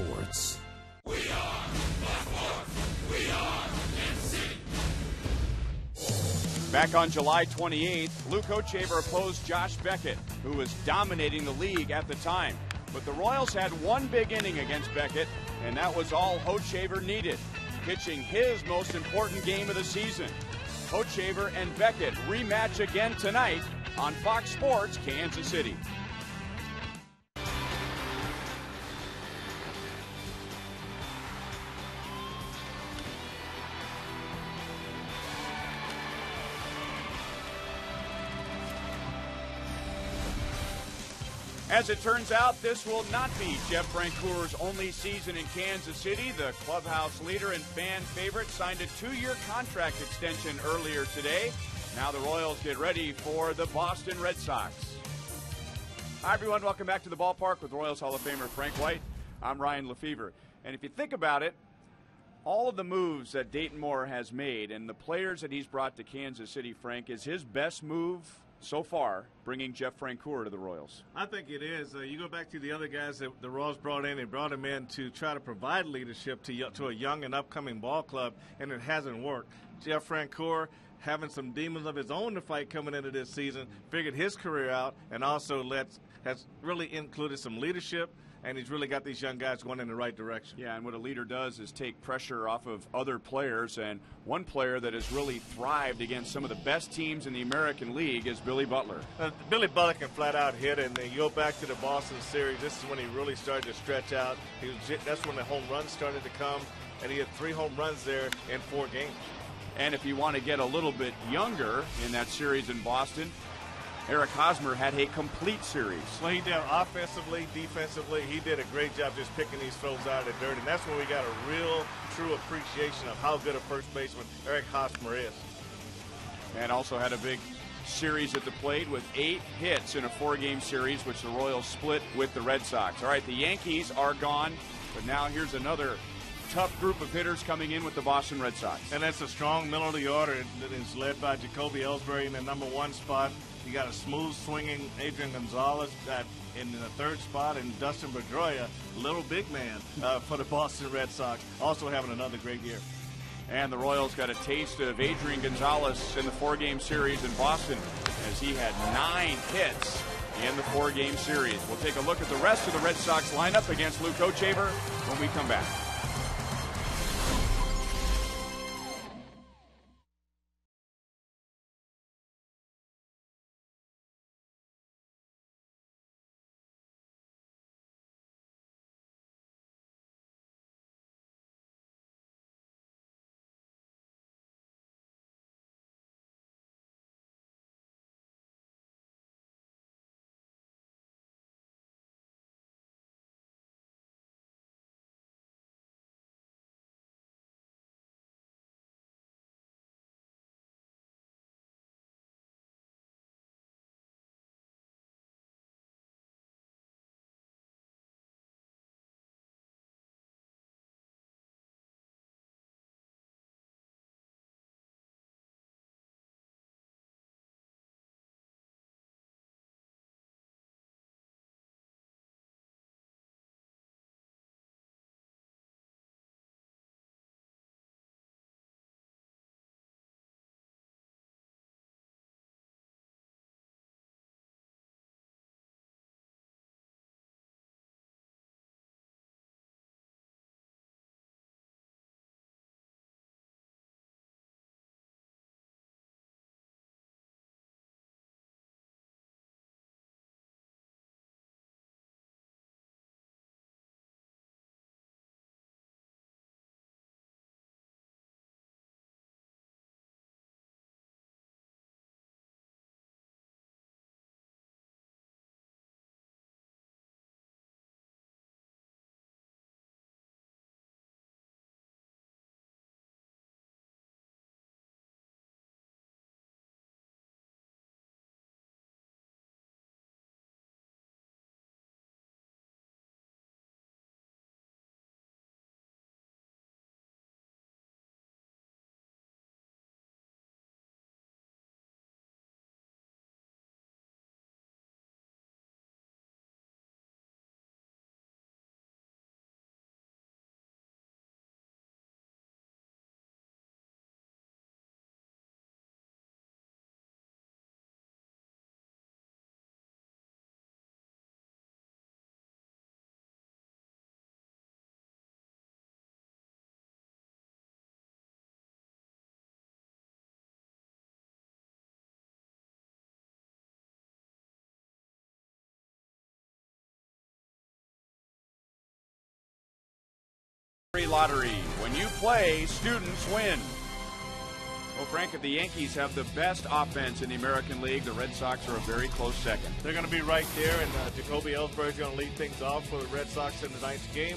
Sports. Back on July 28th, Luke Hochevar opposed Josh Beckett, who was dominating the league at the time. But the Royals had one big inning against Beckett, and that was all Hochevar needed, pitching his most important game of the season. Hochevar and Beckett rematch again tonight on Fox Sports Kansas City. As it turns out, this will not be Jeff Francoeur's only season in Kansas City. The clubhouse leader and fan favorite signed a 2-year contract extension earlier today. Now the Royals get ready for the Boston Red Sox. Hi, everyone. Welcome back to the ballpark with Royals Hall of Famer Frank White. I'm Ryan Lefevre. And if you think about it, all of the moves that Dayton Moore has made and the players that he's brought to Kansas City, Frank, is his best move so far, bringing Jeff Francoeur to the Royals? I think it is. You go back to the other guys that the Royals brought in. They brought him in to try to provide leadership to a young and upcoming ball club, and it hasn't worked. Jeff Francoeur, having some demons of his own to fight coming into this season, figured his career out, and also has really included some leadership, and he's really got these young guys going in the right direction. Yeah, and what a leader does is take pressure off of other players, and one player that has really thrived against some of the best teams in the American League is Billy Butler. Billy Butler can flat out hit, and then you go back to the Boston series, this is when he really started to stretch out. That's when the home runs started to come, and he had 3 home runs there in 4 games. And if you want to get a little bit younger in that series in Boston, Eric Hosmer had a complete series. Well, he did offensively, defensively. He did a great job just picking these throws out of the dirt, and that's when we got a real, true appreciation of how good a first baseman Eric Hosmer is. And also had a big series at the plate with 8 hits in a 4-game series, which the Royals split with the Red Sox. All right, the Yankees are gone, but now here's another tough group of hitters coming in with the Boston Red Sox. And that's a strong middle of the order that is led by Jacoby Ellsbury in the number 1 spot. You got a smooth swinging Adrian Gonzalez in the 3rd spot, and Dustin Pedroia, little big man for the Boston Red Sox, also having another great year. And the Royals got a taste of Adrian Gonzalez in the 4-game series in Boston, as he had 9 hits in the 4-game series. We'll take a look at the rest of the Red Sox lineup against Luke Hochevar when we come back. lottery. When you play, students win. Well, Frank, if the Yankees have the best offense in the American League, the Red Sox are a very close second. They're going to be right there, and Jacoby Ellsbury is going to lead things off for the Red Sox in tonight's game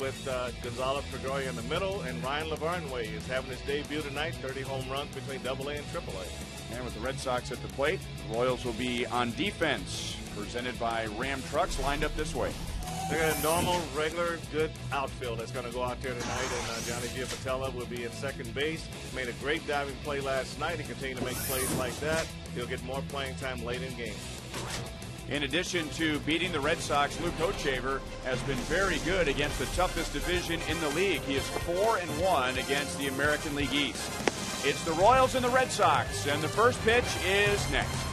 with Gonzalo Pedroia in the middle, and Ryan Lavarnway is having his debut tonight, 30 home runs between AA and AAA. And with the Red Sox at the plate, the Royals will be on defense, presented by Ram Trucks, lined up this way. They're got a normal, regular, good outfield that's going to go out there tonight, and Johnny Giappatella will be at second base. Made a great diving play last night. He continued to make plays like that. He'll get more playing time late in games. In addition to beating the Red Sox, Luke Hochevar has been very good against the toughest division in the league. He is 4-1 against the American League East. It's the Royals and the Red Sox, and the first pitch is next.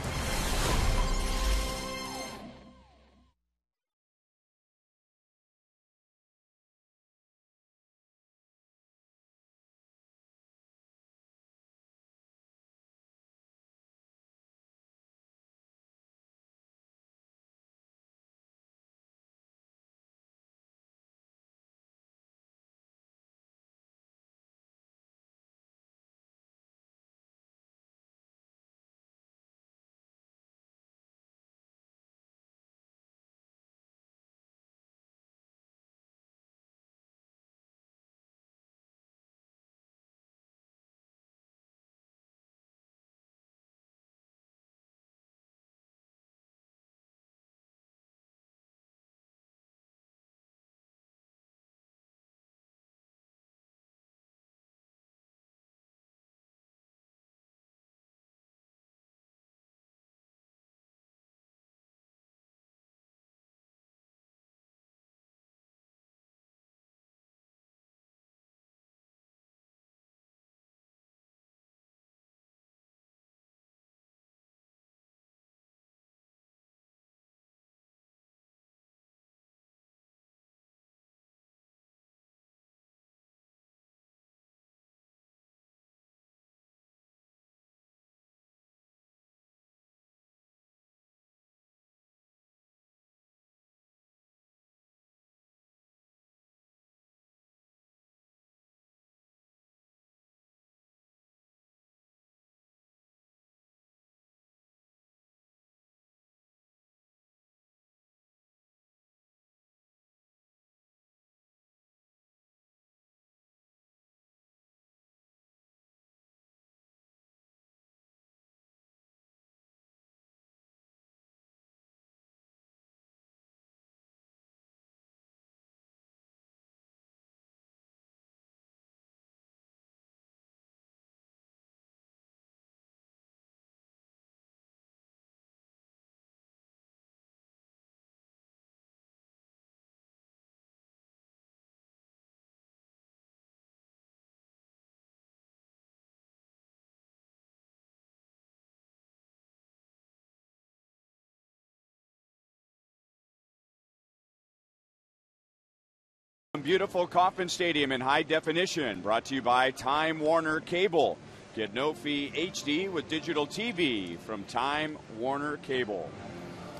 Beautiful Kauffman Stadium in high definition, brought to you by Time Warner Cable. Get no fee HD with digital TV from Time Warner Cable.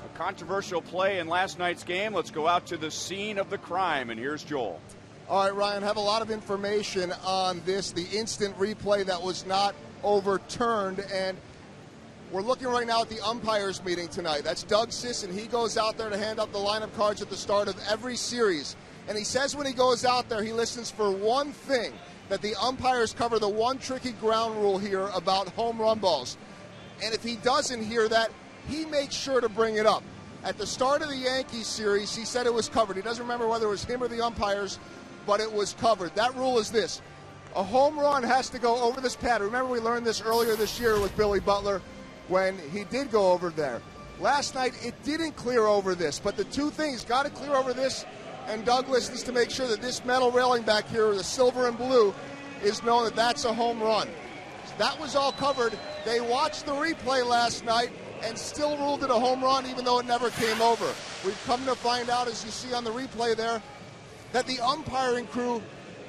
A controversial play in last night's game. Let's go out to the scene of the crime, and here's Joel. All right, Ryan, have a lot of information on this, the instant replay that was not overturned, and we're looking right now at the umpires meeting tonight. That's Doug Sisson. He goes out there to hand out the lineup cards at the start of every series. And he says when he goes out there, he listens for one thing, that the umpires cover the one tricky ground rule here about home run balls. And if he doesn't hear that, he makes sure to bring it up. At the start of the Yankees series, he said it was covered. He doesn't remember whether it was him or the umpires, but it was covered. That rule is this. A home run has to go over this pad. Remember we learned this earlier this year with Billy Butler when he did go over there. Last night, it didn't clear over this, but the two things, got to clear over this, and Doug listens to make sure that this metal railing back here, the silver and blue, is known that that's a home run. So that was all covered. They watched the replay last night and still ruled it a home run, even though it never came over. We've come to find out, as you see on the replay there, that the umpiring crew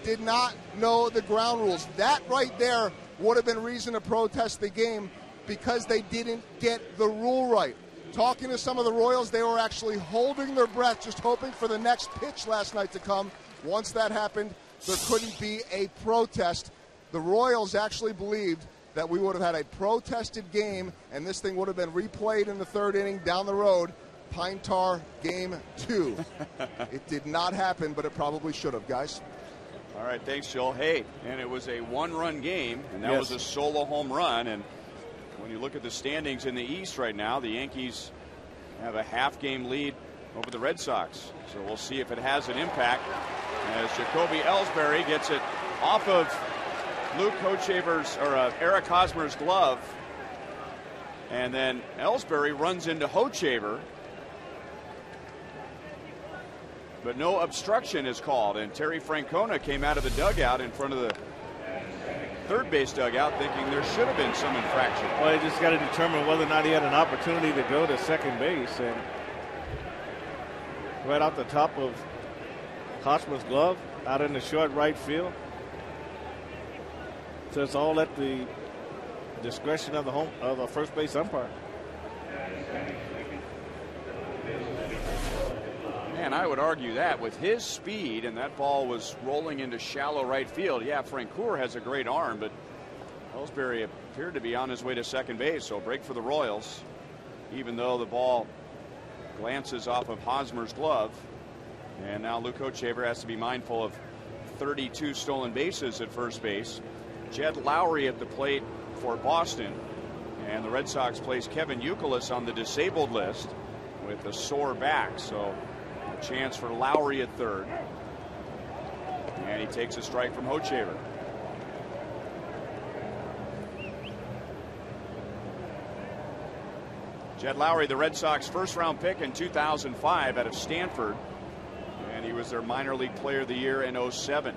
did not know the ground rules. That right there would have been reason to protest the game because they didn't get the rule right. Talking to some of the Royals, they were actually holding their breath, just hoping for the next pitch last night to come. Once that happened, there couldn't be a protest. The Royals actually believed that we would have had a protested game, and this thing would have been replayed in the third inning down the road. Pine Tar Game 2. It did not happen, but it probably should have, guys. All right, thanks, Joel. Hey, and it was a one-run game, and that was a solo home run. And when you look at the standings in the East right now, the Yankees have a half-game lead over the Red Sox. So we'll see if it has an impact as Jacoby Ellsbury gets it off of Luke Hochevar's or Eric Hosmer's glove, and then Ellsbury runs into Hochevar, but no obstruction is called, and Terry Francona came out of the dugout in front of the third base dugout thinking there should have been some infraction. Well, he just got to determine whether or not he had an opportunity to go to second base, and right off the top of Hosmer's glove, out in the short right field. So it's all at the discretion of the first base umpire. Man, I would argue that with his speed, and that ball was rolling into shallow right field. Yeah, Francoeur has a great arm, but Ellsbury appeared to be on his way to second base, so a break for the Royals, even though the ball glances off of Hosmer's glove. And now Luke Hochevar has to be mindful of 32 stolen bases at first base. Jed Lowry at the plate for Boston, and the Red Sox place Kevin Youkilis on the disabled list with a sore back, so a chance for Lowry at third, and he takes a strike from Hochevar. Jed Lowry, the Red Sox first-round pick in 2005 out of Stanford, and he was their minor league player of the year in 07.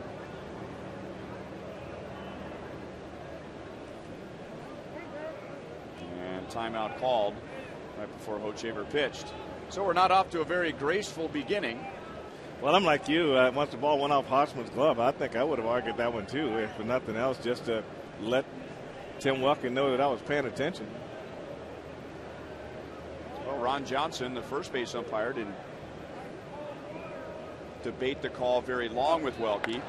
Timeout called right before Hochevar pitched. So we're not off to a very graceful beginning. Well, I'm like you. Once the ball went off Hosmer's glove, I think I would have argued that one too, if for nothing else, just to let Tim Welken know that I was paying attention. Well, Ron Johnson, the first base umpire, didn't debate the call very long with Welke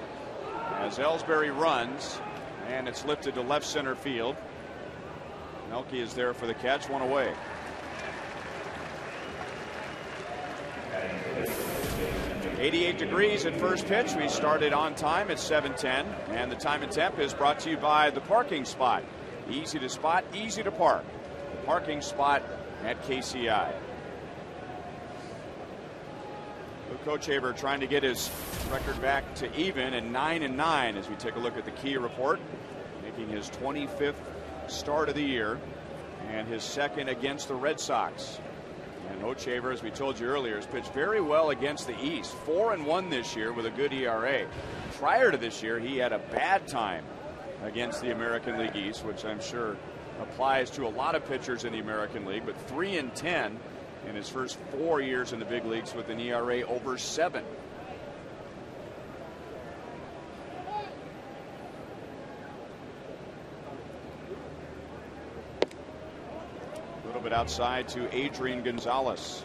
as Ellsbury runs, and it's lifted to left center field. Melke is there for the catch, one away. .88 degrees at first pitch. We started on time at 7:10, and the time and temp is brought to you by the parking spot. Easy to spot, easy to park. The parking spot at KCI. Luke Hochevar trying to get his record back to even and 9-9 as we take a look at the key report, making his 25th start of the year and his second against the Red Sox. And Hochevar, as we told you earlier, has pitched very well against the East. 4-1 this year with a good ERA. Prior to this year, he had a bad time against the American League East, which I'm sure applies to a lot of pitchers in the American League, but 3-10 in his first 4 years in the big leagues with an ERA over 7. Bit outside to Adrian Gonzalez.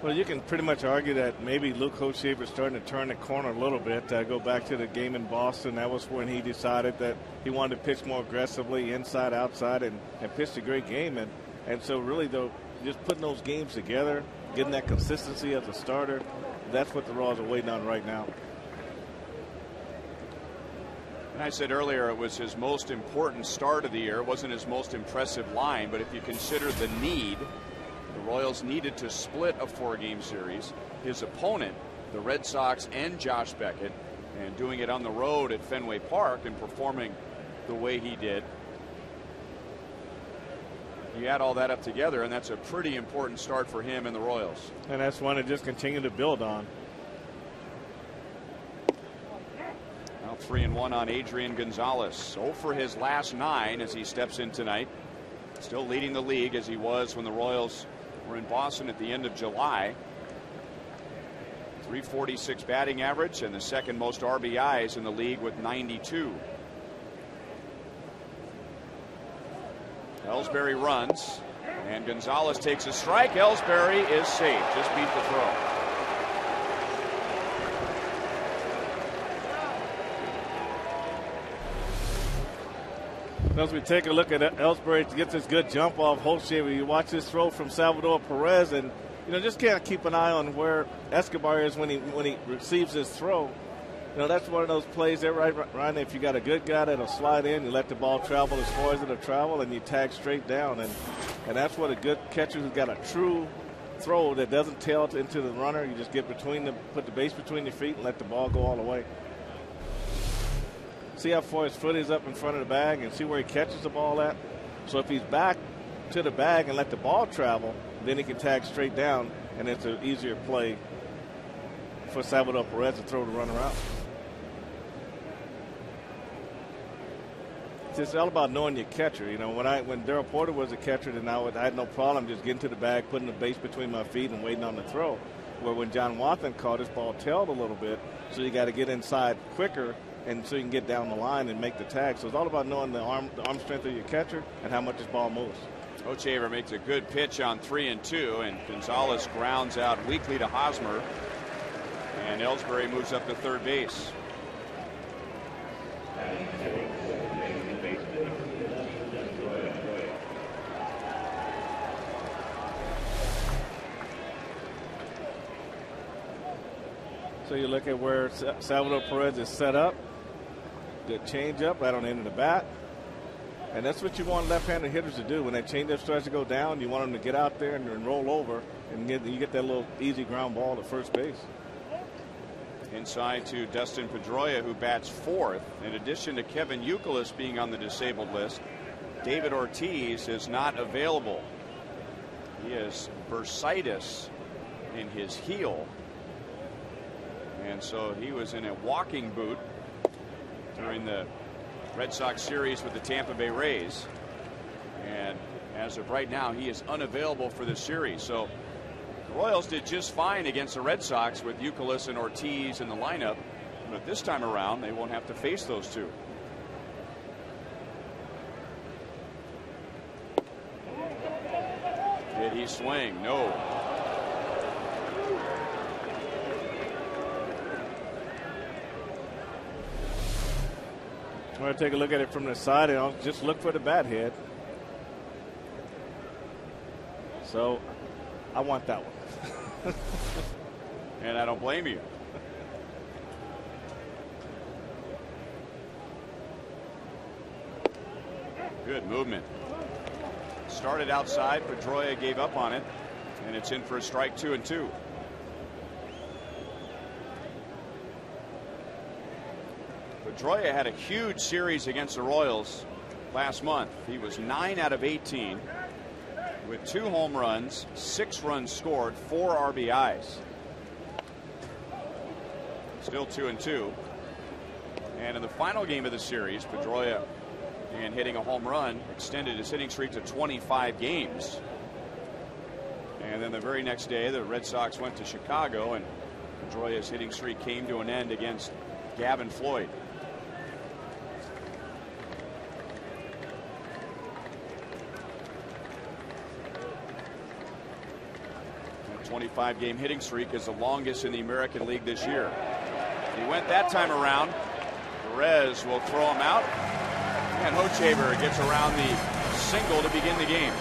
Well, you can pretty much argue that maybe Luke Hochevar is starting to turn the corner a little bit. Go back to the game in Boston. That was when he decided that he wanted to pitch more aggressively, inside, outside, and pitched a great game. And so really, though, just putting those games together, getting that consistency as a starter, that's what the Royals are waiting on right now. I said earlier it was his most important start of the year. It wasn't his most impressive line, but if you consider the need, the Royals needed to split a 4-game series. His opponent, the Red Sox and Josh Beckett, and doing it on the road at Fenway Park and performing the way he did. You add all that up together, and that's a pretty important start for him and the Royals. And that's one to just continue to build on. 3-1 on Adrian Gonzalez. So for his last 9 as he steps in tonight. Still leading the league as he was when the Royals were in Boston at the end of July. .346 batting average and the second most RBIs in the league with 92. Ellsbury runs and Gonzalez takes a strike. Ellsbury is safe. Just beat the throw. As we take a look at Ellsbury to get this good jump off Holshaver, you watch this throw from Salvador Perez, and just can't keep an eye on where Escobar is when he receives his throw. That's one of those plays there, right, Ryan? If you got a good guy that'll slide in, you let the ball travel as far as it'll travel, and you tag straight down. And that's what a good catcher who's got a true throw that doesn't tail into the runner. You just put the base between your feet and let the ball go all the way. See how far his foot is up in front of the bag and see where he catches the ball at. So if he's back to the bag and let the ball travel, then he can tag straight down, and it's an easier play for Salvador Perez to throw the runner out. It's all about knowing your catcher. When Darrell Porter was a catcher, then I had no problem just getting to the bag, putting the base between my feet, and waiting on the throw. Where when John Wathan caught, his ball tailed a little bit, so you got to get inside quicker, and so you can get down the line and make the tag. So it's all about knowing the arm strength of your catcher and how much his ball moves. Holshaver makes a good pitch on 3-2, and Gonzalez grounds out weakly to Hosmer, and Ellsbury moves up to third base. So you look at where Salvador Perez is set up. Good changeup right on the end of the bat. And that's what you want left-handed hitters to do. When that changeup starts to go down, you want them to get out there and roll over, and you get that little easy ground ball to first base. Inside to Dustin Pedroia, who bats fourth. In addition to Kevin Youkilis being on the disabled list, David Ortiz is not available. He has bursitis in his heel, and so he was in a walking boot during the Red Sox series with the Tampa Bay Rays, and as of right now he is unavailable for the series. So the Royals did just fine against the Red Sox with Youkilis and Ortiz in the lineup, but this time around they won't have to face those two. Did he swing? No. I'm going to take a look at it from the side, and I'll just look for the bat head. So I want that one. And I don't blame you. Good movement. Started outside. Pedroia gave up on it, and it's in for a strike, 2-2. Pedroia had a huge series against the Royals last month. He was 9 out of 18 with 2 home runs, 6 runs scored, 4 RBIs. Still 2-2. And in the final game of the series, Pedroia, and hitting a home run, extended his hitting streak to 25 games. And then the very next day, the Red Sox went to Chicago, and Pedroia's hitting streak came to an end against Gavin Floyd. 25-game hitting streak is the longest in the American League this year. He went that time around. Perez will throw him out, and Holshaver gets around the single to begin the game.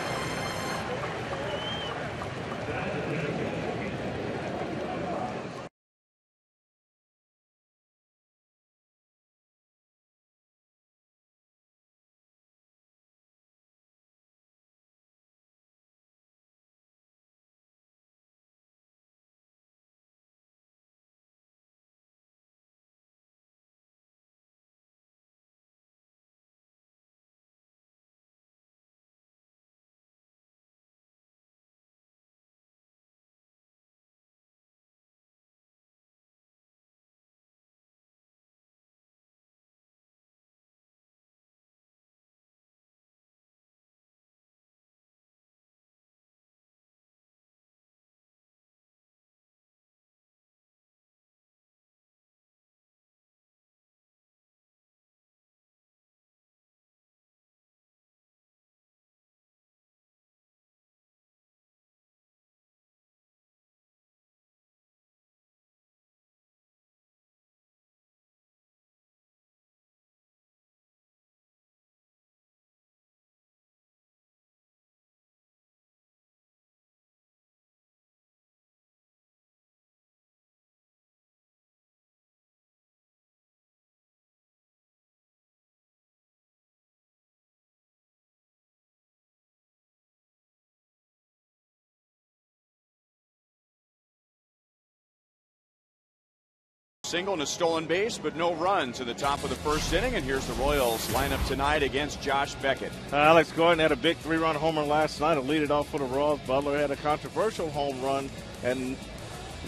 single and a stolen base, but no runs in the top of the first inning. And here's the Royals lineup tonight against Josh Beckett. Alex Gordon had a big 3-run homer last night to lead it off for the Royals. Butler had a controversial home run, and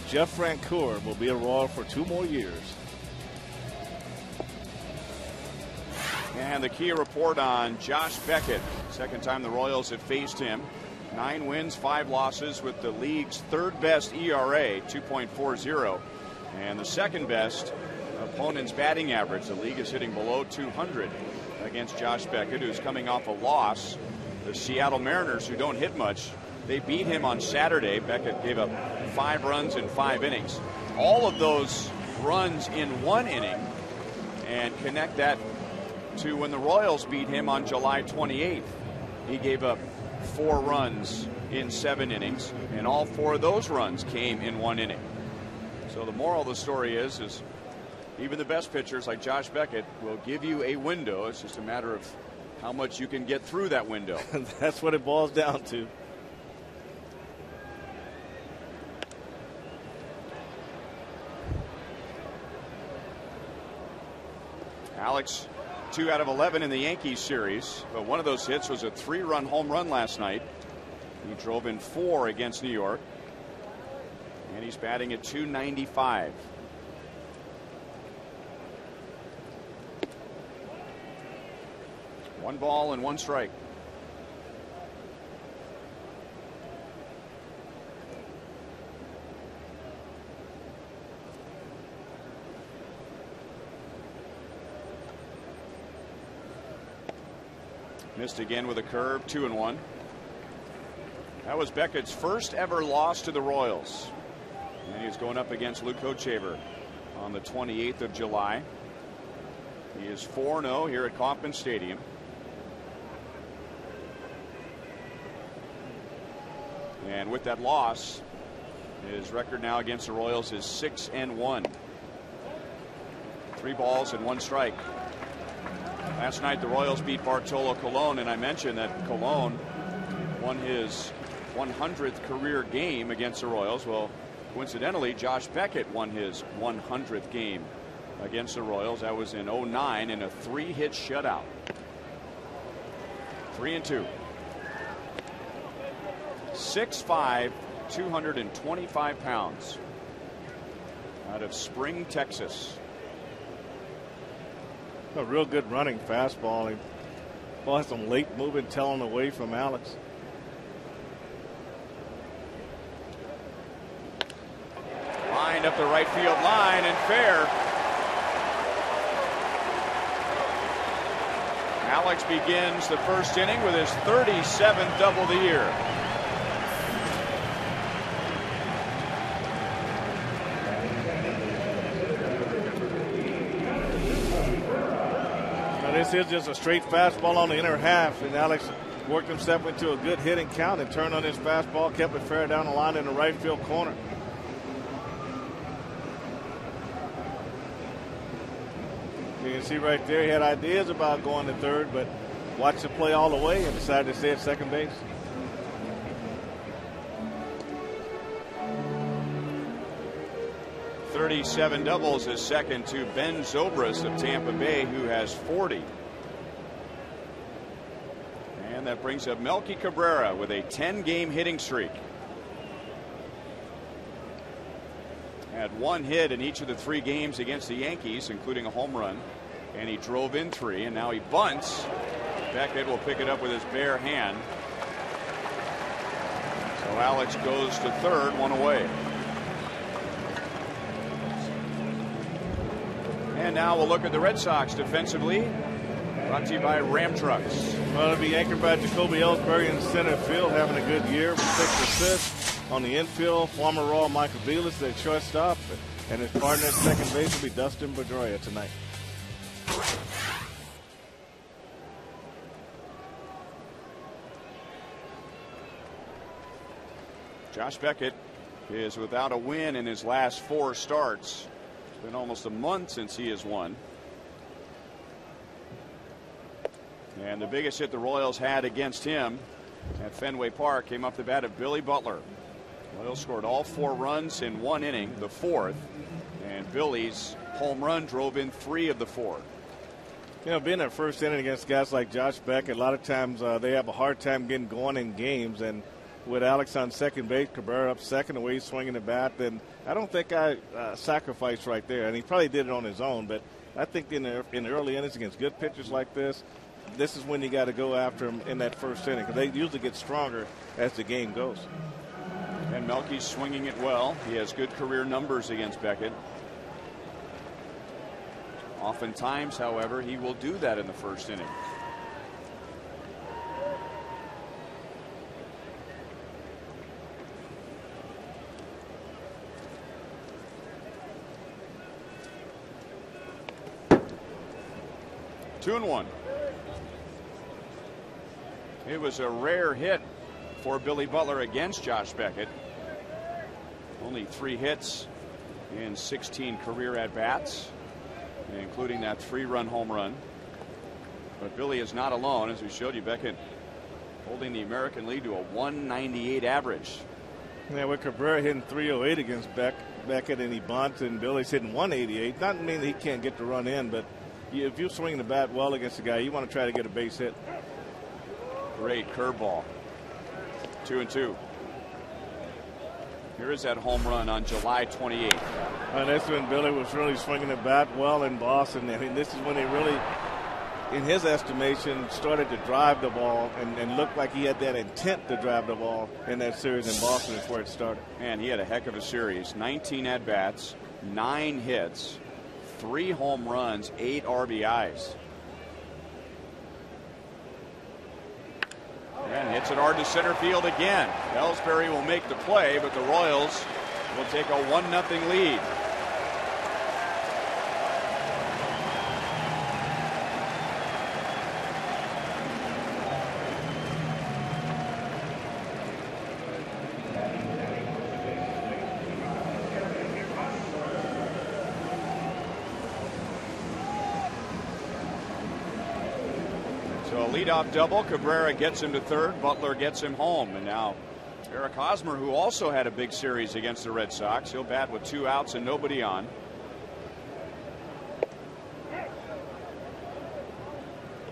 Jeff Francoeur will be a Royal for 2 more years. And the key report on Josh Beckett. Second time the Royals have faced him. 9 wins, 5 losses with the league's 3rd best ERA, 2.40. And the 2nd best opponent's batting average. The league is hitting below 200 against Josh Beckett, who's coming off a loss. The Seattle Mariners, who don't hit much, they beat him on Saturday. Beckett gave up 5 runs in 5 innings. All of those runs in 1 inning, and connect that to when the Royals beat him on July 28th. He gave up 4 runs in 7 innings, and all 4 of those runs came in 1 inning. So the moral of the story is even the best pitchers like Josh Beckett will give you a window. It's just a matter of how much you can get through that window. That's what it boils down to. Alex, 2 out of 11 in the Yankees series, but one of those hits was a 3-run home run last night. He drove in 4 against New York, and he's batting at .295. One ball and 1 strike. Missed again with a curve, 2-1. That was Beckett's first ever loss to the Royals. And he's going up against Luke Hochevar on the 28th of July. He is 4-0 here at Kauffman Stadium. And with that loss, his record now against the Royals is 6-1. 3 balls and 1 strike. Last night the Royals beat Bartolo Colon, and I mentioned that Colon won his 100th career game against the Royals. Well, coincidentally, Josh Beckett won his 100th game against the Royals. That was in '09 in a 3-hit shutout. 3-2. 6'5", 225 pounds. Out of Spring, Texas. A real good running fastball. He ball has some late moving telling away from Alex. Lined up the right field line and fair. Alex begins the first inning with his 37th double of the year. This is just a straight fastball on the inner half, and Alex worked himself into a good hitting count and turned on his fastball, kept it fair down the line in the right field corner. You can see right there he had ideas about going to third, but watched the play all the way and decided to stay at second base. .37 doubles is second to Ben Zobrist of Tampa Bay, who has 40. And that brings up Melky Cabrera with a 10-game hitting streak. Had 1 hit in each of the 3 games against the Yankees, including a home run, and he drove in 3, and now he bunts. Beckett will pick it up with his bare hand. So Alex goes to third, 1 away. And now we'll look at the Red Sox defensively. Brought to you by Ram Trucks. Well, it'll be anchored by Jacoby Ellsbury in center field, having a good year with 6 assists. On the infield, former Raw Michael Belis at shortstop, and his partner at second base will be Dustin Pedroia tonight. Josh Beckett is without a win in his last 4 starts. It's been almost a month since he has won. And the biggest hit the Royals had against him at Fenway Park came off the bat of Billy Butler. Royals scored all 4 runs in 1 inning, the 4th, and Billy's home run drove in 3 of the 4. You know, being that first inning against guys like Josh Beckett, a lot of times they have a hard time getting going in games. And with Alex on second base, Cabrera up second, the way he's swinging the bat, then I don't think I sacrificed right there. And he probably did it on his own. But I think in the early innings against good pitchers like this is when you got to go after them in that first inning, because they usually get stronger as the game goes. And Melky's swinging it well. He has good career numbers against Beckett. Oftentimes, however, he will do that in the first inning. Two and one. It was a rare hit for Billy Butler against Josh Beckett. Only 3 hits in 16 career at-bats, including that 3-run home run. But Billy is not alone. As we showed you, Beckett holding the American lead to a 198 average. Yeah, with Cabrera hitting 308 against Beckett, and he bunts, and Billy's hitting 188. Not mean that he can't get the run in, but if you swing the bat well against a guy, you want to try to get a base hit. Great curveball. 2-2. Here is that home run on July 28th. And that's when Billy was really swinging the bat well in Boston. I mean, this is when he really, in his estimation, started to drive the ball and looked like he had that intent to drive the ball in that series in Boston. Is where it started. And he had a heck of a series. 19 at-bats, 9 hits, 3 home runs, 8 RBIs. And hits it hard to center field again. Ellsbury will make the play, but the Royals will take a 1-0 lead. So a leadoff double. Cabrera gets him to third. Butler gets him home. And now Eric Hosmer, who also had a big series against the Red Sox. He'll bat with 2 outs and nobody on.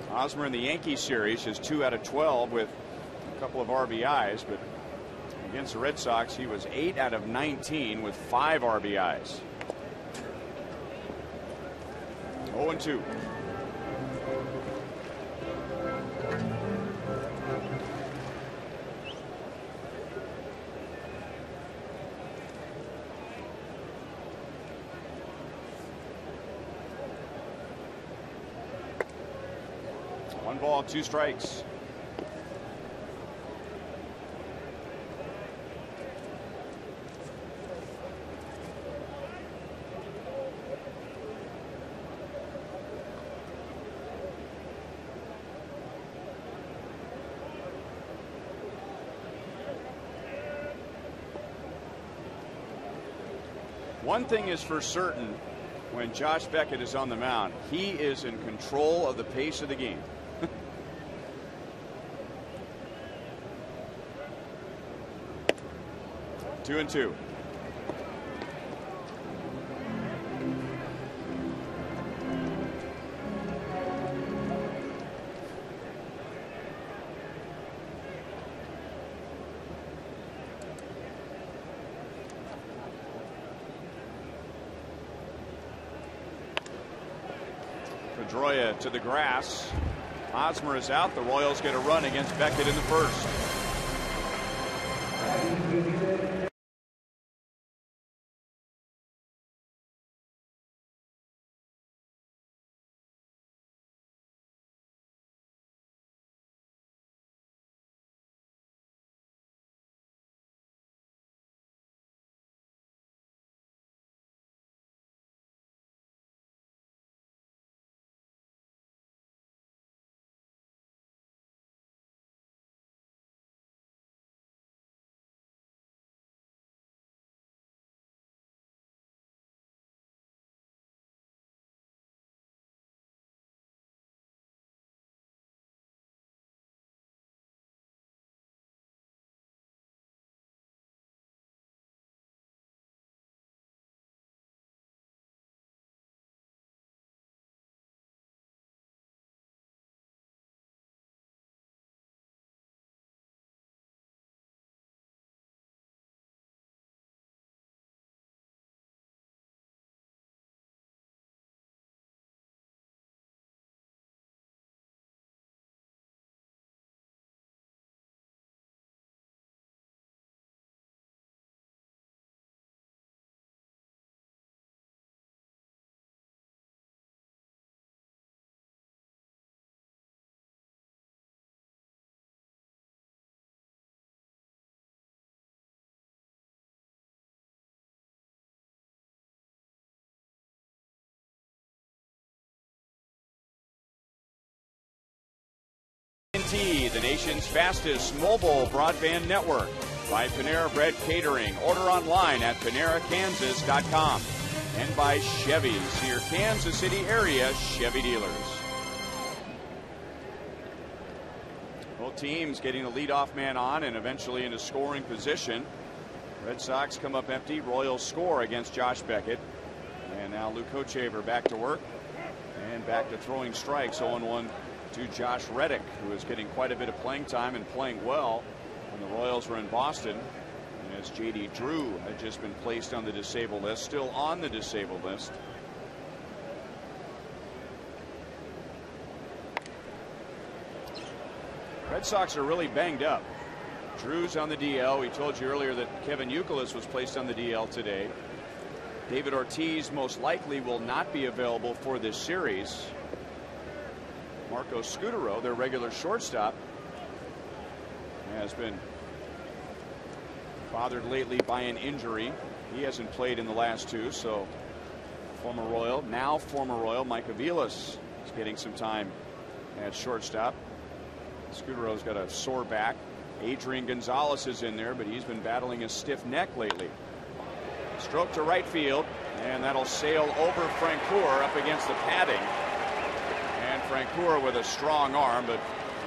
Hosmer in the Yankee series is 2 out of 12 with a couple of RBIs. But against the Red Sox, he was 8 out of 19 with 5 RBIs. 0-2. One ball, 2 strikes. One thing is for certain, when Josh Beckett is on the mound, he is in control of the pace of the game. 2-2. Pedroia to the grass. Hosmer is out. The Royals get a run against Beckett in the first. LTE, the nation's fastest mobile broadband network. By Panera Bread Catering. Order online at PaneraKansas.com. And by Chevy's, your Kansas City area Chevy dealers. Both teams getting the leadoff man on and eventually into scoring position. Red Sox come up empty. Royals score against Josh Beckett. And now Luke Hochevar back to work and back to throwing strikes. 0-1 to Josh Reddick, who is getting quite a bit of playing time and playing well when the Royals were in Boston. And as J.D. Drew had just been placed on the disabled list, still on the disabled list. Red Sox are really banged up. Drew's on the DL. We told you earlier that Kevin Youkilis was placed on the DL today. David Ortiz most likely will not be available for this series. Marco Scutaro, their regular shortstop, has been bothered lately by an injury. He hasn't played in the last two, so former Royal, now former Royal, Mike Aviles is getting some time at shortstop. Scutaro's got a sore back. Adrian Gonzalez is in there, but he's been battling a stiff neck lately. Stroke to right field, and that'll sail over Francoeur up against the padding. And Francoeur with a strong arm, but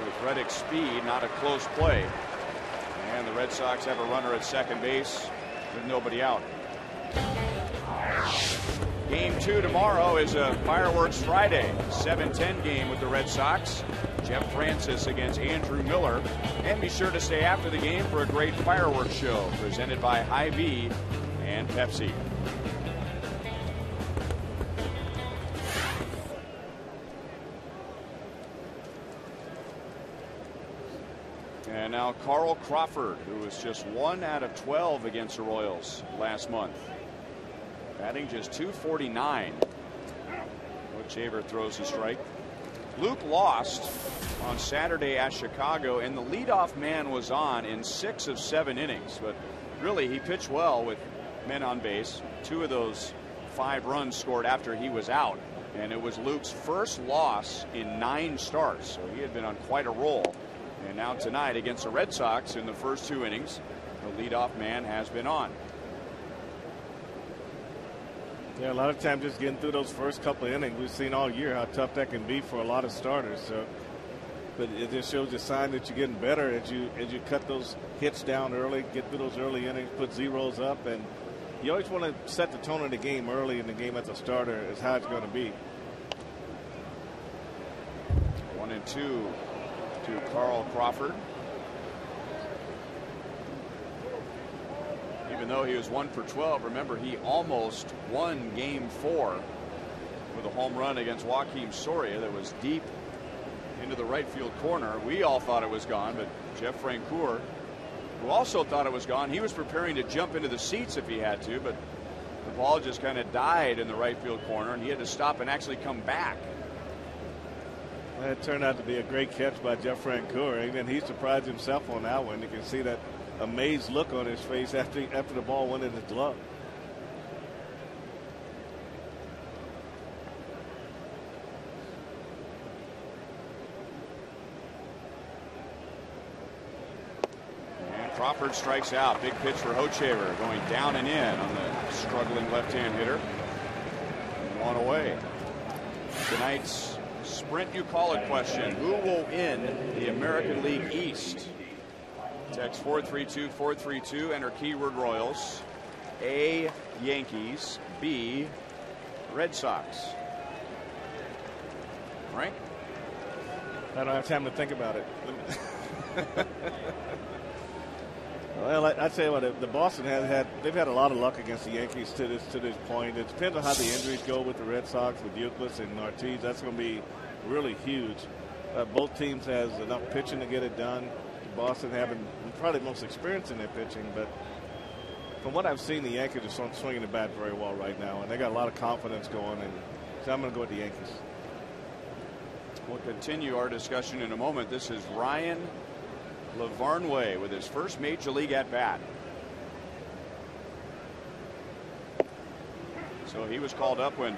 with Reddick's speed, not a close play. And the Red Sox have a runner at second base with nobody out. Game 2 tomorrow is a Fireworks Friday, 7-10 game with the Red Sox. Jeff Francis against Andrew Miller. And be sure to stay after the game for a great fireworks show presented by Hy-Vee and Pepsi. And now Carl Crawford, who was just 1 out of 12 against the Royals last month. Batting just .249. Hochevar throws a strike. Luke lost on Saturday at Chicago, and the leadoff man was on in 6 of 7 innings. But really, he pitched well with men on base. 2 of those 5 runs scored after he was out. And it was Luke's first loss in 9 starts. So he had been on quite a roll. And now tonight against the Red Sox in the first 2 innings, the leadoff man has been on. Yeah, a lot of times just getting through those first couple of innings, we've seen all year how tough that can be for a lot of starters. So, but it just shows a sign that you're getting better as you cut those hits down early, get through those early innings, put zeros up, and you always want to set the tone of the game early in the game as a starter is how it's going to be. 1-2 to Carl Crawford. Even though he was 1 for 12, remember he almost won game 4 with a home run against Joakim Soria that was deep into the right field corner. We all thought it was gone, but Jeff Francoeur, who also thought it was gone, he was preparing to jump into the seats if he had to, but the ball just kind of died in the right field corner, and he had to stop and actually come back. It turned out to be a great catch by Jeff Francoeur. Even he surprised himself on that one. You can see that amazed look on his face after the ball went in his glove. And Crawford strikes out. Big pitch for Hochevar, going down and in on the struggling left-hand hitter. And 1 away. Tonight's Sprint You Call It question: who will win the American League East? Text 432-432. Enter keyword Royals. A, Yankees. B, Red Sox. Frank? I don't have time to think about it. Well, I tell you what, the Boston they've had a lot of luck against the Yankees to this point. It depends on how the injuries go with the Red Sox, with Youkilis and Ortiz. That's going to be really huge. Both teams has enough pitching to get it done. Boston having probably the most experience in their pitching, but from what I've seen, the Yankees are swinging the bat very well right now, and they got a lot of confidence going, and so I'm going to go with the Yankees. We'll continue our discussion in a moment. This is Ryan Lavarnway with his first major league at bat. So he was called up when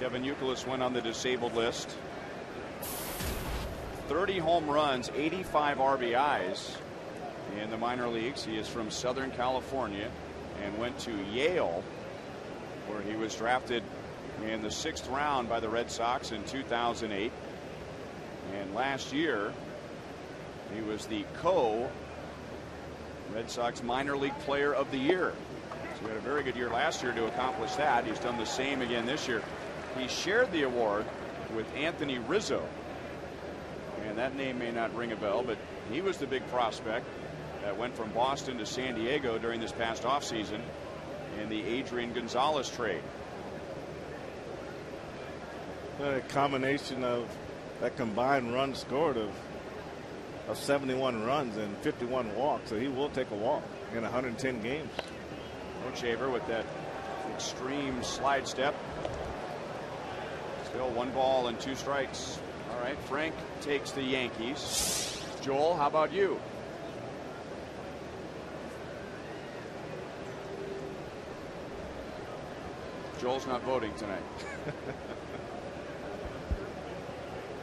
Kevin Youkilis went on the disabled list. 30 home runs, 85 RBIs in the minor leagues. He is from Southern California and went to Yale, where he was drafted in the 6th round by the Red Sox in 2008. And last year, he was the Red Sox minor league player of the year. So he had a very good year last year to accomplish that. He's done the same again this year. He shared the award with Anthony Rizzo. And that name may not ring a bell, but he was the big prospect that went from Boston to San Diego during this past offseason in the Adrian Gonzalez trade. A combination of that combined run scored of 71 runs and 51 walks, so he will take a walk in 110 games. Shaver with that extreme slide step. Still 1 ball and 2 strikes. All right, Frank takes the Yankees. Joel, how about you? Joel's not voting tonight.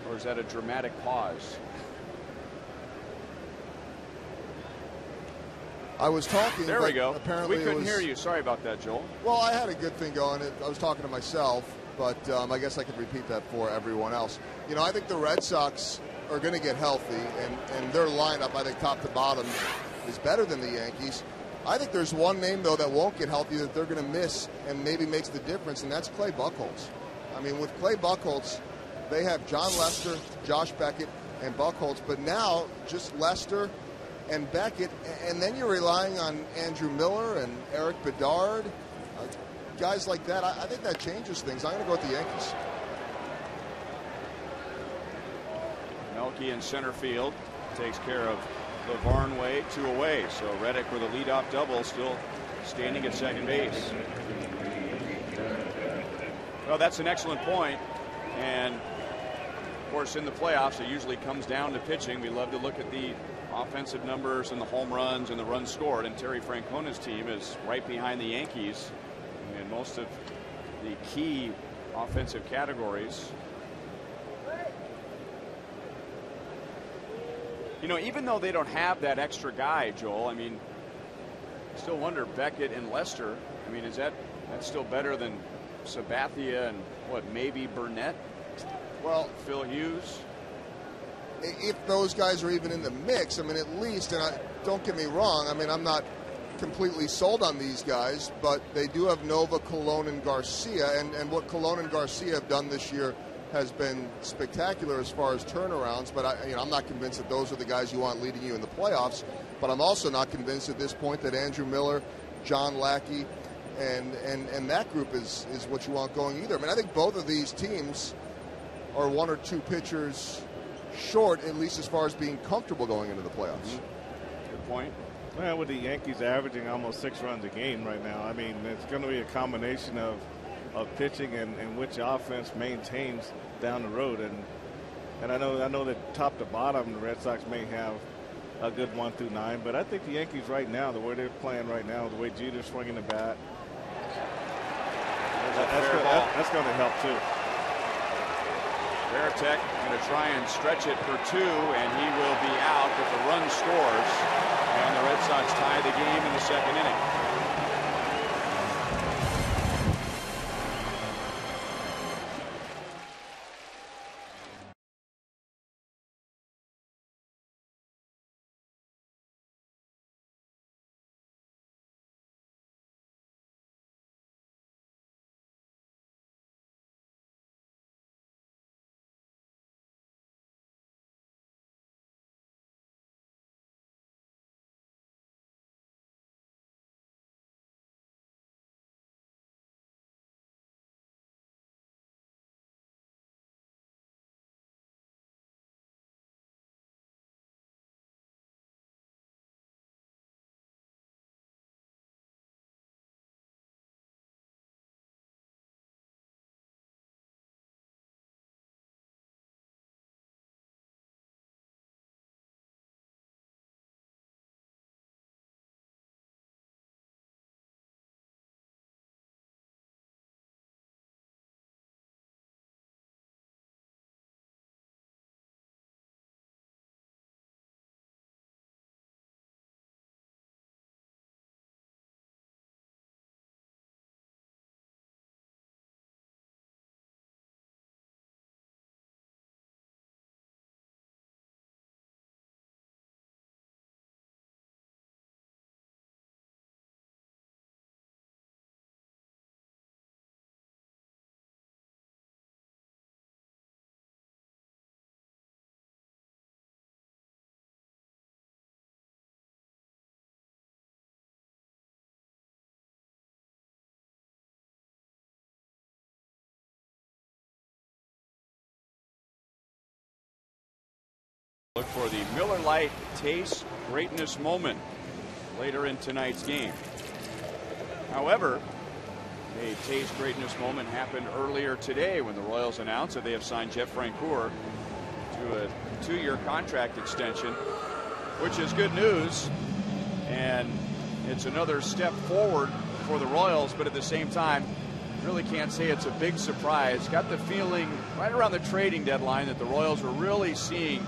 Or is that a dramatic pause? I was talking. There we go. Apparently we couldn't hear you. Sorry about that, Joel. Well, I had a good thing going. I was talking to myself, but I guess I could repeat that for everyone else. You know, I think the Red Sox are going to get healthy, and their lineup, I think top to bottom, is better than the Yankees. I think there's one name, though, that won't get healthy that they're going to miss and maybe makes the difference, and that's Clay Buchholz. I mean, with Clay Buchholz, they have John Lester, Josh Beckett, and Buchholz, but now just Lester and Beckett, and then you're relying on Andrew Miller and Eric Bedard, guys like that. I think that changes things. I'm going to go with the Yankees. Melky in center field takes care of LeVarn Way, 2 away. So Reddick with a leadoff double, still standing at second base. Well, that's an excellent point. And of course, in the playoffs, it usually comes down to pitching. We love to look at the offensive numbers and the home runs and the runs scored, and Terry Francona's team is right behind the Yankees in most of the key offensive categories. You know, even though they don't have that extra guy, Joel, I mean, I still wonder, Beckett and Lester, I mean, is that's still better than Sabathia and what, maybe Burnett? Well, Phil Hughes? If those guys are even in the mix, I mean, at least, and don't get me wrong, I mean, I'm not completely sold on these guys, but they do have Nova, Colon, and Garcia, and what Colon and Garcia have done this year has been spectacular as far as turnarounds, but I'm not convinced that those are the guys you want leading you in the playoffs, but I'm also not convinced at this point that Andrew Miller, John Lackey, and that group is what you want going either. I mean, I think both of these teams are 1 or 2 pitchers short, at least as far as being comfortable going into the playoffs. Good point. Well, with the Yankees averaging almost 6 runs a game right now, I mean, it's going to be a combination of pitching and which offense maintains down the road. And I know that top to bottom, the Red Sox may have a good 1 through 9, but I think the Yankees right now, the way they're playing right now, the way Jeter's swinging the bat, that's going to help too. Veritek going to try and stretch it for 2, and he will be out if the run scores. And the Red Sox tie the game in the 2nd inning. Look for the Miller Lite Taste Greatness moment later in tonight's game. However, a Taste Greatness moment happened earlier today when the Royals announced that they have signed Jeff Francoeur to a 2-year contract extension, which is good news, and it's another step forward for the Royals, but at the same time, really can't say it's a big surprise. Got the feeling right around the trading deadline that the Royals were really seeing,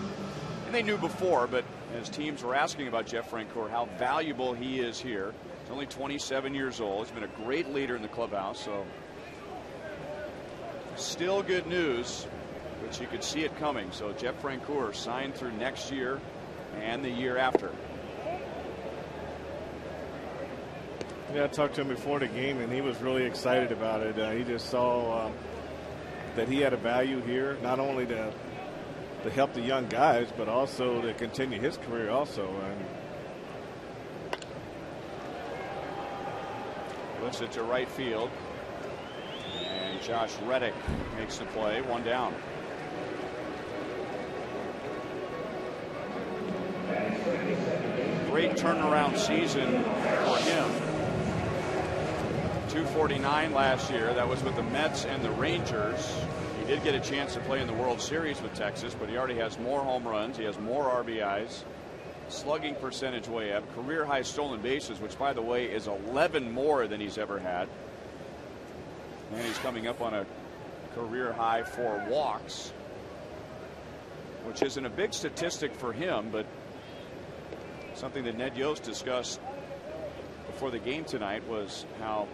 and they knew before, but as teams were asking about Jeff Francoeur, how valuable he is here. He's only 27 years old. He's been a great leader in the clubhouse, so still good news, but you could see it coming. So Jeff Francoeur signed through next year and the year after. Yeah, I talked to him before the game, and he was really excited about it. He just saw that he had a value here, not only to help the young guys, but also to continue his career also. And lifts it to right field, and Josh Reddick makes the play. 1 down. Great turnaround season for him. 249 last year. That was with the Mets and the Rangers. He did get a chance to play in the World Series with Texas, but he already has more home runs. He has more RBIs. Slugging percentage way up. Career high stolen bases, which by the way is 11 more than he's ever had. And he's coming up on a career high for walks, which isn't a big statistic for him, but something that Ned Yost discussed before the game tonight was how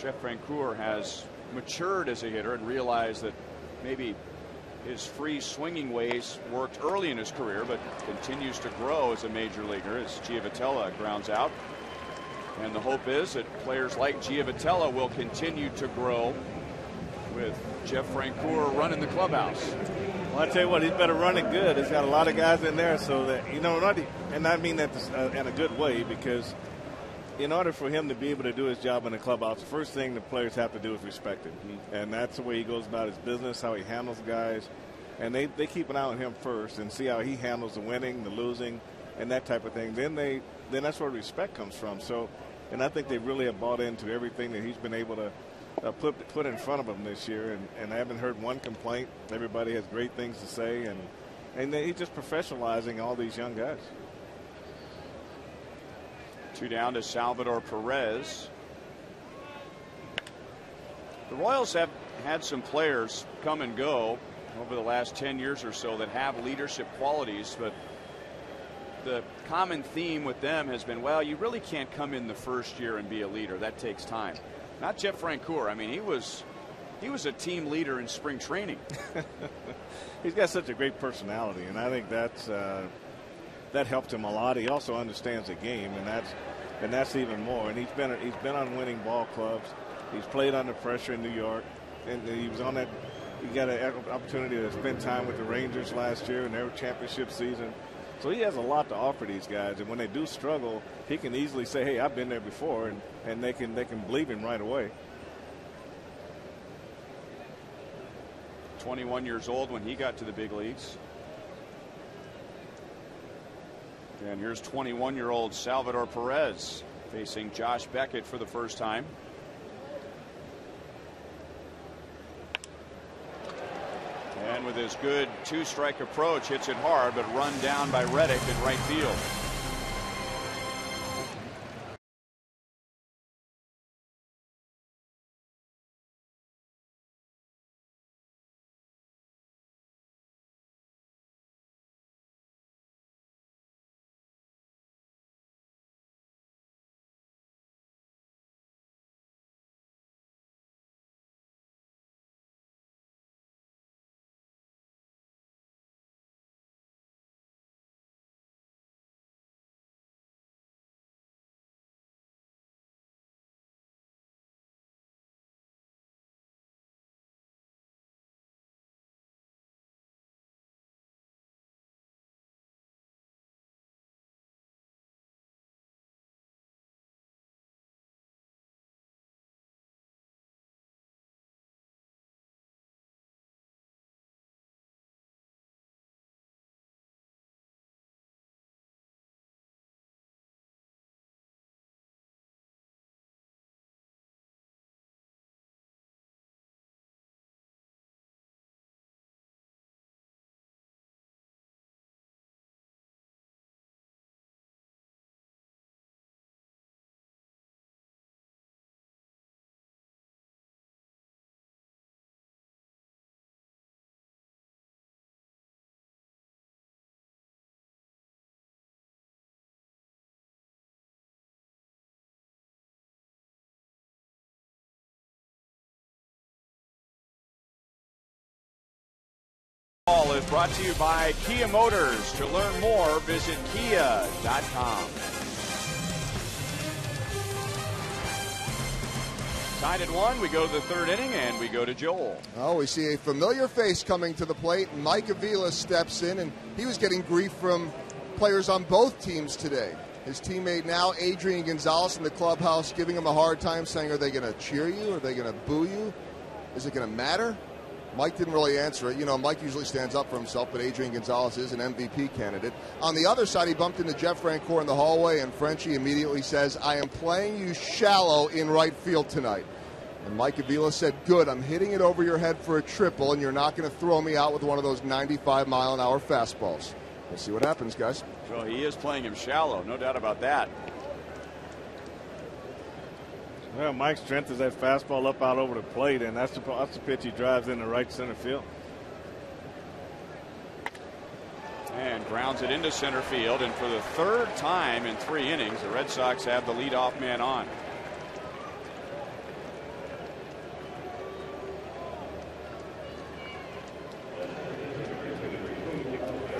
Jeff Francoeur has matured as a hitter and realized that maybe his free swinging ways worked early in his career, but continues to grow as a major leaguer as Giavotella grounds out. And the hope is that players like Giavotella will continue to grow with Jeff Francoeur running the clubhouse. Well, I tell you what, he's better run it good. He's got a lot of guys in there, so that, you know, and I mean that in a good way, because in order for him to be able to do his job in the clubhouse, the first thing the players have to do is respect him. And that's the way he goes about his business, how he handles guys. And they keep an eye on him first and see how he handles the winning, the losing, and that type of thing. Then that's where respect comes from. So, and I think they really have bought into everything that he's been able to put in front of them this year. And I haven't heard one complaint. Everybody has great things to say. And he's just professionalizing all these young guys. 2 down to Salvador Perez. The Royals have had some players come and go over the last 10 years or so that have leadership qualities, but the common theme with them has been, well, you really can't come in the first year and be a leader. That takes time. Not Jeff Francoeur. I mean, he was a team leader in spring training. He's got such a great personality, and I think that helped him a lot. He also understands the game, and that's even more. And he's been on winning ball clubs. He's played under pressure in New York, and he was on that. He got an opportunity to spend time with the Rangers last year in their championship season. So he has a lot to offer these guys, and when they do struggle, he can easily say, "Hey, I've been there before," and they can believe him right away. 21 years old when he got to the big leagues. And here's 21-year-old Salvador Perez facing Josh Beckett for the first time. And with his good 2-strike approach, hits it hard, but run down by Reddick in right field. Baseball is brought to you by Kia Motors. To learn more, visit kia.com. Tied at 1, we go to the third inning, and we go to Joel. Oh, we see a familiar face coming to the plate. Mike Avila steps in, and he was getting grief from players on both teams today. His teammate now, Adrian Gonzalez, in the clubhouse, giving him a hard time, saying, are they going to cheer you? Are they going to boo you? Is it going to matter? Mike didn't really answer it. You know, Mike usually stands up for himself, but Adrian Gonzalez is an MVP candidate. On the other side, he bumped into Jeff Francoeur in the hallway, and Frenchie immediately says, I am playing you shallow in right field tonight. And Mike Avila said, good, I'm hitting it over your head for a triple, and you're not going to throw me out with one of those 95-mile-an-hour fastballs. We'll see what happens, guys. So he is playing him shallow, no doubt about that. Well, Mike's strength is that fastball up out over the plate, and that's the pitch he drives into right center field. And grounds it into center field, and for the third time in 3 innings, the Red Sox have the leadoff man on.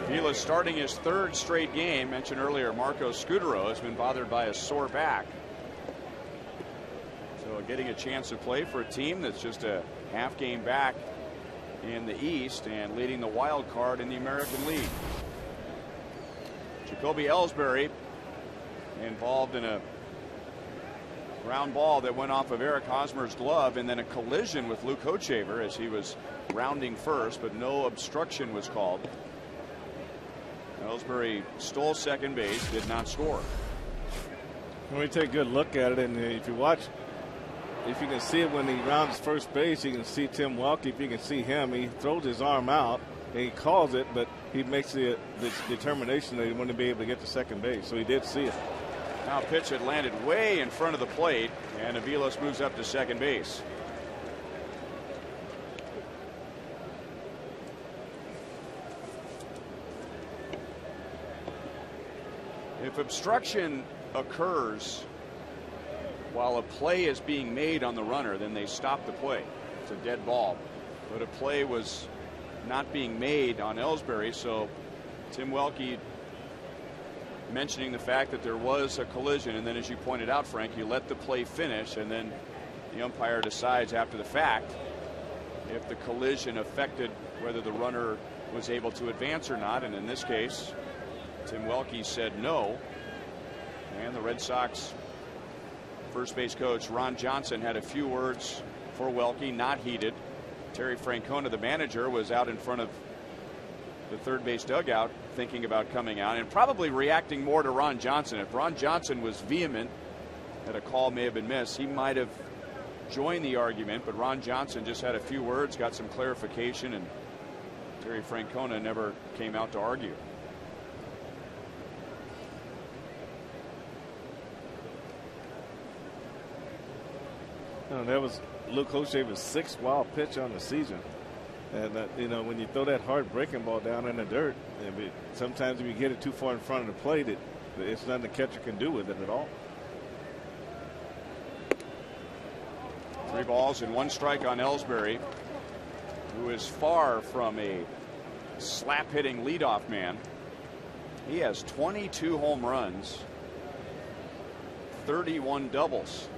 Avila's starting his 3rd straight game. Mentioned earlier, Marco Scudero has been bothered by a sore back. So getting a chance to play for a team that's just a half game back in the East and leading the wild card in the American League. Jacoby Ellsbury involved in a ground ball that went off of Eric Hosmer's glove, and then a collision with Luke Hochevar as he was rounding first, but no obstruction was called. Ellsbury stole second base, did not score. When we take a good look at it, and if you watch, if you can see it when he rounds first base, you can see Tim Welke. If you can see him, he throws his arm out and he calls it, but he makes the determination that he wouldn't be able to get to second base. So he did see it. Now a pitch that landed way in front of the plate, and Avilos moves up to second base. If obstruction occurs while a play is being made on the runner, then they stop the play. It's a dead ball. But a play was not being made on Ellsbury, so Tim Welke mentioning the fact that there was a collision, and then, as you pointed out, Frank, you let the play finish, and then the umpire decides after the fact if the collision affected whether the runner was able to advance or not. And in this case, Tim Welke said no, and the Red Sox first base coach Ron Johnson had a few words for Welke, not heated. Terry Francona, the manager, was out in front of the third base dugout thinking about coming out and probably reacting more to Ron Johnson. If Ron Johnson was vehement that a call may have been missed, he might have joined the argument, but Ron Johnson just had a few words, got some clarification, and Terry Francona never came out to argue. That was Luke Hochevar's 6th wild pitch on the season. And, you know, when you throw that hard breaking ball down in the dirt, sometimes if you get it too far in front of the plate, it's nothing the catcher can do with it at all. 3 balls and 1 strike on Ellsbury, who is far from a slap-hitting leadoff man. He has 22 home runs, 31 doubles.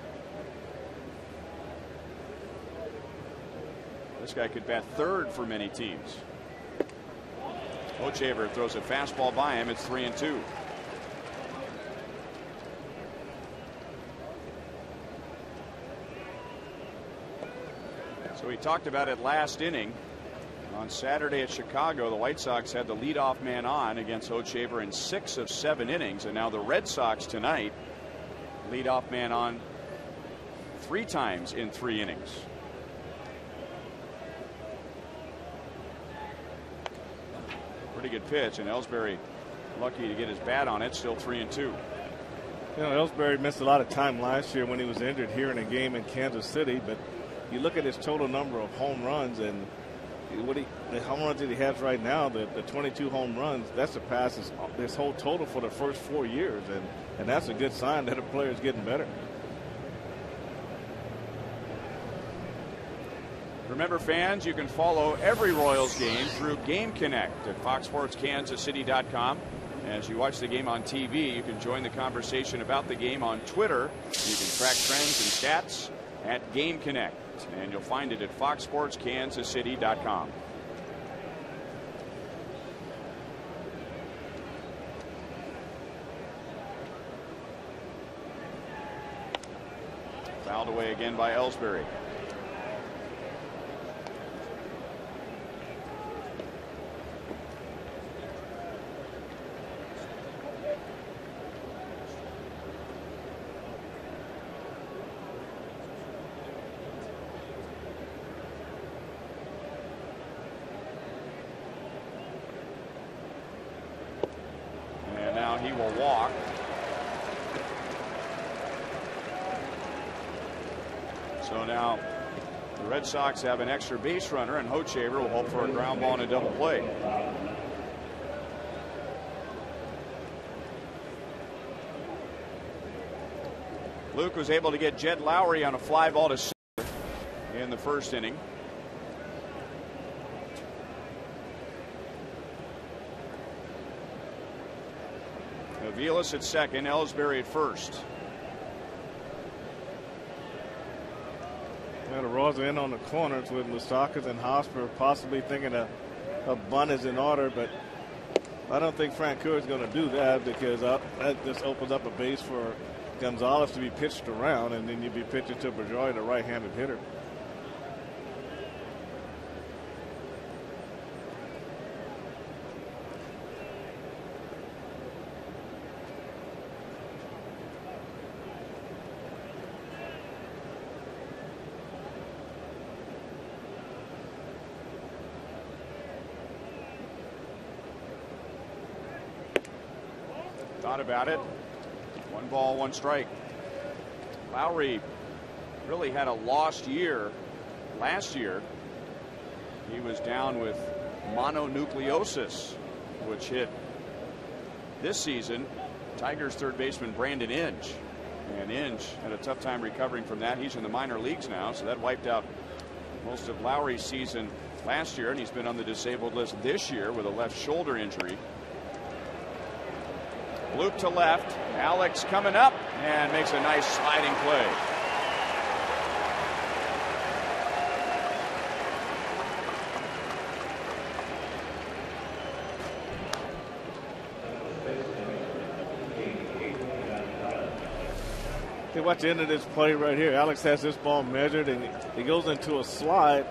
This guy could bat third for many teams. Hochevar throws a fastball by him. It's 3-2. So we talked about it last inning. On Saturday at Chicago, the White Sox had the leadoff man on against Hochevar in 6 of 7 innings. And now the Red Sox tonight, leadoff man on 3 times in 3 innings. Pretty good pitch, and Ellsbury lucky to get his bat on it. Still 3-2. You know, Ellsbury missed a lot of time last year when he was injured here in a game in Kansas City, but you look at his total number of home runs and the home runs that he has right now, the 22 home runs, that surpasses his whole total for the first 4 years, and that's a good sign that a player is getting better. Remember, fans, you can follow every Royals game through Game Connect at FoxSportsKansasCity.com. As you watch the game on TV, you can join the conversation about the game on Twitter. You can track trends and stats at Game Connect, and you'll find it at FoxSportsKansasCity.com. Fouled away again by Ellsbury. And now he will walk. So now the Red Sox have an extra base runner, and Hochevar will hope for a ground ball and a double play. Luke was able to get Jed Lowry on a fly ball to center in the first inning. Aviles at second, Ellsbury at first. Yeah, the Royals are in on the corners with Moustakas and Hosmer possibly thinking a bunt is in order, but I don't think Francoeur is going to do that because that just opens up a base for Gonzalez to be pitched around, and then you'd be pitching to Bergeron, the right-handed hitter. Thought about it. 1 ball, 1 strike. Lowry really had a lost year last year. He was down with mononucleosis, which hit this season Tigers third baseman Brandon Inge. And Inge had a tough time recovering from that. He's in the minor leagues now, so that wiped out most of Lowry's season last year, and he's been on the disabled list this year with a left shoulder injury. Loop to left. Alex coming up and makes a nice sliding play. Hey, watch the end of this play right here. Alex has this ball measured, and he goes into a slide,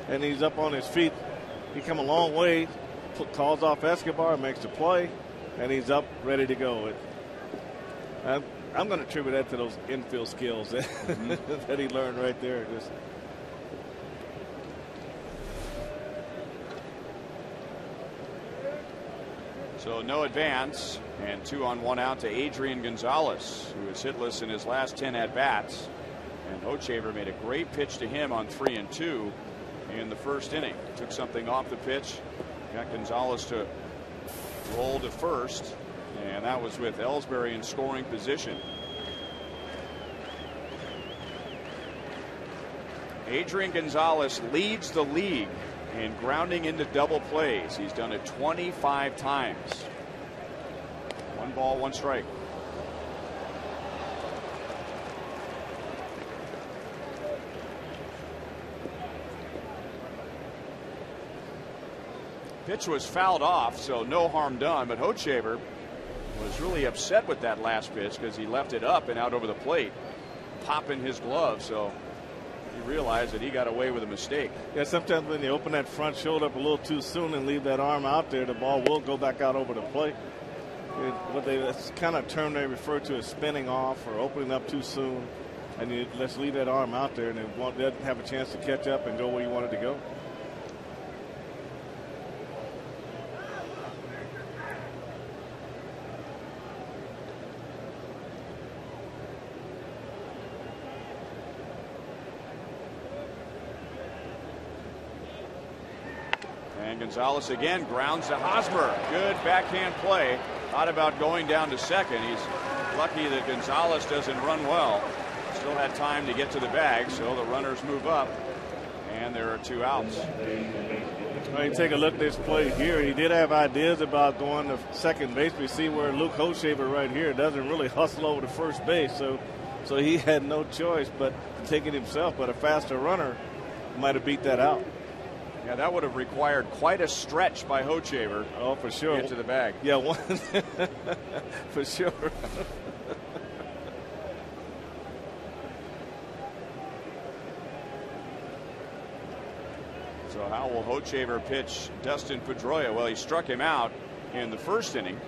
and he's up on his feet. He come a long way, calls off Escobar, makes the play, and he's up, ready to go. I'm going to attribute that to those infield skills that he learned right there. So no advance, and 2 on 1 out to Adrian Gonzalez, who is hitless in his last 10 at-bats. And Hochevar made a great pitch to him on 3 and 2 in the first inning. Took something off the pitch, got Gonzalez to roll to first, and that was with Ellsbury in scoring position. Adrian Gonzalez leads the league in grounding into double plays. He's done it 25 times. 1 ball, 1 strike. Pitch was fouled off, so no harm done, but Hochevar was really upset with that last pitch because he left it up and out over the plate, popping his glove, so he realized that he got away with a mistake. Yeah, sometimes when you open that front shoulder up a little too soon and leave that arm out there, the ball will go back out over the plate. That's kind of term they refer to as spinning off or opening up too soon, and you let's leave that arm out there, and it doesn't have a chance to catch up and go where you want it to go. And Gonzalez again grounds to Hosmer. Good backhand play. Thought about going down to second. He's lucky that Gonzalez doesn't run well. Still had time to get to the bag, so the runners move up. And there are 2 outs. Well, you take a look at this play here. He did have ideas about going to second base. We see where Luke Hochshaver right here doesn't really hustle over to first base. So he had no choice but to take it himself. But a faster runner might have beat that out. Yeah, that would have required quite a stretch by Hochshaver. Oh, for sure. To get to the bag. Yeah, for sure. So how will Hochshaver pitch Dustin Pedroia? Well, he struck him out in the first inning.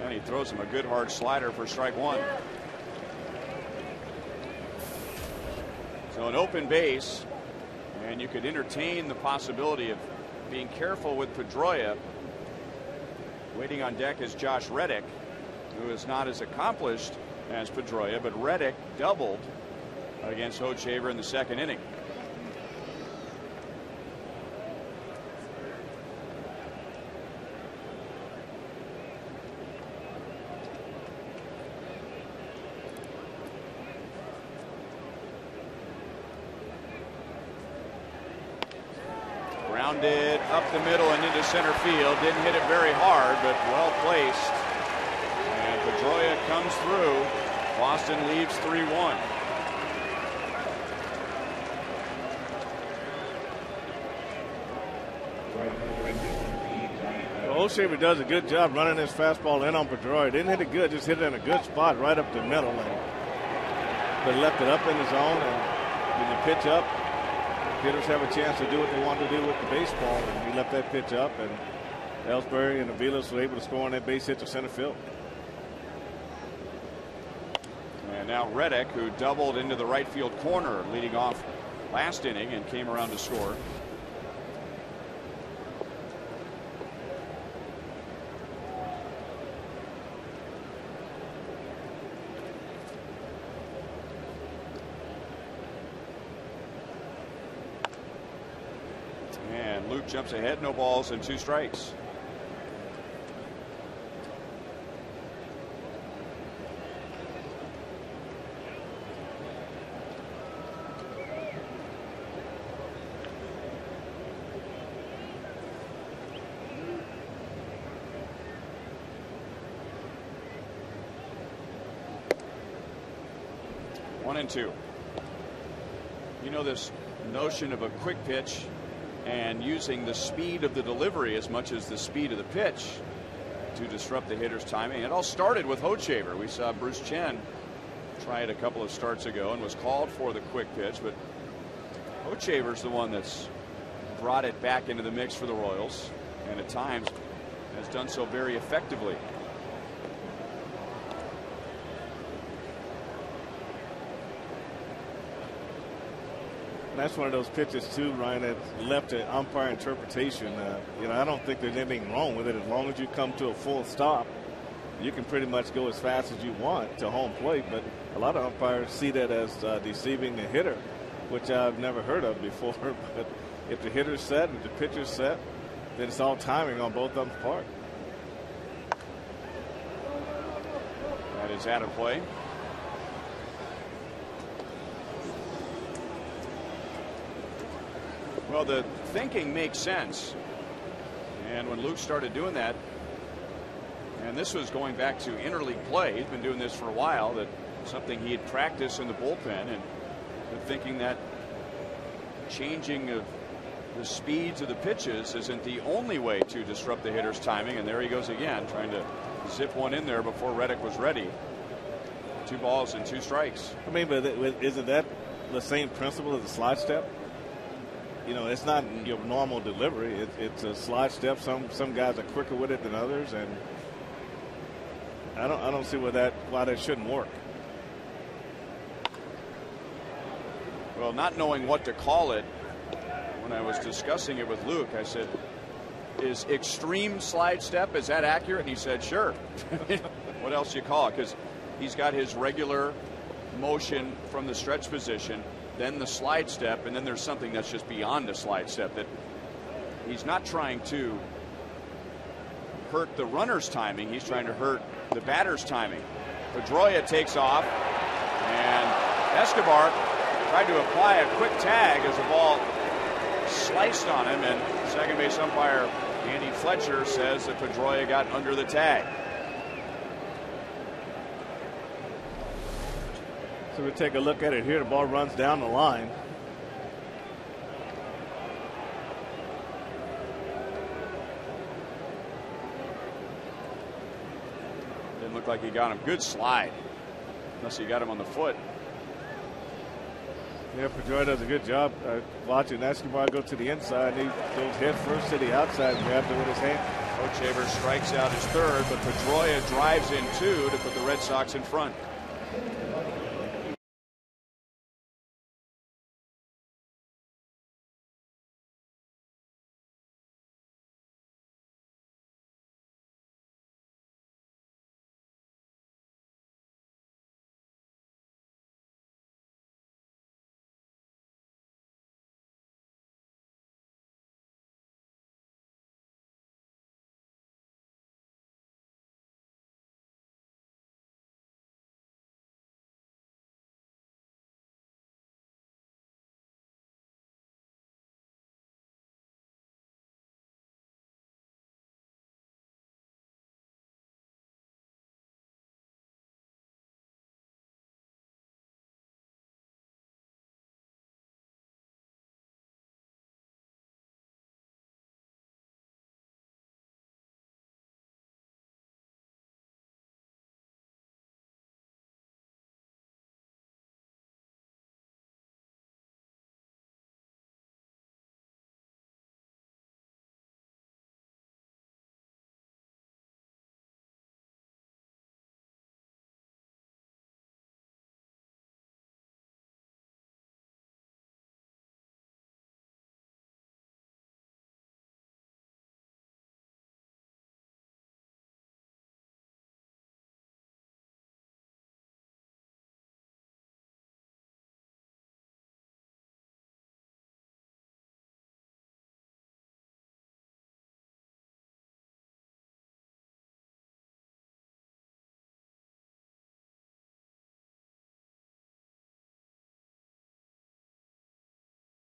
And he throws him a good hard slider for strike 1. So an open base, and you could entertain the possibility of being careful with Pedroia. Waiting on deck is Josh Reddick, who is not as accomplished as Pedroia, but Reddick doubled against Hochshaver in the second inning. Grounded up the middle and into center field. Didn't hit it very hard, but well placed. And Pedroia comes through. Boston leads 3-1. Hochshaver does a good job running his fastball in on Pedroia. Didn't hit it good, just hit it in a good spot right up the middle. But left it up in the zone, and when you pitch up, hitters have a chance to do what they want to do with the baseball, and he left that pitch up, and Ellsbury and Aviles were able to score on that base hit to center field. And now Reddick, who doubled into the right field corner leading off last inning and came around to score. Luke jumps ahead, no balls and 2 strikes. One and 2. You know, this notion of a quick pitch and using the speed of the delivery as much as the speed of the pitch to disrupt the hitter's timing. It all started with Hochshaver. We saw Bruce Chen try it a couple of starts ago and was called for the quick pitch, but Hochshaver's the one that's brought it back into the mix for the Royals, and at times has done so very effectively. That's one of those pitches too, Ryan, that's left to umpire interpretation. I don't think there's anything wrong with it. As long as you come to a full stop, you can pretty much go as fast as you want to home plate. But a lot of umpires see that as deceiving the hitter, which I've never heard of before. But if the hitter's set, if the pitcher's set, then it's all timing on both of them's part. That is out of play. Well, the thinking makes sense. And when Luke started doing that, and this was going back to interleague play, he's been doing this for a while, that something he had practiced in the bullpen, and thinking that changing of the speeds of the pitches isn't the only way to disrupt the hitter's timing. And there he goes again, trying to zip one in there before Reddick was ready. 2 balls and 2 strikes. I mean, but isn't that the same principle as the slide step? You know, it's not your normal delivery. It's a slide step. Some guys are quicker with it than others, and I don't see why that shouldn't work. Well, not knowing what to call it, when I was discussing it with Luke, I said, "Is extreme slide step, is that accurate?" And he said, "Sure." What else do you call it? Because he's got his regular motion from the stretch position, then the slide step, and then there's something that's just beyond the slide step that he's not trying to hurt the runner's timing. He's trying to hurt the batter's timing. Pedroia takes off, and Escobar tried to apply a quick tag as the ball sliced on him, and second base umpire Andy Fletcher says that Pedroia got under the tag. So we take a look at it here. The ball runs down the line. Didn't look like he got him. Good slide. Unless he got him on the foot. Yeah, Pedroia does a good job watching Escobar go to the inside. He goes head first to the outside and grabs it with his hand. Ochever strikes out his third, but Pedroia drives in two to put the Red Sox in front.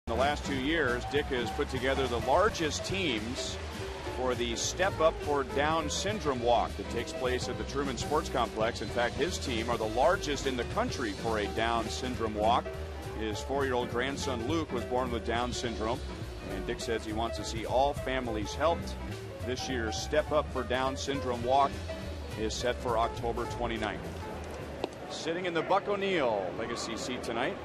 In the last 2 years, Dick has put together the largest teams for the Step Up for Down Syndrome walk that takes place at the Truman Sports Complex. In fact, his team are the largest in the country for a Down syndrome walk. His 4-year-old grandson Luke was born with Down syndrome, and Dick says he wants to see all families helped. This year's Step Up for Down Syndrome walk is set for October 29th. Sitting in the Buck O'Neill legacy seat tonight,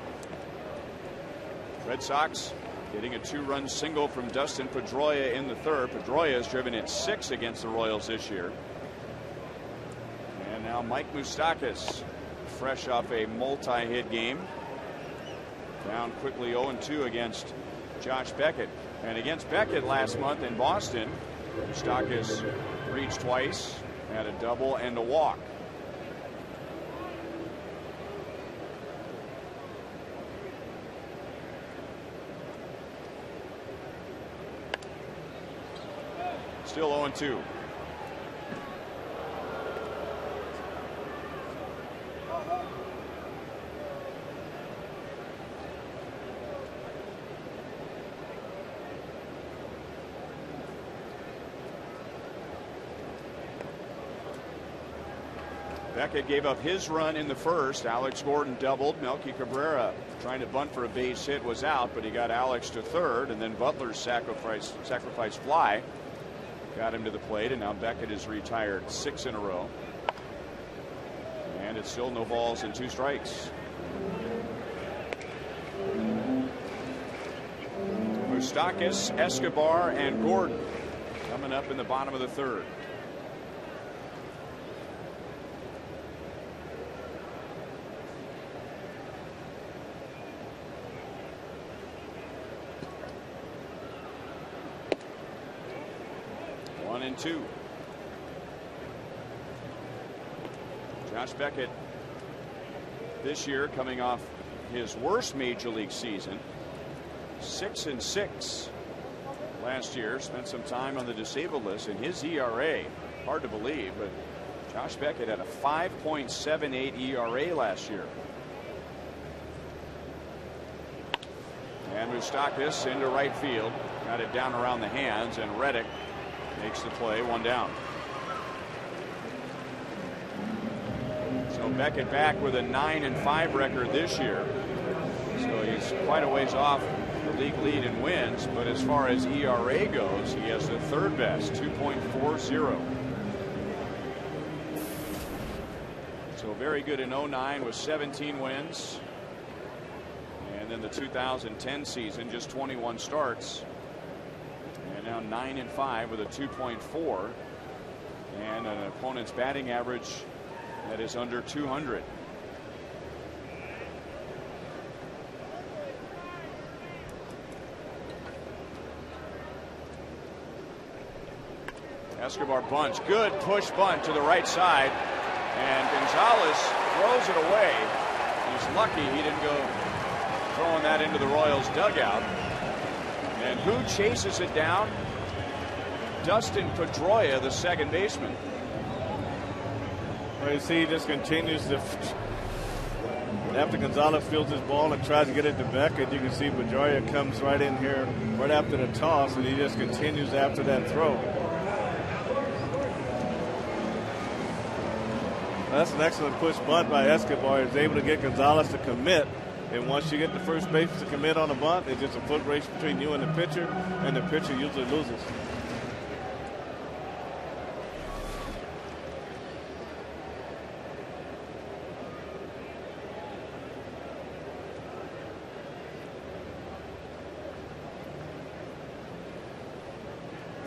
Red Sox getting a 2-run single from Dustin Pedroia in the third. Pedroia has driven in 6 against the Royals this year. And now Mike Moustakas, fresh off a multi-hit game, down quickly 0-2 against Josh Beckett. And against Beckett last month in Boston, Moustakas reached twice, had a double and a walk. Still 0-2. Beckett gave up his run in the first. Alex Gordon doubled. Melky Cabrera trying to bunt for a base hit was out, but he got Alex to third, and then Butler's sacrifice fly got him to the plate, and now Beckett is retired 6 in a row. And it's still no balls and 2 strikes. Moustakas, Escobar, and Gordon coming up in the bottom of the third. And 2. Josh Beckett this year coming off his worst major league season, 6-6 last year. Spent some time on the disabled list, and his ERA, hard to believe, but Josh Beckett had a 5.78 ERA last year. And Moustakas into right field. Got it down around the hands, and Reddick makes the play. 1 down. So Beckett back with a 9-5 record this year. So he's quite a ways off the league lead in wins, but as far as ERA goes, he has the third best, 2.40. So very good in 09 with 17 wins. And then the 2010 season, just 21 starts. And now 9-5 with a 2.4. And an opponent's batting average that is under 200. Escobar bunts. Good push bunt to the right side. And Gonzalez throws it away. He's lucky he didn't go throwing that into the Royals dugout. And who chases it down? Dustin Pedroia, the second baseman. Well, you see, he just continues to. After Gonzalez fields his ball and tries to get it to Beckett, you can see Pedroia comes right in here right after the toss, and he just continues after that throw. That's an excellent push bunt by Escobar. He's able to get Gonzalez to commit. And once you get the first base to commit on a bunt, it's just a foot race between you and the pitcher usually loses.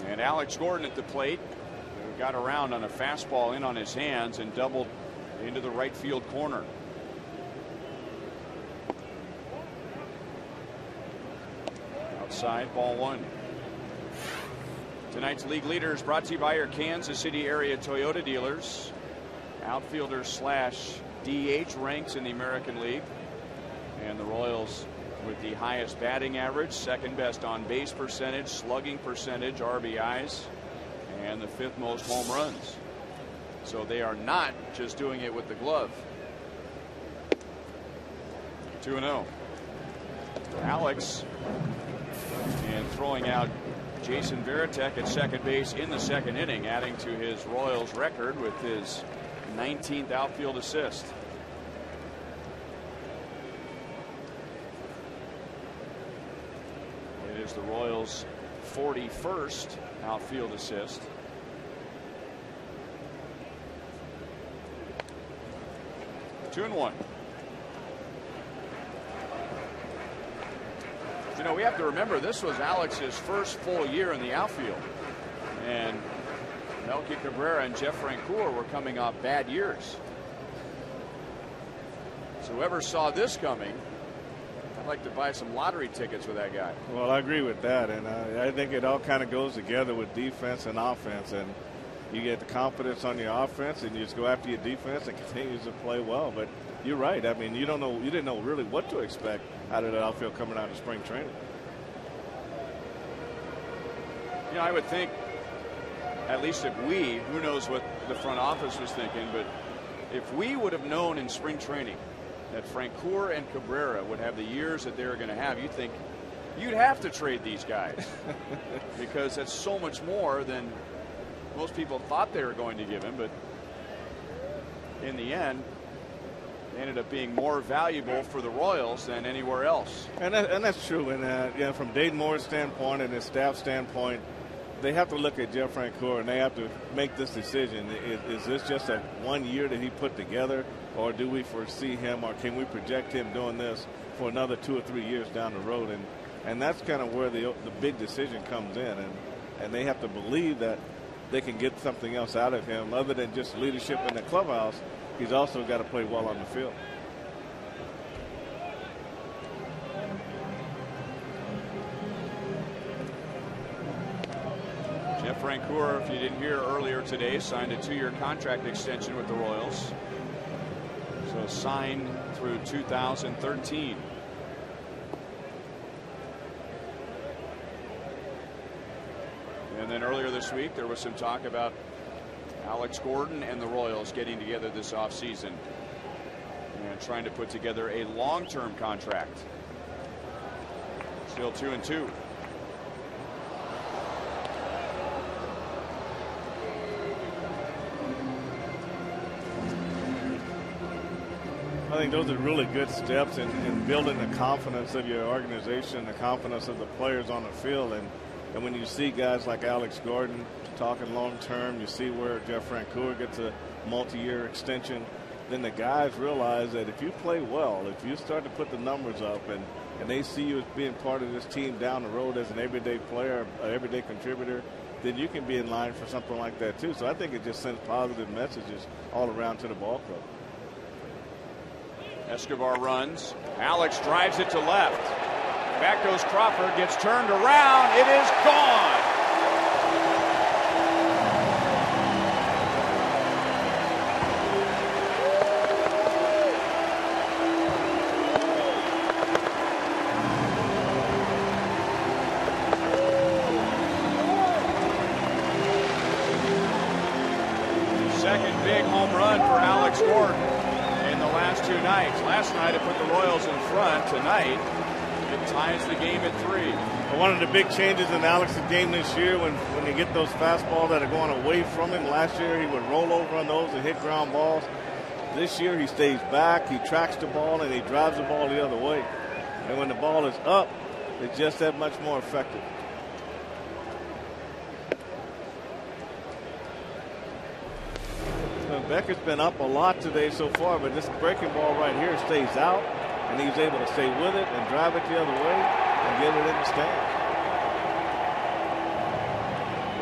And Alex Gordon at the plate, who got around on a fastball in on his hands and doubled into the right field corner. Outside, ball 1. Tonight's league leaders brought to you by your Kansas City area Toyota dealers. Outfielder / DH ranks in the American League. And the Royals with the highest batting average, second best on base percentage, slugging percentage, RBIs, and the 5th most home runs. So they are not just doing it with the glove. 2-0. Alex, and throwing out Jason Varitek at second base in the second inning, adding to his Royals record with his 19th outfield assist. It is the Royals' 41st outfield assist. Two and one. You know, we have to remember this was Alex's first full year in the outfield, and Melky Cabrera and Jeff Francoeur were coming off bad years. So whoever saw this coming, I'd like to buy some lottery tickets with that guy. Well, I agree with that, and I think it all kind of goes together with defense and offense, and you get the confidence on your offense, and you just go after your defense and continues to play well. But you're right. I mean, you didn't know really what to expect out of the outfield coming out of spring training. You know, I would think, at least if who knows what the front office was thinking, but if we would have known in spring training that Francoeur and Cabrera would have the years that they were going to have, you'd think you'd have to trade these guys because that's so much more than most people thought they were going to give him. But in the end, they ended up being more valuable for the Royals than anywhere else. And that's true. And from Dayton Moore's standpoint and his staff standpoint, they have to look at Jeff Francoeur and they have to make this decision. Is this just a 1 year that he put together, or do we foresee him, or can we project him doing this for another 2 or 3 years down the road? And that's kind of where the big decision comes in. And they have to believe that they can get something else out of him other than just leadership in the clubhouse. He's also got to play well on the field. Jeff Francoeur, if you didn't hear earlier today, signed a 2-year contract extension with the Royals. So signed through 2013. And then earlier this week, there was some talk about Alex Gordon and the Royals getting together this offseason and trying to put together a long-term contract. Still 2-2. I think those are really good steps in building the confidence of your organization, the confidence of the players on the field. And when you see guys like Alex Gordon talking long term, you see where Jeff Francoeur gets a multi-year extension, then the guys realize that if you play well, if you start to put the numbers up and they see you as being part of this team down the road as an everyday player, an everyday contributor, then you can be in line for something like that too. So I think it just sends positive messages all around to the ball club. Escobar runs. Alex drives it to left. Back goes Crawford, gets turned around. It is gone. Second big home run for Alex Gordon in the last 2 nights. Last night it put the Royals in front. Tonight it ties the game at 3. One of the big changes in Alex's game this year, when you get those fastballs that are going away from him. Last year he would roll over on those and hit ground balls. This year he stays back, he tracks the ball, and he drives the ball the other way. And when the ball is up, it's just that much more effective. Beckett's been up a lot today so far, but this breaking ball right here stays out, and he's able to stay with it and drive it the other way and get it in the stands.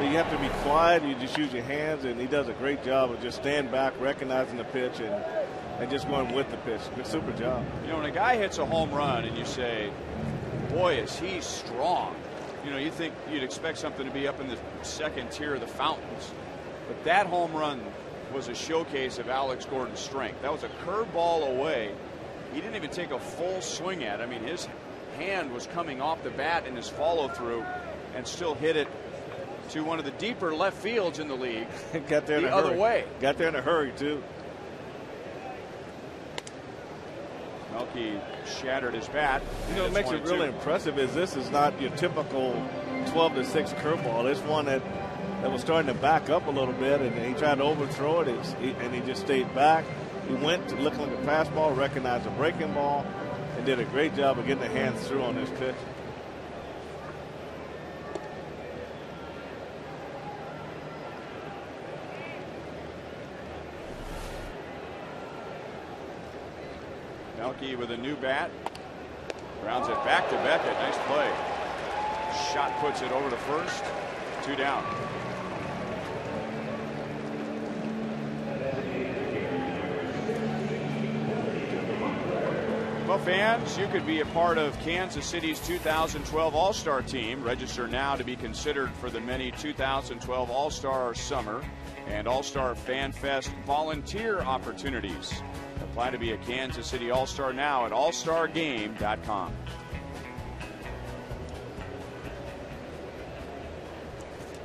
You have to be quiet. You just use your hands, and he does a great job of just staying back, recognizing the pitch, and just going with the pitch. Good, super job. You know, when a guy hits a home run and you say, boy, is he strong. You know, you think you'd expect something to be up in the second tier of the fountains. But that home run was a showcase of Alex Gordon's strength. That was a curveball away. He didn't even take a full swing at it. I mean, his hand was coming off the bat in his follow through and still hit it to one of the deeper left fields in the league. Got there the other way. Got there in a hurry too. Melky shattered his bat. You know, what makes it really impressive is this is not your typical 12-6 curveball. It's one that was starting to back up a little bit, and he tried to overthrow it, and he just stayed back. He went to look like a fastball, recognized a breaking ball, and did a great job of getting the hands through on this pitch. Melky with a new bat. Grounds it back to Beckett. Nice play. Shot puts it over to first. 2 down. Well, fans, you could be a part of Kansas City's 2012 All-Star team. Register now to be considered for the many 2012 All-Star Summer and All-Star Fan Fest volunteer opportunities. Apply to be a Kansas City All-Star now at allstargame.com.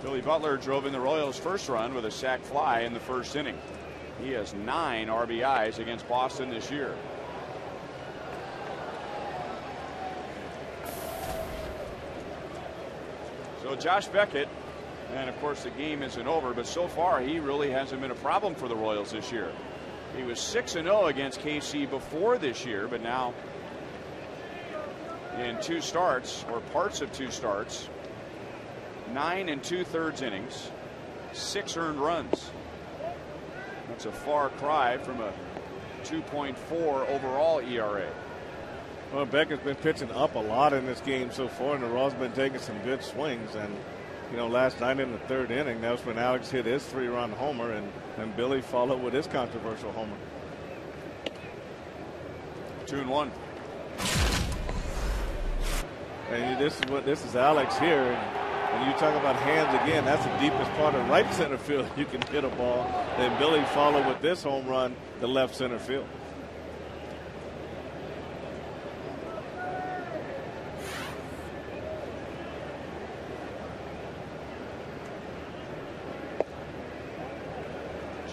Billy Butler drove in the Royals' first run with a sac fly in the first inning. He has 9 RBIs against Boston this year. So Josh Beckett, and of course the game isn't over, but so far he really hasn't been a problem for the Royals this year. He was 6-0 against KC before this year, but now in 2 starts, or parts of 2 starts, 9 2/3 innings, 6 earned runs. That's a far cry from a 2.4 overall ERA. Well, Beckett's been pitching up a lot in this game so far, and the Royals been taking some good swings. And, you know, last night in the 3rd inning, that was when Alex hit his 3-run homer, and Billy followed with his controversial homer. 2-1. And this is Alex here. And you talk about hands again, that's the deepest part of right center field you can hit a ball. Then Billy followed with this home run to left center field.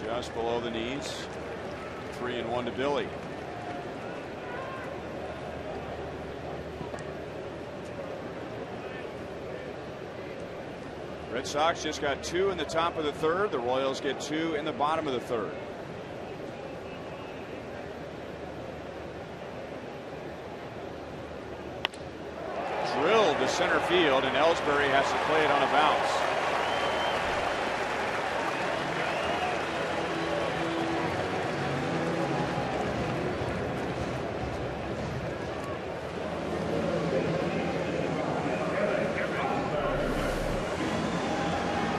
Just below the knees. 3-1 to Billy. Red Sox just got 2 in the top of the third. The Royals get 2 in the bottom of the third. Drilled to center field, and Ellsbury has to play it on a bounce.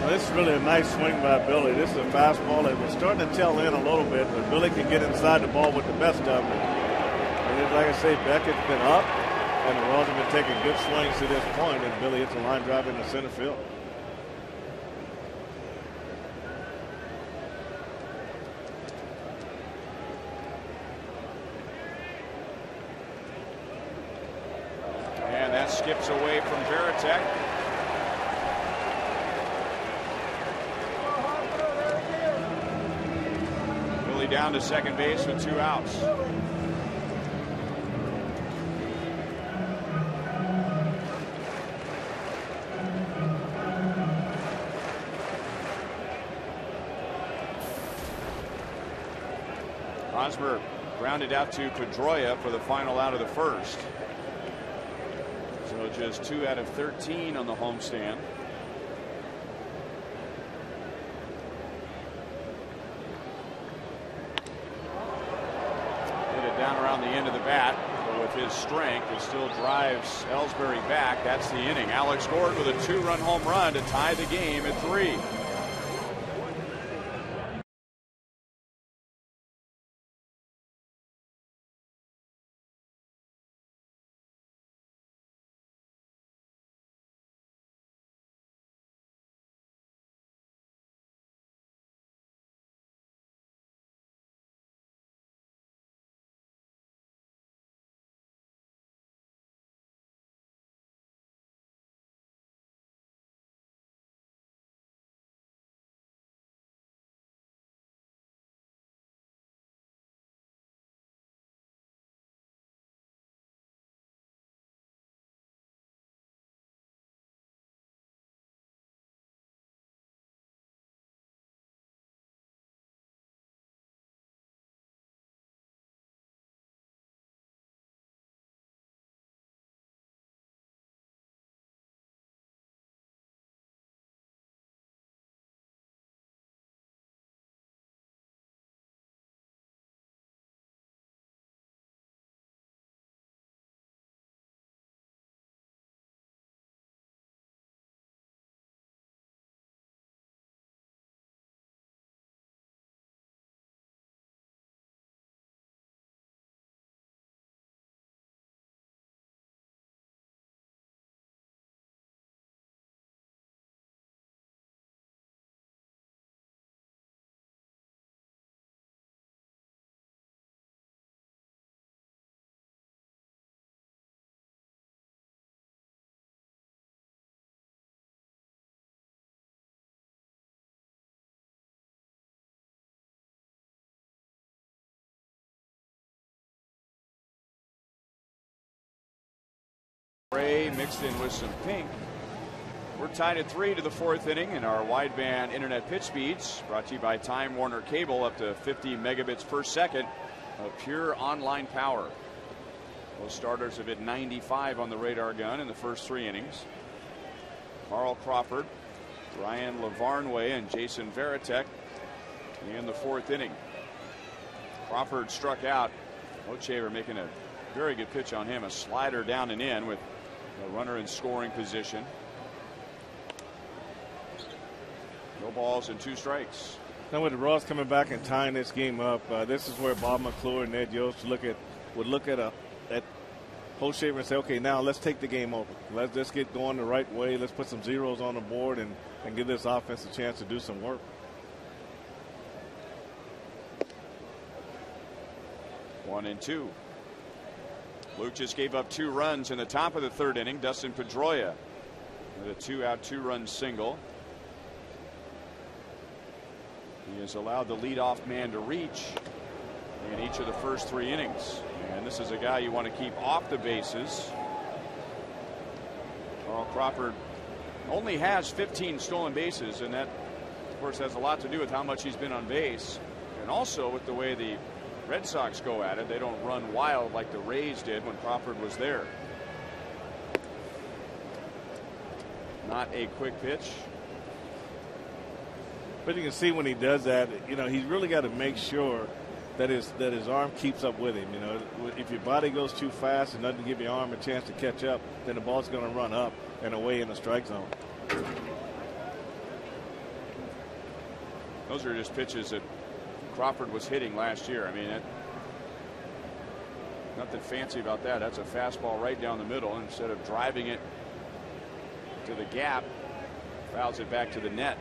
This is really a nice swing by Billy. This is a fastball that was starting to tail in a little bit, but Billy can get inside the ball with the best of it. And like I say, Beckett's been up, and the Royals have been taking good swings to this point, and Billy hits a line drive into center field. And that skips away from Veritek. Down to second base with 2 outs. Hosmer grounded out to Pedroia for the final out of the first. So just 2 out of 13 on the homestand. Down around the end of the bat, but with his strength, it still drives Ellsbury back. That's the inning. Alex Gord with a 2-run home run to tie the game at 3. Gray mixed in with some pink. We're tied at 3 to the 4th inning in our wideband internet pitch speeds, brought to you by Time Warner Cable, up to 50 megabits per second of pure online power. Those starters have hit 95 on the radar gun in the first 3 innings. Carl Crawford, Ryan Lavarnway, and Jason Veritek in the 4th inning. Crawford struck out. Ochever making a very good pitch on him, a slider down and in with a runner in scoring position. No balls and 2 strikes. Now with the Royals coming back and tying this game up, this is where Bob McClure and Ned Yost would look at Ochever and say, okay, now let's take the game over. Let's get going the right way. Let's put some zeros on the board and give this offense a chance to do some work. 1-2. Luke just gave up 2 runs in the top of the 3rd inning. Dustin Pedroia with a 2-out 2-run single. He has allowed the leadoff man to reach in each of the first 3 innings. And this is a guy you want to keep off the bases. Carl Crawford only has 15 stolen bases, and that, of course, has a lot to do with how much he's been on base, and also with the way the Red Sox go at it. They don't run wild like the Rays did when Crawford was there. Not a quick pitch. But you can see when he does that, you know, he's really got to make sure that his arm keeps up with him. You know, if your body goes too fast and doesn't give your arm a chance to catch up, then the ball's going to run up and away in the strike zone. Those are just pitches that Crawford was hitting last year. I mean, nothing fancy about that. That's a fastball right down the middle. Instead of driving it to the gap, fouls it back to the net.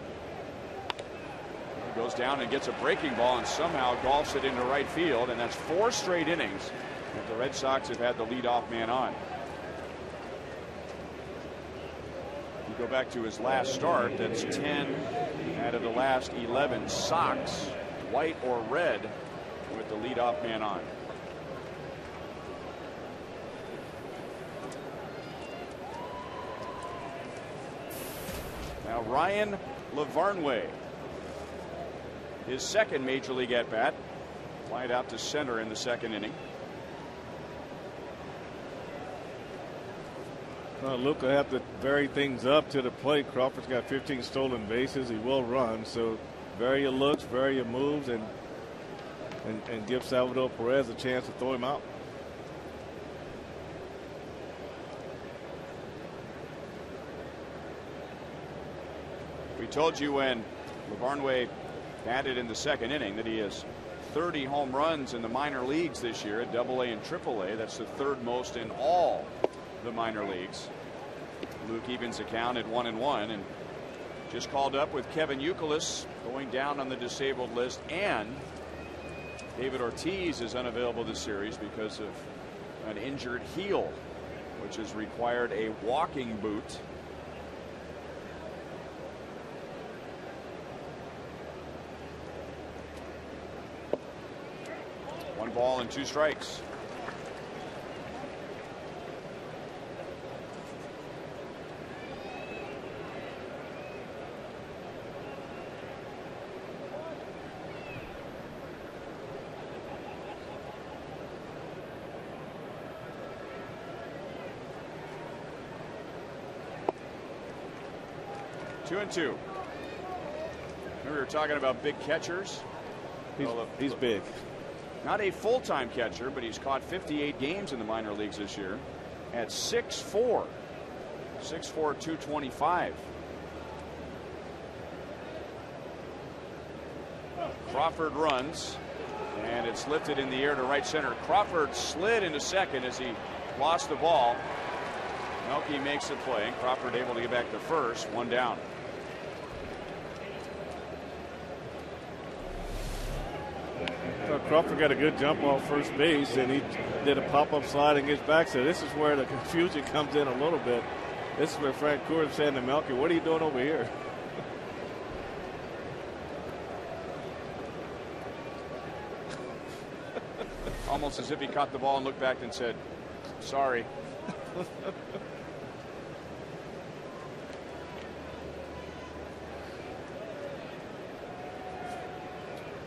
He goes down and gets a breaking ball and somehow golfs it into right field, and that's 4 straight innings that the Red Sox have had the leadoff man on. You go back to his last start, that's 10 out of the last 11 Sox, white or red, with the leadoff man on. Now Ryan Lavarnway, his second major league at bat, flied out to center in the second inning. Well, Luke will have to vary things up to the plate. Crawford's got 15 stolen bases. He will run, so vary your looks, vary your moves, and give Salvador Perez a chance to throw him out. We told you when Lavarnway batted in the second inning that he has 30 home runs in the minor leagues this year at AA and AAA. That's the third most in all the minor leagues. Luke Evans' account at 1-1, and just called up with Kevin Youkilis going down on the disabled list, and David Ortiz is unavailable this series because of an injured heel, which has required a walking boot. One ball and 2 strikes. Two and two. We were talking about big catchers. He's big. Not a full-time catcher, but he's caught 58 games in the minor leagues this year at 6'4", 225. Crawford runs, and it's lifted in the air to right center. Crawford slid into second as he lost the ball. Melky makes the play, and Crawford able to get back to first, 1 down. Crawford got a good jump off first base, and he did a pop-up slide and gets back. So this is where the confusion comes in a little bit. This is where Frank Coors is saying to Melky, what are you doing over here? Almost as if he caught the ball and looked back and said, sorry.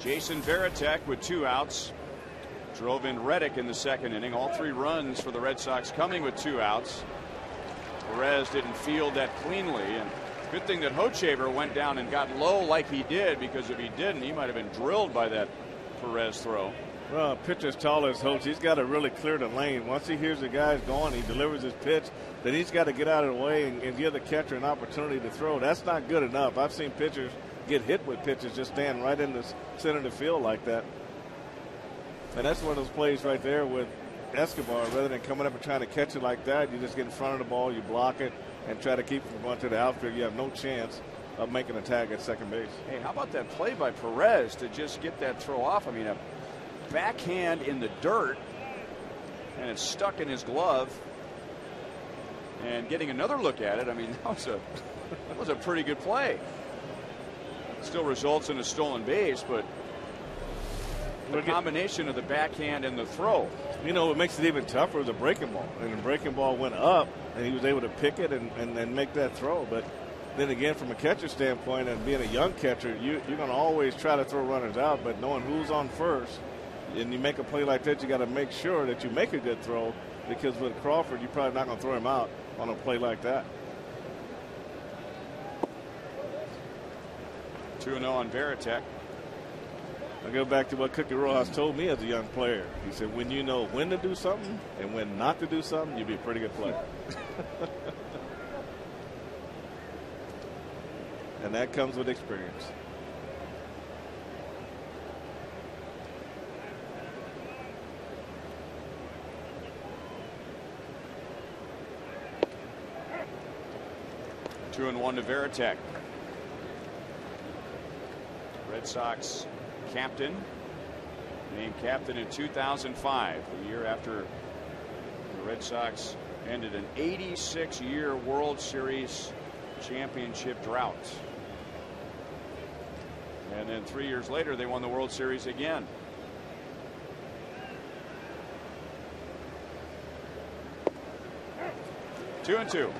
Jason Varitek with 2 outs. Drove in Reddick in the second inning. All 3 runs for the Red Sox coming with 2 outs. Perez didn't field that cleanly, and good thing that Hochevar went down and got low like he did, because if he didn't, he might have been drilled by that Perez throw. Well, a pitcher as tall as Hoch, he's got to really clear the lane. Once he hears the guy's going, he delivers his pitch, then he's got to get out of the way and give the catcher an opportunity to throw. That's not good enough. I've seen pitchers get hit with pitches just stand right in the center of the field like that. And that's one of those plays right there with Escobar. Rather than coming up and trying to catch it like that, you just get in front of the ball, you block it, and try to keep it from going to the outfield. You have no chance of making a tag at second base. Hey, how about that play by Perez to just get that throw off? I mean, a backhand in the dirt, and it's stuck in his glove. And getting another look at it, I mean, that was a pretty good play. Still results in a stolen base, but the combination of the backhand and the throw. You know, what makes it even tougher is a breaking ball. And the breaking ball went up, and he was able to pick it and make that throw. But Then again, from a catcher standpoint and being a young catcher, you're going to always try to throw runners out, but knowing who's on first, and you make a play like that, you got to make sure that you make a good throw, because with Crawford, you're probably not going to throw him out on a play like that. 2-0 on Varitek. I go back to what Cookie Rojas told me as a young player. He said, when you know when to do something and when not to do something, you'll be a pretty good player. And that comes with experience. Two and one to Varitek. Red Sox captain, named captain in 2005, the year after the Red Sox ended an 86-year World Series championship drought. And then 3 years later, they won the World Series again. Two and two.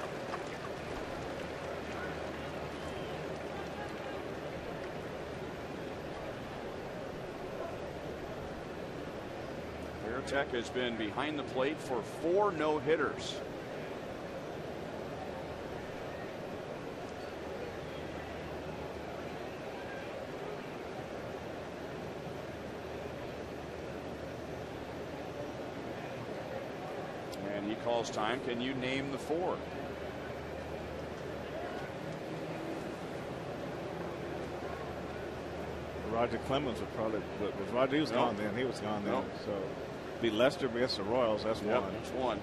Varitek has been behind the plate for 4 no-hitters. And he calls time. Can you name the 4? Roger Clemens would probably, but Roger, he was gone then. He was gone then. So be Lester against the Royals. That's one. That's one.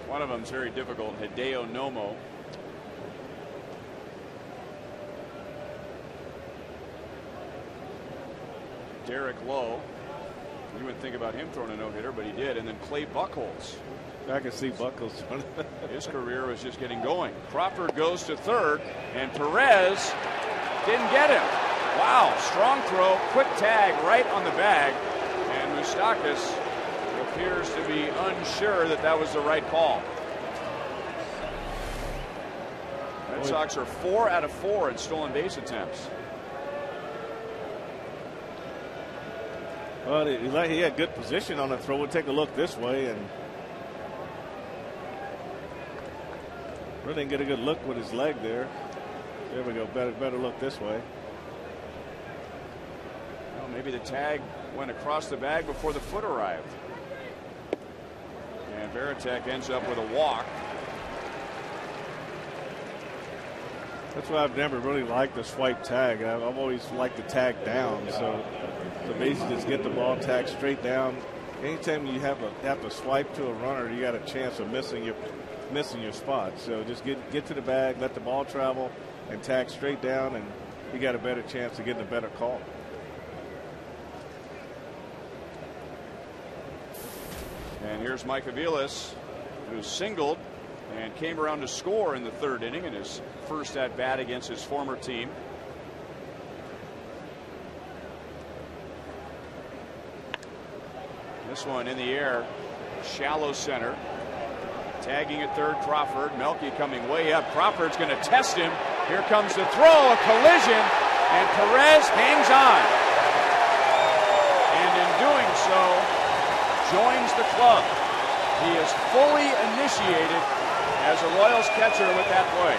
One of them is very difficult. Hideo Nomo. Derek Lowe. You wouldn't think about him throwing a no-hitter, but he did. And then Clay Buchholz. I can see Buchholz. His career was just getting going. Crawford goes to third, and Perez didn't get him. Wow, strong throw, quick tag right on the bag, and Moustakas appears to be unsure that that was the right call. Red Sox are 4 out of 4 in stolen base attempts. Well, he had good position on the throw. We'll take a look this way, and really didn't get a good look with his leg there. There we go. Better look this way. Well, maybe the tag went across the bag before the foot arrived. And Varitek ends up with a walk. That's why I've never really liked the swipe tag. I've always liked the tag down. So basically just get the ball tagged straight down. Anytime you have to swipe to a runner, you got a chance of missing your spot. So just get to the bag, let the ball travel, and tag straight down, and you got a better chance of getting a better call. And here's Mike Aviles, who singled and came around to score in the 3rd inning in his first at bat against his former team. This one in the air, shallow center. Tagging at third, Crawford. Melky coming way up. Crawford's going to test him. Here comes the throw, a collision, and Perez hangs on. And in doing so, joins the club. He is fully initiated as a Royals catcher with that play.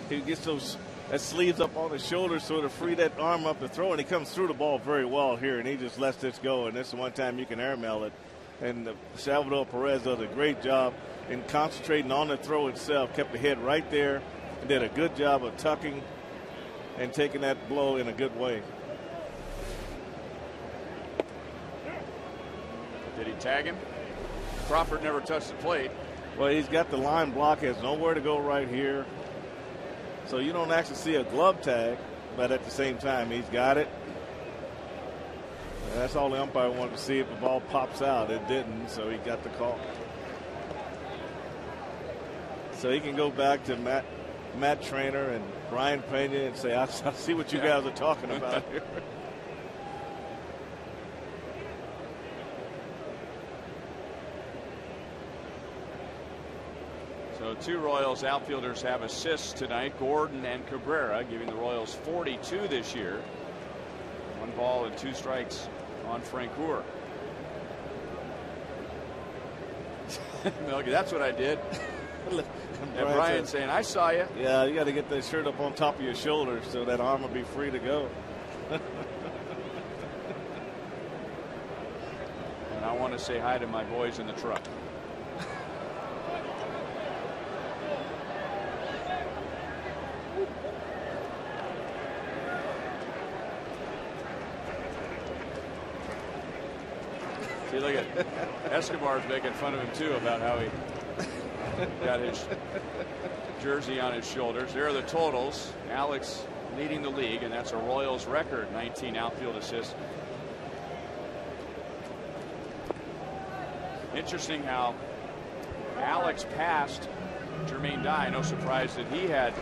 he gets those that sleeves up on his shoulders so to free that arm up to throw, and he comes through the ball very well here, and he just lets this go, and this is one time you can airmail it. And Salvador Perez does a great job in concentrating on the throw itself, kept the head right there, and did a good job of tucking and taking that blow in a good way. Did he tag him? Crawford never touched the plate. Well, he's got the line block, has nowhere to go right here. So you don't actually see a glove tag, but at the same time, he's got it. And that's all the umpire wanted to see if the ball pops out. It didn't, so he got the call. So he can go back to Matt Trainer and Brian Pena and say, I see what you guys are talking about here. So 2 Royals outfielders have assists tonight, Gordon and Cabrera, giving the Royals 42 this year. 1 ball and 2 strikes on Francoeur. Milky, that's what I did. And Brian saying, I saw you. Yeah, you got to get that shirt up on top of your shoulders so that arm will be free to go. And I want to say hi to my boys in the truck. See, look at Escobar's making fun of him too about how he got his jersey on his shoulders. There are the totals. Alex leading the league, and that's a Royals record, 19 outfield assists. Interesting how Alex passed Jermaine Dye. No surprise that he had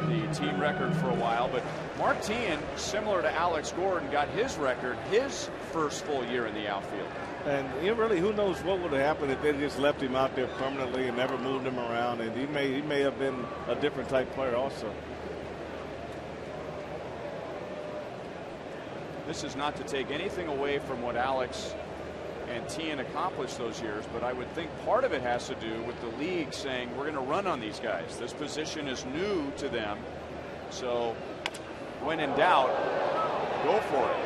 the team record for a while, but Martin, similar to Alex Gordon, got his record his first full year in the outfield. And really, who knows what would have happened if they just left him out there permanently and never moved him around, and he may have been a different type player also. This is not to take anything away from what Alex and Tien accomplished those years, but I would think part of it has to do with the league saying we're going to run on these guys. This position is new to them, so when in doubt, go for it.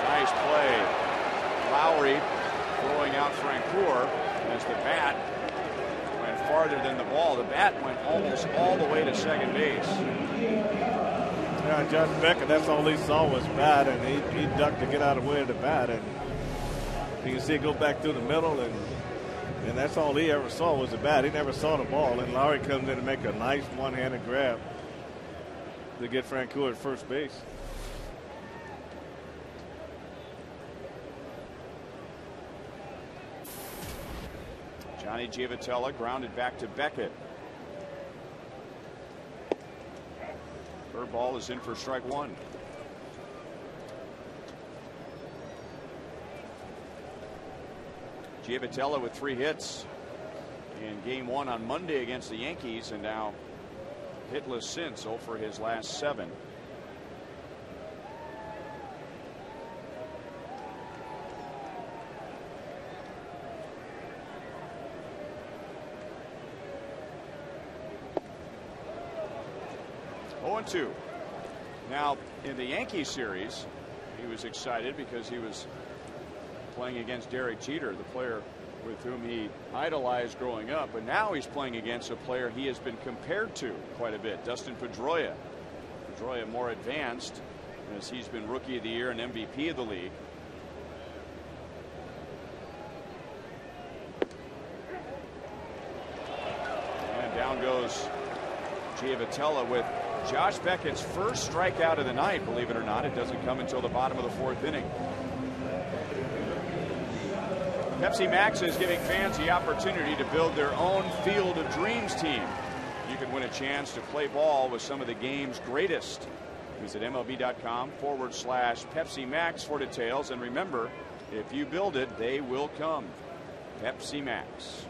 Nice play. Lowry throwing out Francoeur as the bat went farther than the ball. The bat went almost all the way to second base. Yeah, Josh Beckett, that's all he saw was bat, and he ducked to get out of the way of the bat, and you can see it go back through the middle, and that's all he ever saw was the bat. He never saw the ball, and Lowry comes in to make a nice one-handed grab to get Francoeur at first base. Johnny Giavotella grounded back to Beckett. Third ball is in for strike 1. Giavotella with 3 hits in game 1 on Monday against the Yankees, and now hitless since, 0 for his last 7. Two. Now in the Yankees series, he was excited because he was playing against Derek Jeter, the player with whom he idolized growing up, but now he's playing against a player he has been compared to quite a bit, Dustin Pedroia. Pedroia more advanced as he's been Rookie of the Year and MVP of the league. And down goes Giavotella with Josh Beckett's first strikeout of the night. Believe it or not, it doesn't come until the bottom of the 4th inning. Pepsi Max is giving fans the opportunity to build their own Field of Dreams team. You can win a chance to play ball with some of the game's greatest. Visit MLB.com/Pepsi Max for details. And remember, if you build it, they will come. Pepsi Max.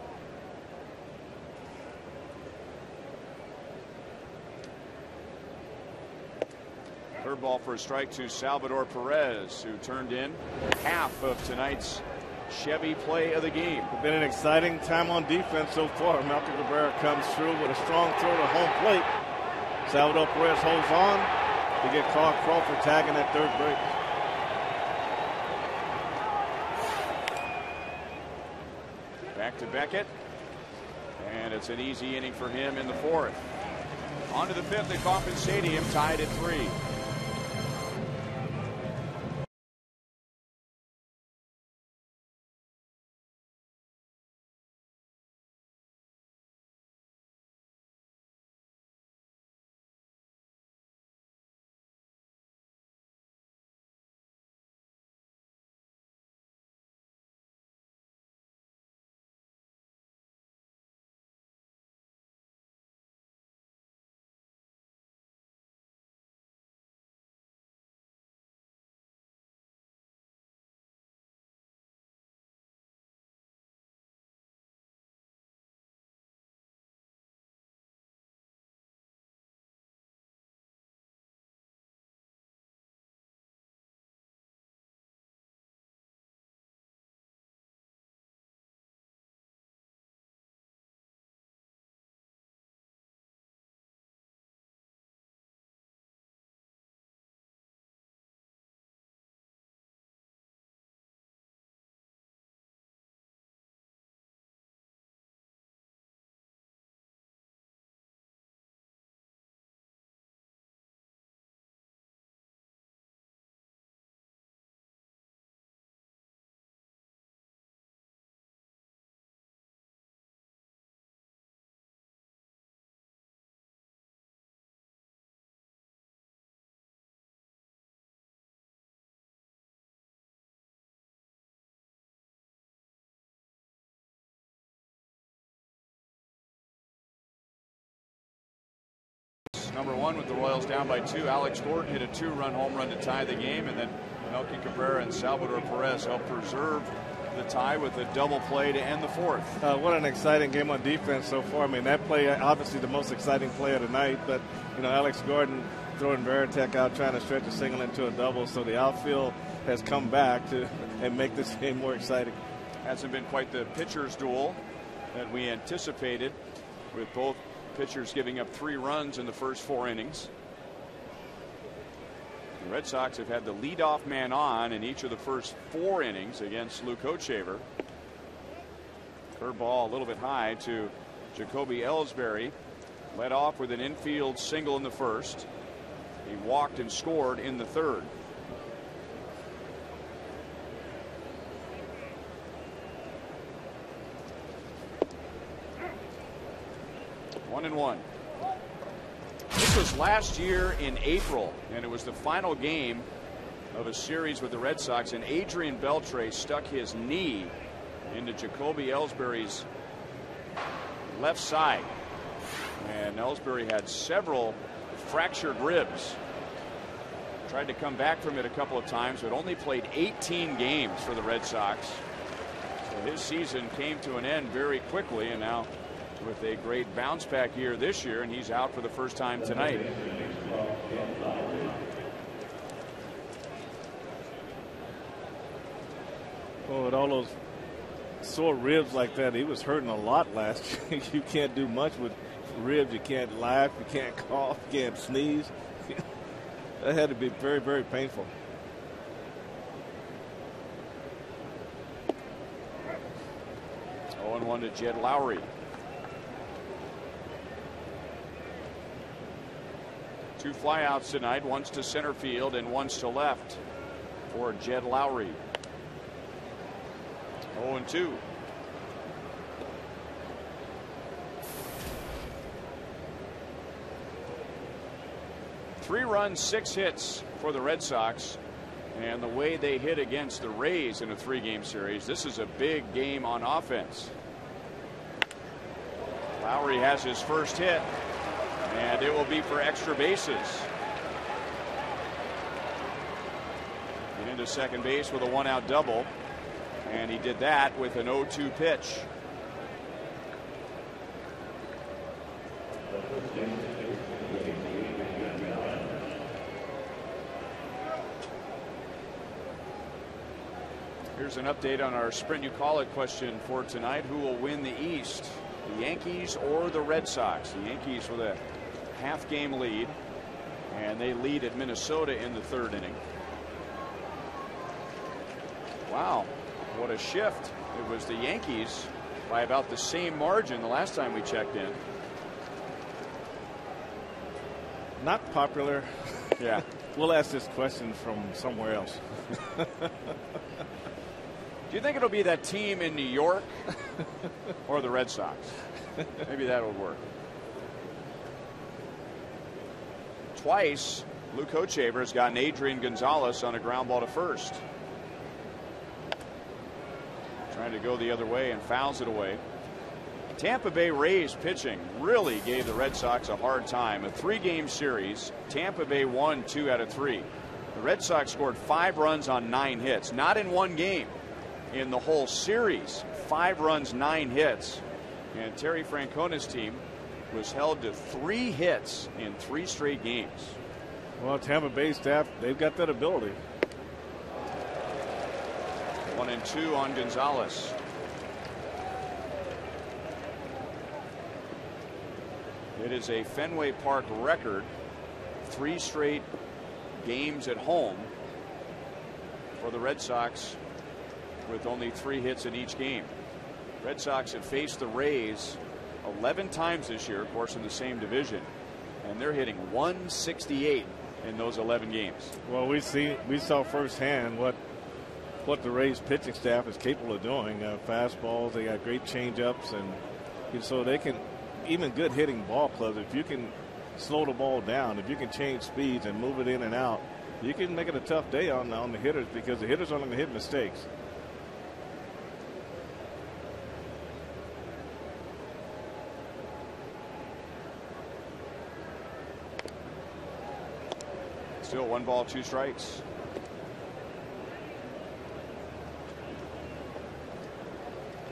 Third ball for a strike to Salvador Perez, who turned in half of tonight's Chevy play of the game. It's been an exciting time on defense so far. Malcolm Cabrera comes through with a strong throw to home plate. Salvador Perez holds on to get Carl Crawford tagging at third break. Back to Beckett. And it's an easy inning for him in the fourth. On to the fifth at Kauffman Stadium, tied at 3. Number 1 with the Royals down by 2. Alex Gordon hit a 2-run home run to tie the game, and then Melky Cabrera and Salvador Perez helped preserve the tie with a double play to end the fourth. What an exciting game on defense so far. I mean, that play, obviously the most exciting play of the night, but, you know, Alex Gordon throwing Veritek out, trying to stretch a single into a double, so the outfield has come back to and make this game more exciting. Hasn't been quite the pitcher's duel that we anticipated, with both pitchers giving up 3 runs in the first 4 innings. The Red Sox have had the leadoff man on in each of the first 4 innings against Luke Hochevar. Curveball a little bit high to Jacoby Ellsbury. Led off with an infield single in the first. He walked and scored in the third. One and one. This was last year in April, and it was the final game of a series with the Red Sox, and Adrian Beltre stuck his knee into Jacoby Ellsbury's left side, and Ellsbury had several fractured ribs. Tried to come back from it a couple of times, but only played 18 games for the Red Sox. So his season came to an end very quickly, and now with a great bounce back year this year, and he's out for the first time tonight. Well, with all those sore ribs like that, he was hurting a lot last year. You can't do much with ribs. You can't laugh, you can't cough, you can't sneeze. That had to be very, very painful. Oh, and 1 to Jed Lowry. 2 flyouts tonight, one's to center field and one's to left for Jed Lowry. 0 and 2. Three runs, 6 hits for the Red Sox, and the way they hit against the Rays in a 3-game series, this is a big game on offense. Lowry has his first hit, and it will be for extra bases. And into second base with a 1-out double, and he did that with an 0-2 pitch. Here's an update on our Sprint You Call It question for tonight. Who will win the East, the Yankees or the Red Sox? The Yankees with a half-game lead, and they lead at Minnesota in the 3rd inning. Wow, what a shift. It was the Yankees by about the same margin the last time we checked in. Not popular. Yeah. We'll ask this question from somewhere else. Do you think it'll be that team in New York or the Red Sox? Maybe that would work. Twice, Luke Hochevar has gotten Adrian Gonzalez on a ground ball to first. Trying to go the other way and fouls it away. Tampa Bay Rays pitching really gave the Red Sox a hard time. A 3-game series. Tampa Bay won 2 out of 3. The Red Sox scored 5 runs on 9 hits. Not in one game. In the whole series. 5 runs, 9 hits. And Terry Francona's team was held to 3 hits in 3 straight games. Well, Tampa Bay staff, they've got that ability. 1-2 on Gonzalez. It is a Fenway Park record. 3 straight games at home for the Red Sox with only 3 hits in each game. Red Sox have faced the Rays 11 times this year, of course, in the same division, and they're hitting 168 in those 11 games. Well, we saw firsthand what the Rays pitching staff is capable of doing. Fastballs, they got great changeups, and so they can, even good hitting ball clubs, if you can slow the ball down, if you can change speeds and move it in and out, you can make it a tough day on the hitters, because the hitters aren't going to hit mistakes. Still 1 ball, 2 strikes.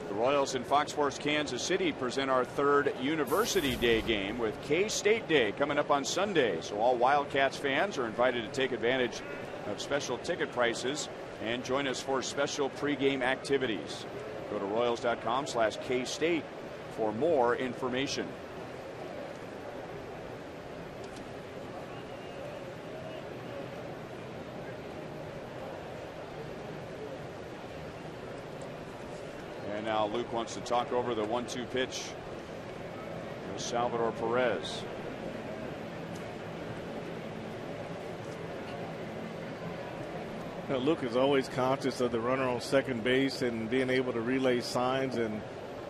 The Royals in Fox Sports Kansas City present our 3rd University Day game with K-State Day coming up on Sunday. So all Wildcats fans are invited to take advantage of special ticket prices and join us for special pregame activities. Go to Royals.com/K-State for more information. And now Luke wants to talk over the 1-2 pitch with Salvador Perez. Now, Luke is always conscious of the runner on second base and being able to relay signs, and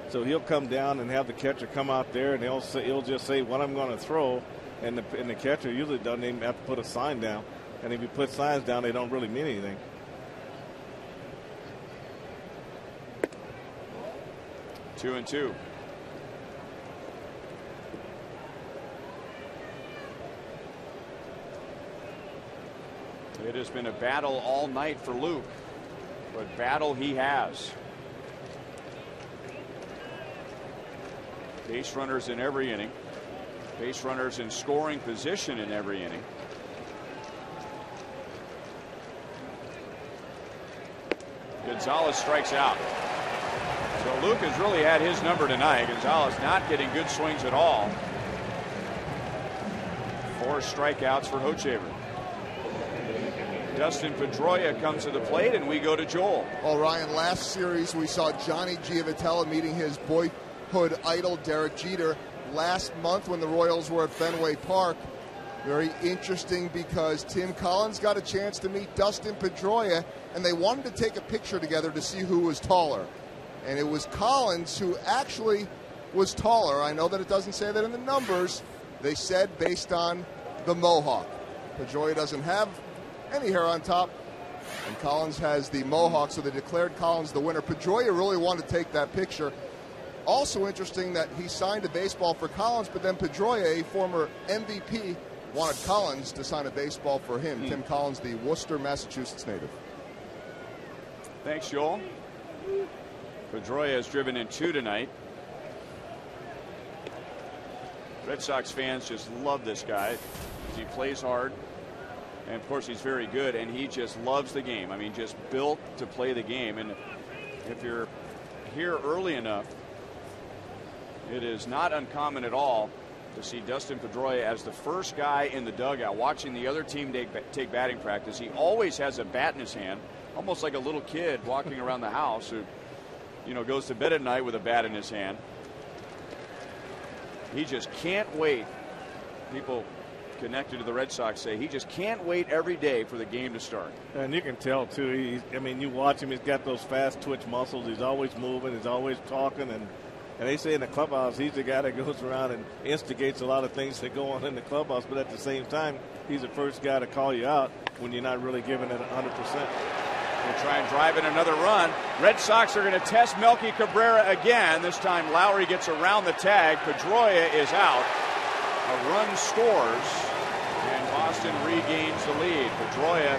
so he'll come down and have the catcher come out there, and he'll just say what I'm going to throw, and the catcher usually doesn't even have to put a sign down, and if you put signs down, they don't really mean anything. 2-2. It has been a battle all night for Luke, but battle he has. Base runners in every inning. Base runners in scoring position in every inning. Gonzalez strikes out. So Luke has really had his number tonight. Gonzalez not getting good swings at all. 4 strikeouts for Hochevar. Dustin Pedroia comes to the plate, and we go to Joel. Well, Ryan, last series we saw Johnny Giavotella meeting his boyhood idol Derek Jeter. Last month when the Royals were at Fenway Park, very interesting because Tim Collins got a chance to meet Dustin Pedroia, and they wanted to take a picture together to see who was taller. And it was Collins who actually was taller. I know that it doesn't say that in the numbers. They said based on the mohawk. Pedroia doesn't have any hair on top, and Collins has the mohawk, so they declared Collins the winner. Pedroia really wanted to take that picture. Also interesting that he signed a baseball for Collins, but then Pedroia, a former MVP, wanted Collins to sign a baseball for him. Tim Collins, the Worcester, Massachusetts native. Thanks, Joel. Pedroia has driven in 2 tonight. Red Sox fans just love this guy. He plays hard. And of course, he's very good, and he just loves the game. I mean, just built to play the game. And if you're here early enough, it is not uncommon at all to see Dustin Pedroia as the first guy in the dugout watching the other team take batting practice. He always has a bat in his hand, almost like a little kid walking around the house who, you know, goes to bed at night with a bat in his hand. He just can't wait. People connected to the Red Sox say he just can't wait every day for the game to start. And you can tell, too. I mean, you watch him, he's got those fast twitch muscles. He's always moving. He's always talking. And they say in the clubhouse, he's the guy that goes around and instigates a lot of things that go on in the clubhouse. But at the same time, he's the first guy to call you out when you're not really giving it 100%. We'll try and drive in another run. Red Sox are going to test Melky Cabrera again. This time Lowry gets around the tag. Pedroia is out. A run scores, and Boston regains the lead. Pedroia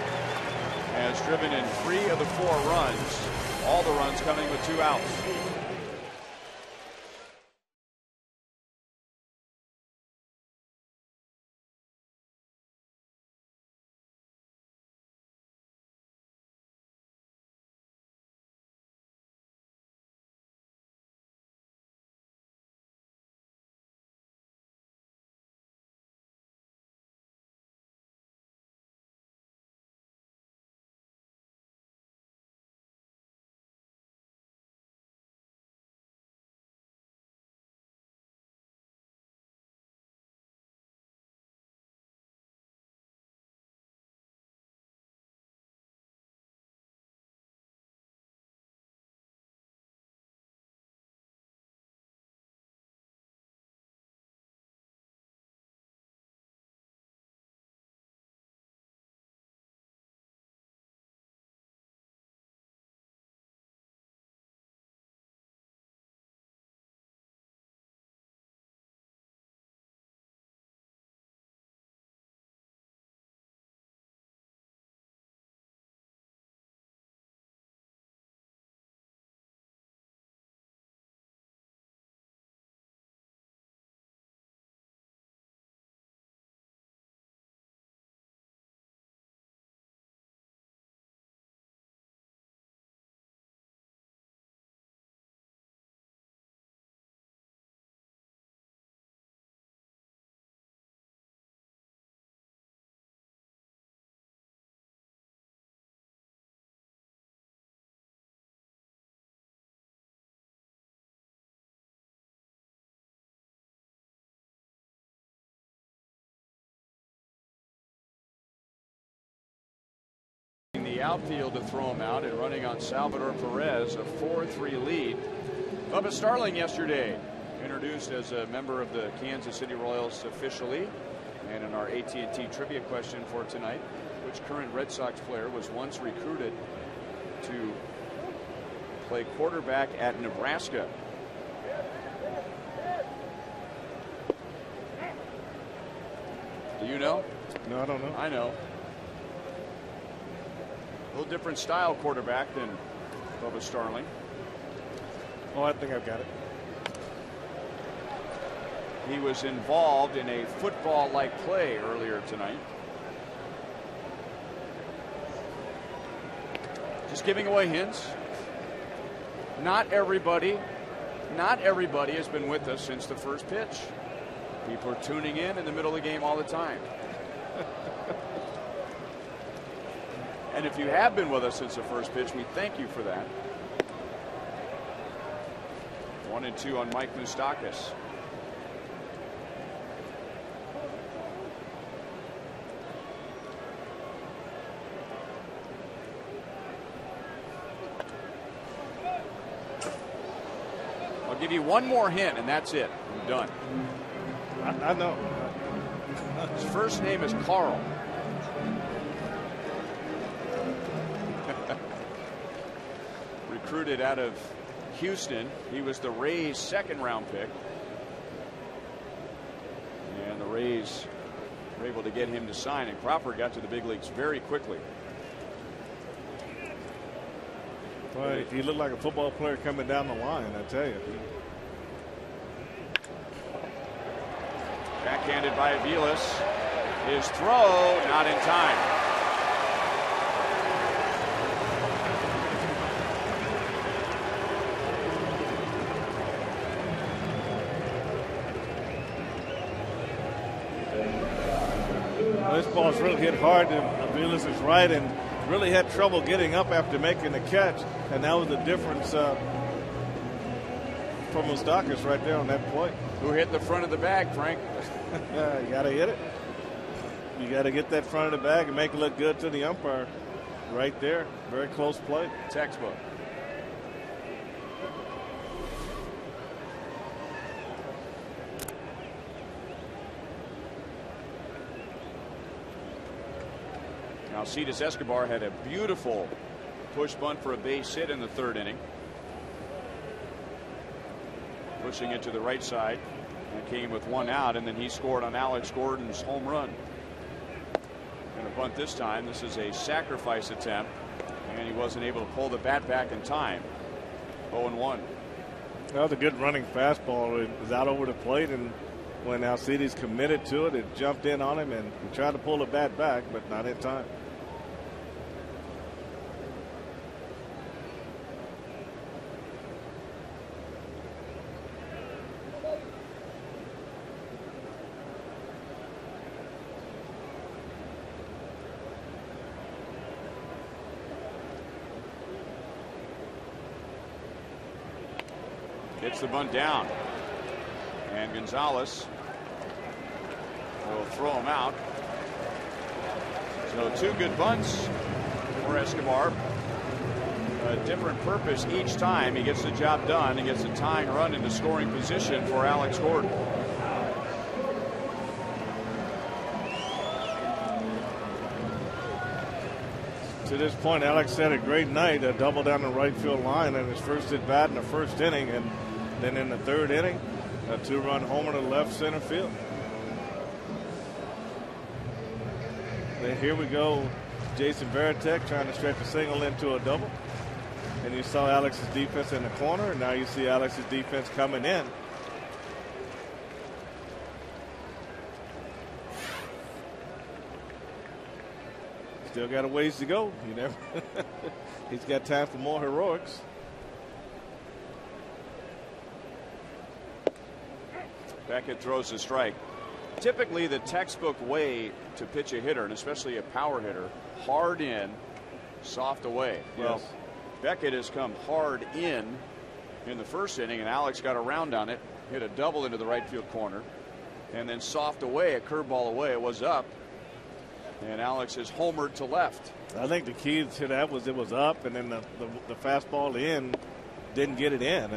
has driven in 3 of the 4 runs, all the runs coming with 2 outs. The outfield to throw him out, and running on Salvador Perez, a 4-3 lead. Bubba Starling yesterday introduced as a member of the Kansas City Royals officially. And in our AT&T trivia question for tonight, which current Red Sox player was once recruited to play quarterback at Nebraska? Do you know? No, I don't know. I know. A little different style quarterback than Bubba Starling. Oh, I think I've got it. He was involved in a football-like play earlier tonight. Just giving away hints. Not everybody has been with us since the first pitch. People are tuning in the middle of the game all the time. And if you have been with us since the first pitch, we thank you for that. 1-2 on Mike Moustakas. I'll give you one more hint, and that's it. I'm done. I know. His first name is Carl. Recruited out of Houston. He was the Rays' second-round pick. And the Rays were able to get him to sign, and Crawford got to the big leagues very quickly. Well, he looked like a football player coming down the line, I tell you. Backhanded by Aviles. His throw not in time. this ball's really hit hard to Aviles is right, and really had trouble getting up after making the catch, and that was the difference from Moustakis right there on that play. Who hit the front of the bag, Frank? You got to hit it. You got to get that front of the bag and make it look good to the umpire. Right there, very close play. Textbook. Alcides Escobar had a beautiful push bunt for a base hit in the third inning. Pushing it to the right side. And came with one out, and then he scored on Alex Gordon's home run. Going to bunt this time. This is a sacrifice attempt, and he wasn't able to pull the bat back in time. 0-1. That was a good running fastball. It was out over the plate, and when Alcides committed to it, it jumped in on him, and he tried to pull the bat back, but not in time. Gets the bunt down, and Gonzalez will throw him out. So two good bunts for Escobar. A different purpose each time. He gets the job done. He gets a tying run into scoring position for Alex Gordon. To this point, Alex had a great night, a double down the right field line in his first at bat in the first inning, and then in the third inning, a two-run homer to left center field. Then here we go, Jason Varitek trying to stretch a single into a double. And you saw Alex's defense in the corner, and now you see Alex's defense coming in. Still got a ways to go. You never. He's got time for more heroics. Beckett throws a strike. Typically the textbook way to pitch a hitter, and especially a power hitter, hard in, soft away. Yes. Well, Beckett has come hard in the first inning, and Alex got around on it, hit a double into the right field corner, and then soft away, a curveball away. It was up, and Alex is homered to left. I think the key to that was it was up, and then the fastball in didn't get it in.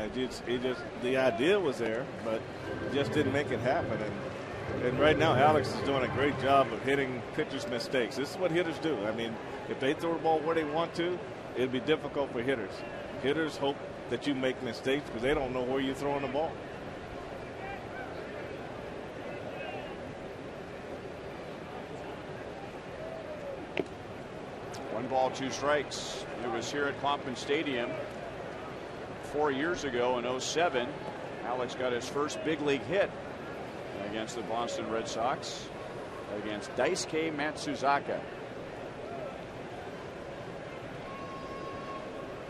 The idea was there, but it just didn't make it happen. And right now, Alex is doing a great job of hitting pitchers' mistakes. This is what hitters do. I mean, if they throw the ball where they want to, it'd be difficult for hitters. Hitters hope that you make mistakes because they don't know where you're throwing the ball. One ball, two strikes. It was here at Kauffman Stadium 4 years ago in 07. Alex got his first big league hit against the Boston Red Sox against Daisuke Matsuzaka.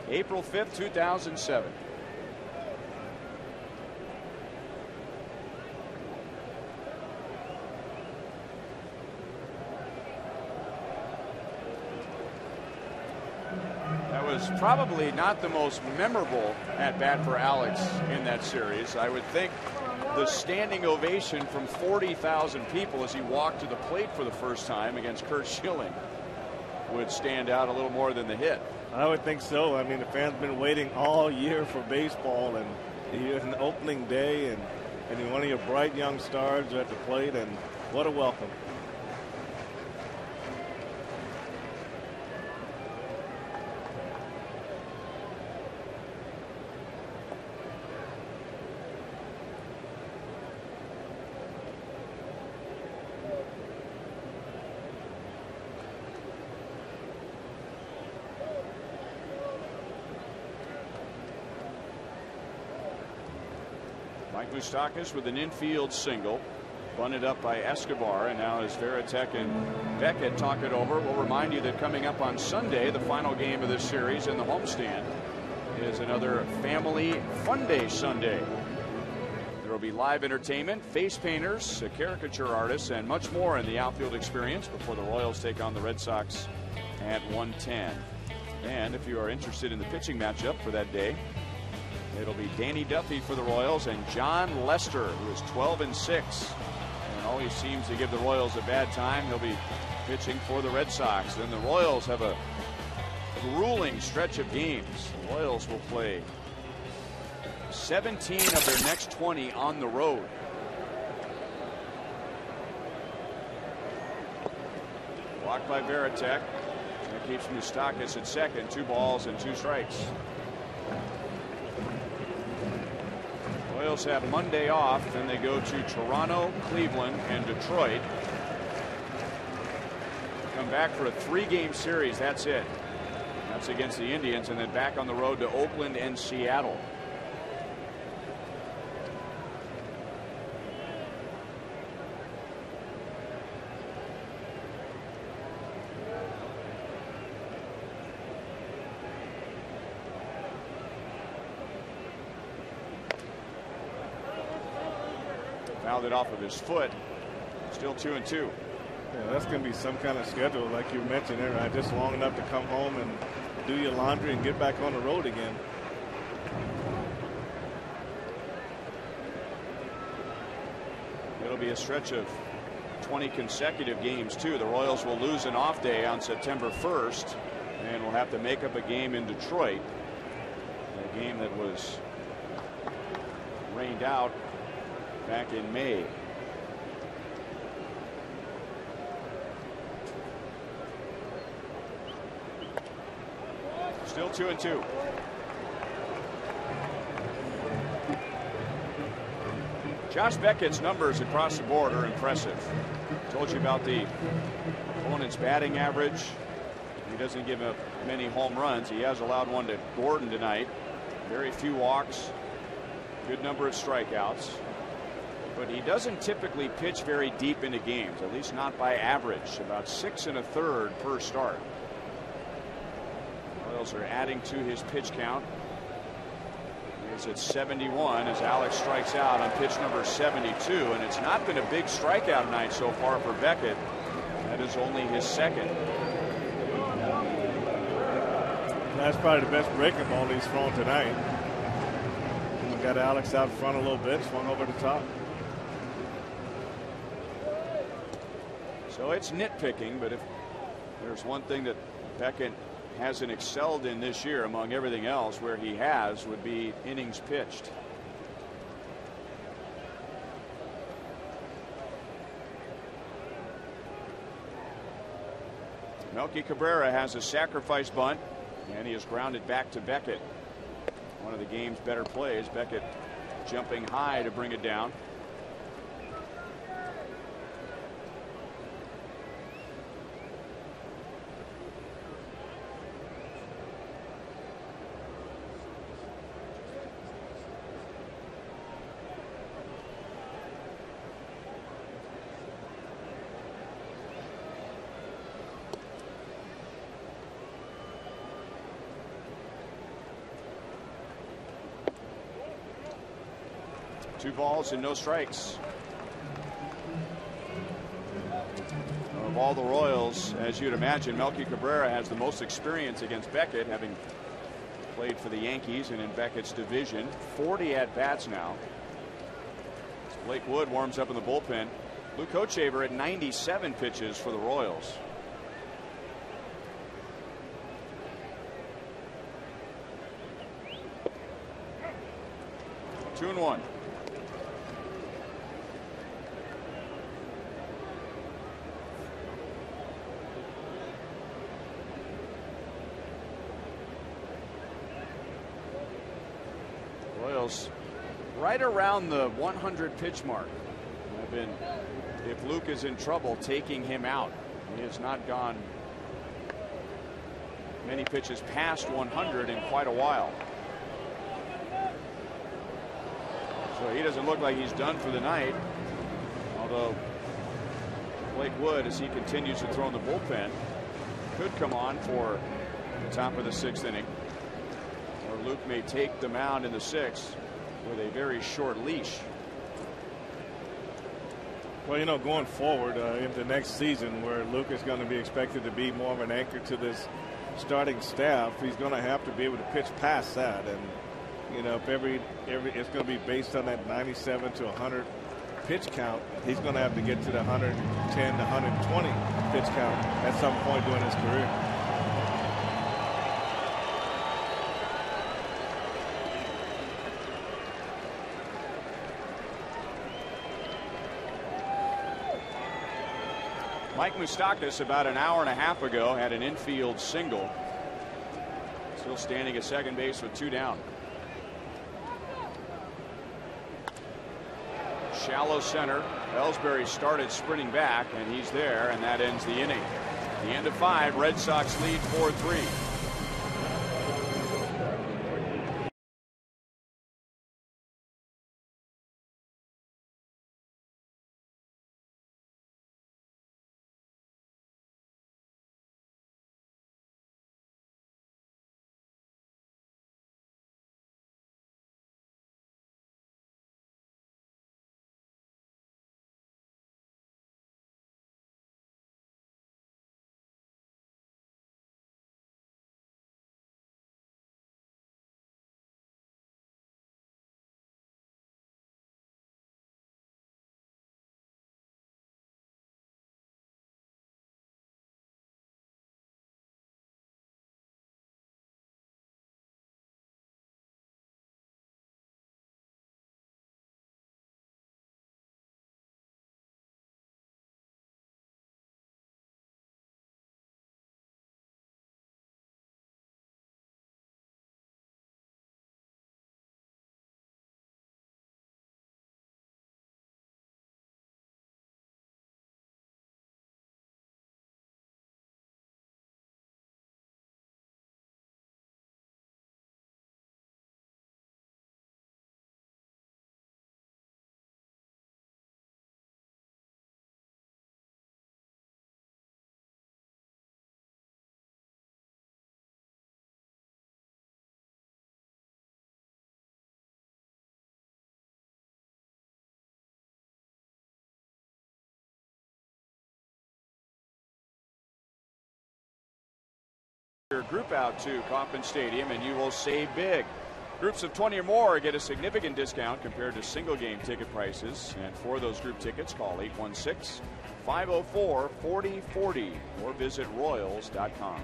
April 5th, 2007. That was probably not the most memorable at bat for Alex in that series. I would think the standing ovation from 40,000 people as he walked to the plate for the first time against Curt Schilling would stand out a little more than the hit. I would think so. I mean, the fans have been waiting all year for baseball, and you're an opening day, and one of your bright young stars at the plate, and what a welcome. Mike Moustakas with an infield single, bunted up by Escobar, and now as Varitek and Beckett talk it over, we'll remind you that coming up on Sunday, the final game of this series in the homestand is another family fun day Sunday. There will be live entertainment, face painters, caricature artists, and much more in the outfield experience before the Royals take on the Red Sox at 1:10. And if you are interested in the pitching matchup for that day, it'll be Danny Duffy for the Royals and John Lester, who is 12-6 and always seems to give the Royals a bad time. He'll be pitching for the Red Sox. Then the Royals have a grueling stretch of games. The Royals will play 17 of their next 20 on the road. Blocked by Varitek. That keeps Moustakas at second. 2 balls and 2 strikes. Royals have Monday off, then they go to Toronto, Cleveland, and Detroit. Come back for a 3-game series. That's it. That's against the Indians, and then back on the road to Oakland and Seattle. Fouled it off of his foot. Still 2-2. Yeah, that's going to be some kind of schedule, like you mentioned there, right? Just long enough to come home and do your laundry and get back on the road again. It'll be a stretch of 20 consecutive games, too. The Royals will lose an off day on September 1st and will have to make up a game in Detroit. A game that was rained out back in May. Still 2-2. Josh Beckett's numbers across the board are impressive. Told you about the opponent's batting average. He doesn't give up many home runs. He has allowed one to Gordon tonight. Very few walks. Good number of strikeouts. But he doesn't typically pitch very deep into games, at least not by average. About 6 1/3 per start. Royals are adding to his pitch count. He's at 71 as Alex strikes out on pitch number 72, and it's not been a big strikeout night so far for Beckett. That is only his second. That's probably the best breaking ball he's thrown tonight. Got Alex out front a little bit, swung over the top. So it's nitpicking, but if there's one thing that Beckett hasn't excelled in this year among everything else, where he has, would be innings pitched. Melky Cabrera has a sacrifice bunt, and he is grounded back to Beckett. One of the game's better plays. Beckett jumping high to bring it down. Two balls and no strikes. Of all the Royals, as you'd imagine, Melky Cabrera has the most experience against Beckett, having played for the Yankees and in Beckett's division. 40 at-bats now. As Blake Wood warms up in the bullpen. Luke Hochevar at 97 pitches for the Royals. Two and one. Royals right around the 100 pitch mark. I've been, if Luke is in trouble, taking him out. He has not gone many pitches past 100 in quite a while. So he doesn't look like he's done for the night. Although Blake Wood, as he continues to throw in the bullpen, could come on for the top of the 6th inning. Or Luke may take the mound in the 6th with a very short leash. Well, going forward into next season, where Luke is going to be expected to be more of an anchor to this starting staff, he's going to have to be able to pitch past that. And if every it's going to be based on that 97 to 100 pitch count, he's going to have to get to the 110 to 120 pitch count at some point during his career. Mike Moustakas about an hour and a half ago had an infield single. Still standing at second base with 2 down. Shallow center. Ellsbury started sprinting back, and he's there, and that ends the inning. The end of 5. Red Sox lead 4-3. Group out to Kauffman Stadium, and you will save big. Groups of 20 or more get a significant discount compared to single game ticket prices. And for those group tickets, call 816-504-4040 or visit Royals.com.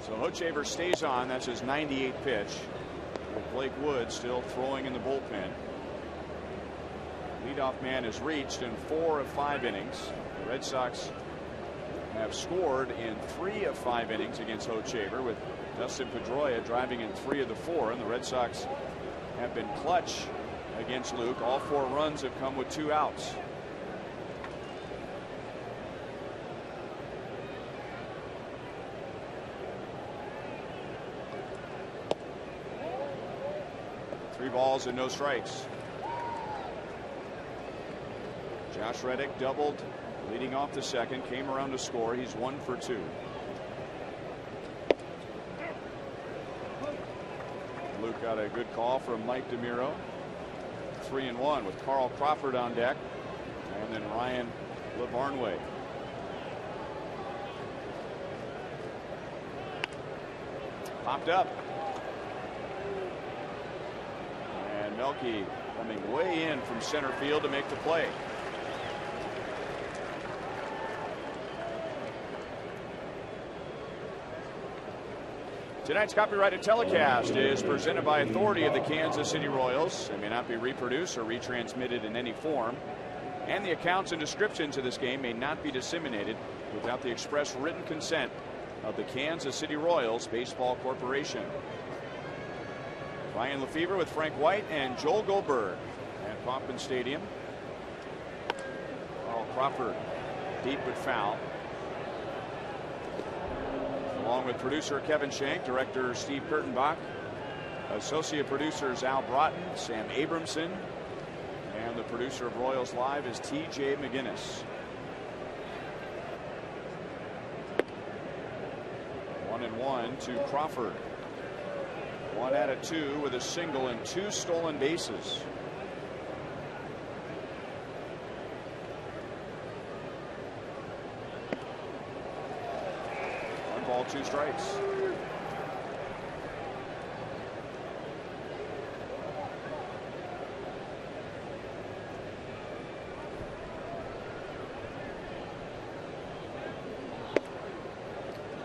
So Hochevar stays on. That's his 98th pitch. With Blake Wood still throwing in the bullpen. Leadoff man is reached in 4 of 5 innings. The Red Sox have scored in 3 of 5 innings against Hochevar, with Dustin Pedroia driving in 3 of the 4. And the Red Sox have been clutch against Luke. All 4 runs have come with 2 outs. Three balls and no strikes. Josh Reddick doubled leading off the second, came around to score. He's 1 for 2. Luke got a good call from Mike DeMiro. 3-1 with Carl Crawford on deck, and then Ryan LaVarnway. Popped up, and Melky coming way in from center field to make the play. Tonight's copyrighted telecast is presented by authority of the Kansas City Royals. It may not be reproduced or retransmitted in any form, and the accounts and descriptions of this game may not be disseminated without the express written consent of the Kansas City Royals Baseball Corporation. Ryan Lefebvre with Frank White and Joel Goldberg at Kauffman Stadium. Carl Crawford deep but foul. Along with producer Kevin Shank, director Steve Kurtenbach, associate producers Al Broughton, Sam Abramson, and the producer of Royals Live is T.J. McGinnis. 1-1 to Crawford. 1 out of 2 with a single and 2 stolen bases. 1 ball, 2 strikes.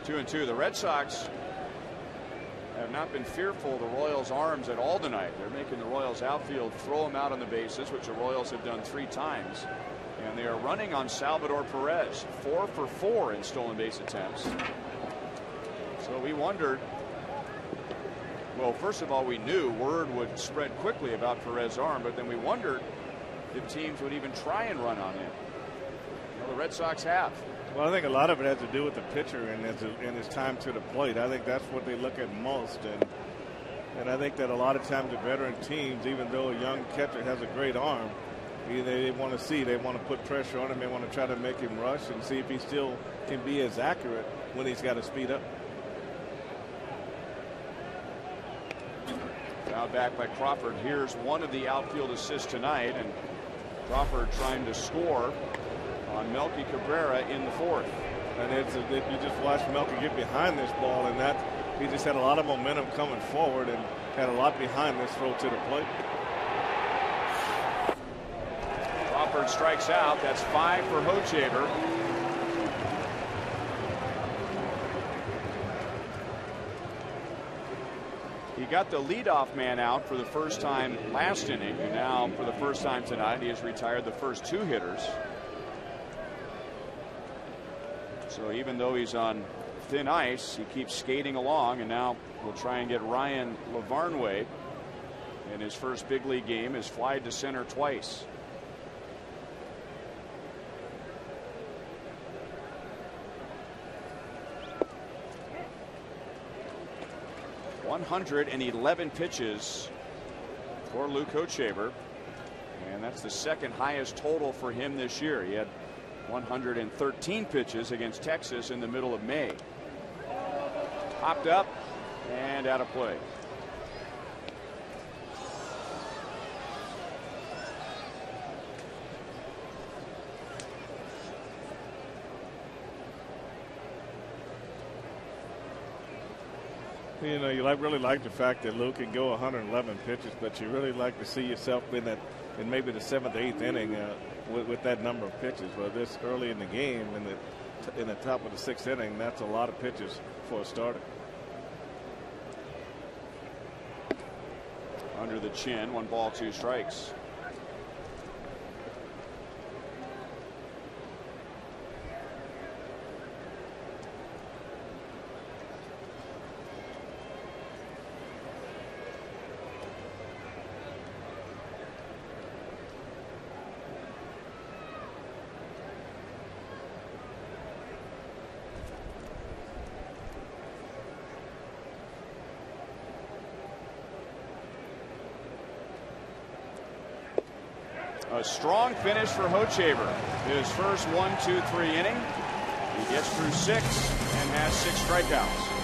Two and two. The Red Sox have not been fearful of the Royals' arms at all tonight. They're making the Royals outfield throw them out on the bases, which the Royals have done 3 times. And they are running on Salvador Perez, 4 for 4 in stolen base attempts. So we wondered, well, first of all, we knew word would spread quickly about Perez's arm, but then we wondered if teams would even try and run on him. Well, the Red Sox have. Well, I think a lot of it has to do with the pitcher and his time to the plate. I think that's what they look at most. And I think that a lot of times the veteran teams, even though a young catcher has a great arm, they want to put pressure on him. They want to try to make him rush and see if he still can be as accurate when he's got to speed up. Now back by Crawford. Here's one of the outfield assists tonight, and Crawford trying to score on Melky Cabrera in the 4th. And you just watch Melky get behind this ball, and that he just had a lot of momentum coming forward and had a lot behind this throw to the plate. Crawford strikes out. That's 5 for Hochevar. He got the leadoff man out for the first time last inning, and now for the first time tonight he has retired the first 2 hitters. So even though he's on thin ice, he keeps skating along, and now we'll try and get Ryan Lavarnway in his first big league game. Has flied to center twice. ...111 pitches for Luke Hochevar, and that's the second highest total for him this year. He had 113 pitches against Texas in the middle of May. Popped up and out of play. You know, you really like the fact that Luke can go 111 pitches, but you really like to see yourself in maybe the 7th, 8th inning with that number of pitches. Well, this early in the game, in the top of the 6th inning, that's a lot of pitches for a starter. Under the chin, 1 ball, 2 strikes. A strong finish for Hochevar. His first 1, 2, 3 inning. He gets through 6 and has 6 strikeouts.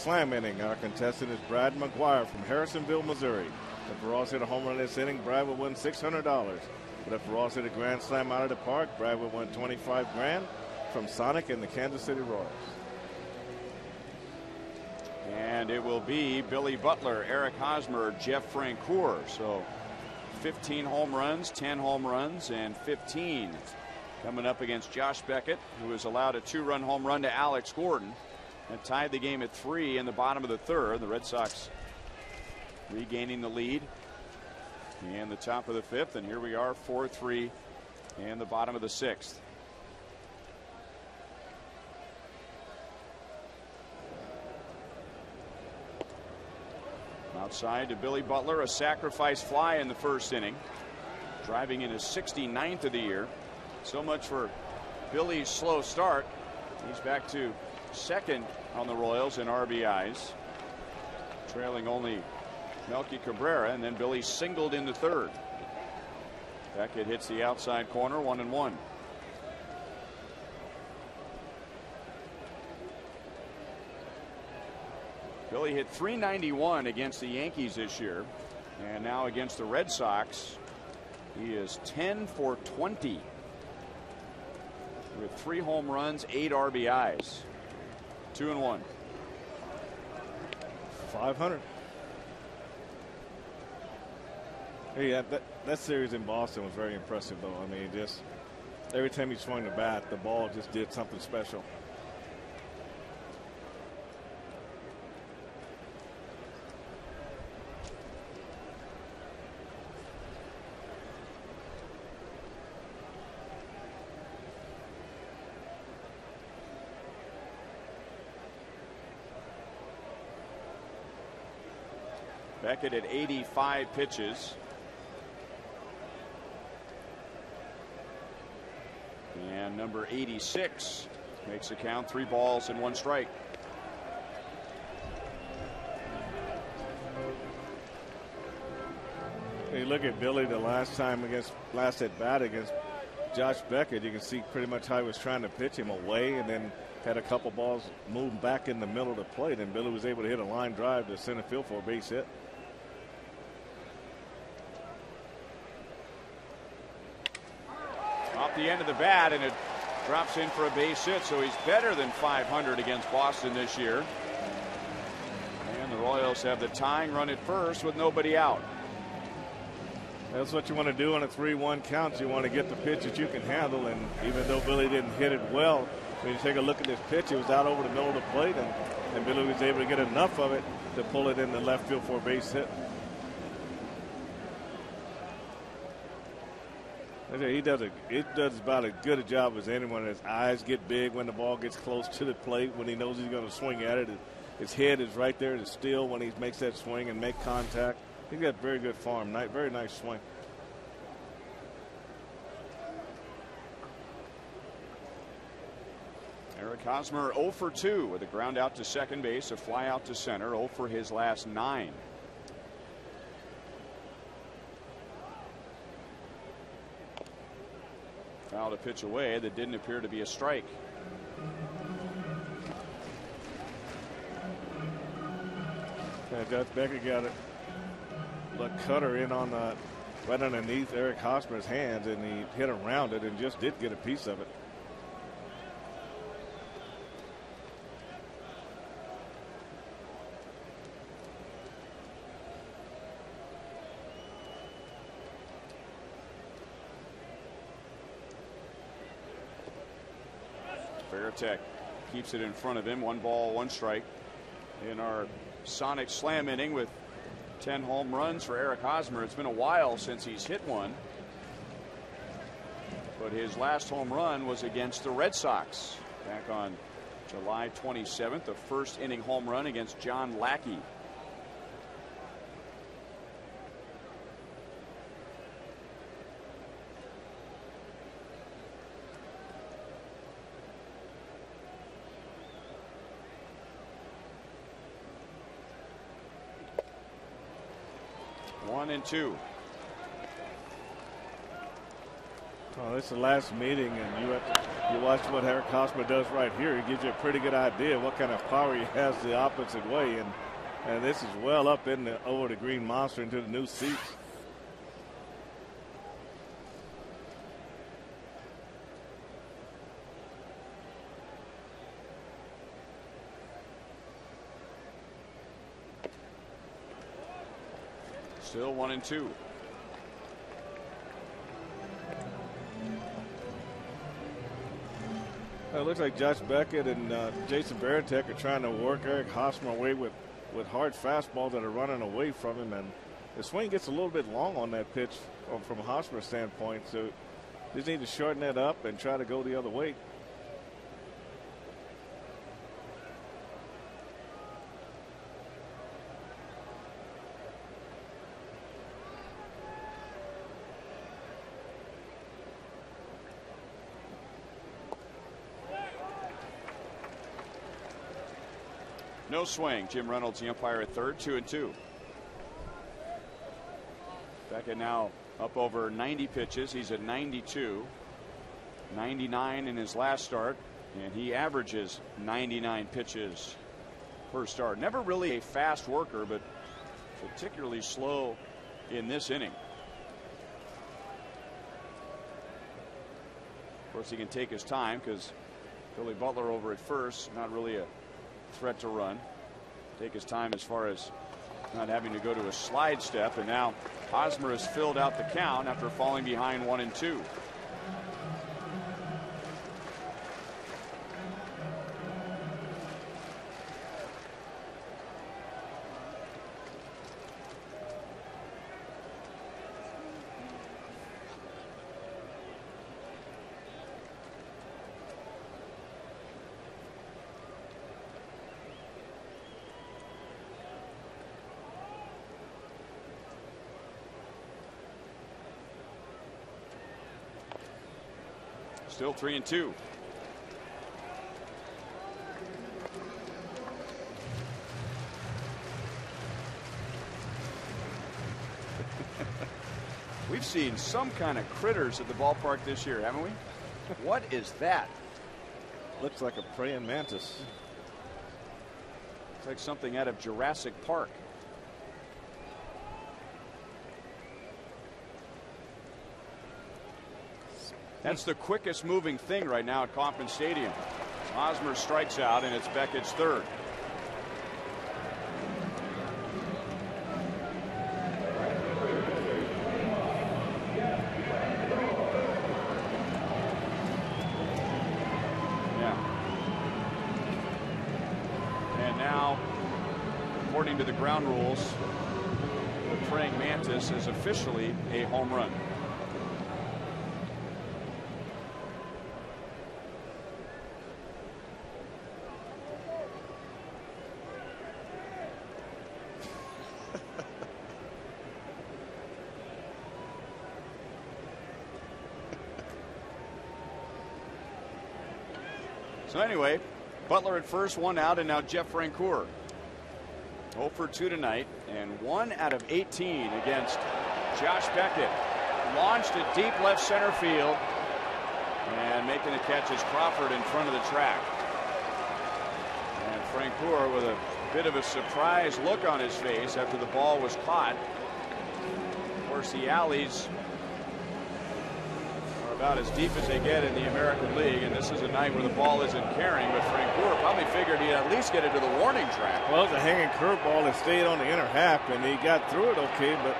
slam inning. Our contestant is Brad McGuire from Harrisonville, Missouri. If Ross hit a home run this inning, Brad would win $600. But if Ross hit a grand slam out of the park, Brad would win $25 grand from Sonic and the Kansas City Royals. And it will be Billy Butler, Eric Hosmer, Jeff Francoeur. So 15 home runs, 10 home runs, and 15 coming up against Josh Beckett, who has allowed a 2-run home run to Alex Gordon and tied the game at 3 in the bottom of the third. The Red Sox regaining the lead in the top of the fifth, and here we are 4-3 in the bottom of the sixth. Outside to Billy Butler, a sacrifice fly in the first inning, driving in his 69th of the year. So much for Billy's slow start. He's back to second on the Royals in RBIs, trailing only Melky Cabrera, and then Billy singled in the third. Beckett hits the outside corner, 1-1. Billy hit .391 against the Yankees this year, and now against the Red Sox he is 10 for 20 with 3 home runs, 8 RBIs. 2-1. 500. Yeah, that series in Boston was very impressive, though. I mean, just every time he swung the bat, the ball just did something special. Beckett at 85 pitches. And number 86 makes the count, 3 balls and 1 strike. You look at Billy the last at bat against Josh Beckett, you can see pretty much how he was trying to pitch him away, and then had a couple balls move back in the middle of the plate, and Billy was able to hit a line drive to center field for a base hit. Off the end of the bat, and it drops in for a base hit, so he's better than 500 against Boston this year. And the Royals have the tying run at first with nobody out. That's what you want to do on a 3-1 count. You want to get the pitch that you can handle, and even though Billy didn't hit it well, when you take a look at this pitch, it was out over the middle of the plate, and Billy was able to get enough of it to pull it in the left field for a base hit. He does about as good a job as anyone. His eyes get big when the ball gets close to the plate, when he knows he's going to swing at it. His head is right there to steal when he makes that swing and make contact. He's got very good form, very nice swing. Eric Hosmer 0 for 2 with a ground out to second base, a fly out to center, 0 for his last 9. Fouled a pitch away that didn't appear to be a strike. Yeah, Josh Beckett got it. The cutter in on right underneath Eric Hosmer's hands, and he hit around it and just did get a piece of it. Veritek keeps it in front of him. 1 ball, 1 strike in our Sonic Slam inning with 10 home runs for Eric Hosmer. It's been a while since he's hit one, but his last home run was against the Red Sox back on July 27th, a first inning home run against John Lackey. Well, it's the last meeting, and you watch what Eric Hosmer does right here. He gives you a pretty good idea of what kind of power he has the opposite way, and this is well up over the green monster into the new seats. Still 1-2. It looks like Josh Beckett and Jason Varitek are trying to work Eric Hosmer away with hard fastballs that are running away from him, and the swing gets a little bit long on that pitch from Hosmer's standpoint, so just need to shorten that up and try to go the other way. No swing. Jim Reynolds, the umpire, at third. 2-2. Beckett now up over 90 pitches. He's at 92. 99 in his last start, and he averages 99 pitches per start. Never really a fast worker, but particularly slow in this inning. Of course, he can take his time because Billy Butler over at first, not really a threat to run. Take his time as far as not having to go to a slide step, and now Hosmer has filled out the count after falling behind 1-2. Still 3-2. We've seen some kind of critters at the ballpark this year, haven't we? What is that? Looks like a praying mantis. It's like something out of Jurassic Park. That's the quickest moving thing right now at Kauffman Stadium. Hosmer strikes out, and it's Beckett's third. Yeah. And now, according to the ground rules, the praying mantis is officially a home run. So anyway, Butler at first, 1 out, and now Jeff Francoeur. 0 for 2 tonight, and 1 out of 18 against Josh Beckett. Launched at deep left center field, and making the catch is Crawford in front of the track. And Francoeur with a bit of a surprised look on his face after the ball was caught. Of course, the alleys about as deep as they get in the American League, and this is a night where the ball isn't carrying, but Francoeur probably figured he'd at least get it to the warning track. Well, it's a hanging curveball that stayed on the inner half, and he got through it okay, but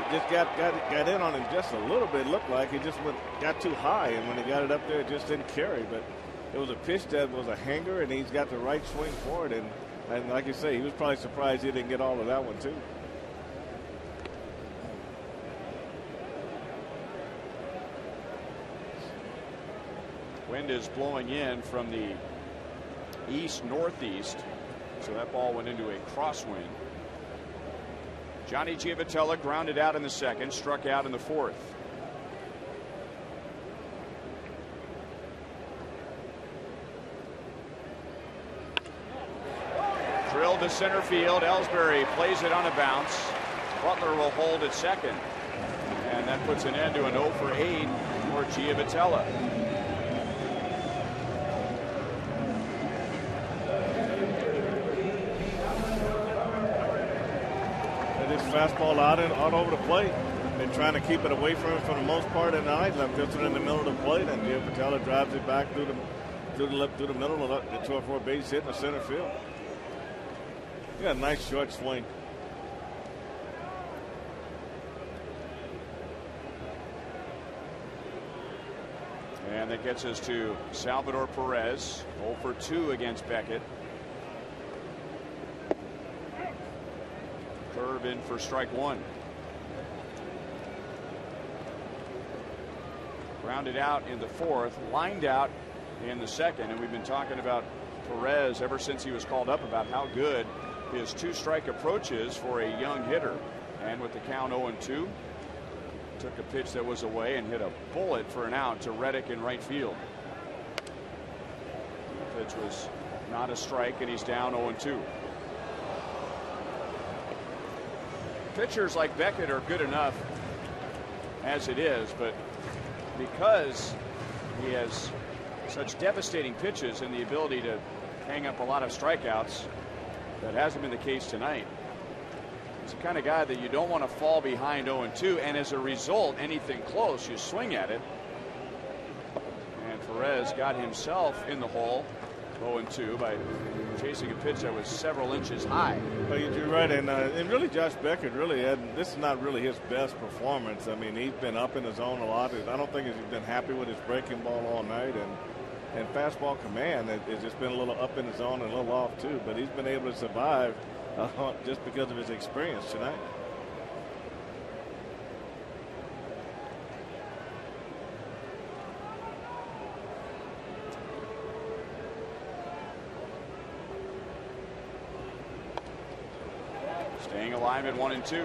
it just got in on him just a little bit. It looked like it just got too high, and when he got it up there, it just didn't carry. But it was a pitch that was a hanger, and he's got the right swing for it, and like you say, he was probably surprised he didn't get all of that one too. Wind is blowing in from the east-northeast, so that ball went into a crosswind. Johnny Giavotella grounded out in the second, struck out in the fourth. Drilled to center field. Ellsbury plays it on a bounce. Butler will hold at second, and that puts an end to an 0 for 8 for Giavitella. This fastball out over the plate. Been trying to keep it away from him for the most part of the night. Left it in the middle of the plate, and Giavitella drives it back through the middle of the 2-4 base hit in the center field. He got a nice short swing. And that gets us to Salvador Perez, 0 for 2 against Beckett. Curve in for strike one. Grounded out in the fourth, lined out in the second, and we've been talking about Perez ever since he was called up about how good his two-strike approach is for a young hitter. And with the count 0-2, took a pitch that was away and hit a bullet for an out to Reddick in right field. The pitch was not a strike, and he's down 0-2. Pitchers like Beckett are good enough as it is, but because he has such devastating pitches and the ability to hang up a lot of strikeouts, that hasn't been the case tonight. He's the kind of guy that you don't want to fall behind 0-2, and as a result, anything close, you swing at it. And Perez got himself in the hole 0-2 by chasing a pitch that was several inches high. Well, you're right, and really Josh Beckett really this is not really his best performance. I mean, he's been up in the zone a lot. I don't think he's been happy with his breaking ball all night, and fastball command has just been a little up in the zone and a little off too. But he's been able to survive just because of his experience tonight. Staying alive at 1-2.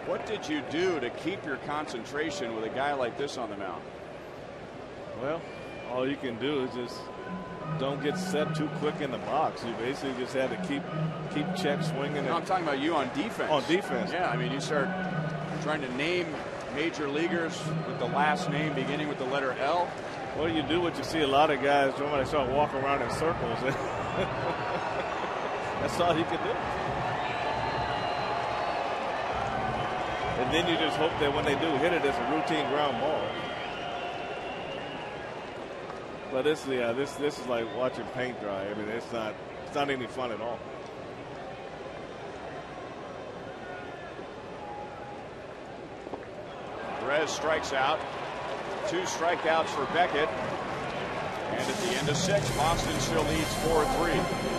What did you do to keep your concentration with a guy like this on the mound? Well, all you can do is just don't get set too quick in the box. You basically just had to keep check swinging. No, I'm talking about you on defense. On defense. Yeah, I mean, you start trying to name major leaguers with the last name beginning with the letter L. Well, you do what you see a lot of guys do when they start walking around in circles. That's all you can do. And then you just hope that when they do hit it, it's a routine ground ball. But this is like watching paint dry. I mean, it's not any fun at all. Perez strikes out. 2 strikeouts for Beckett. And at the end of 6, Boston still leads 4-3.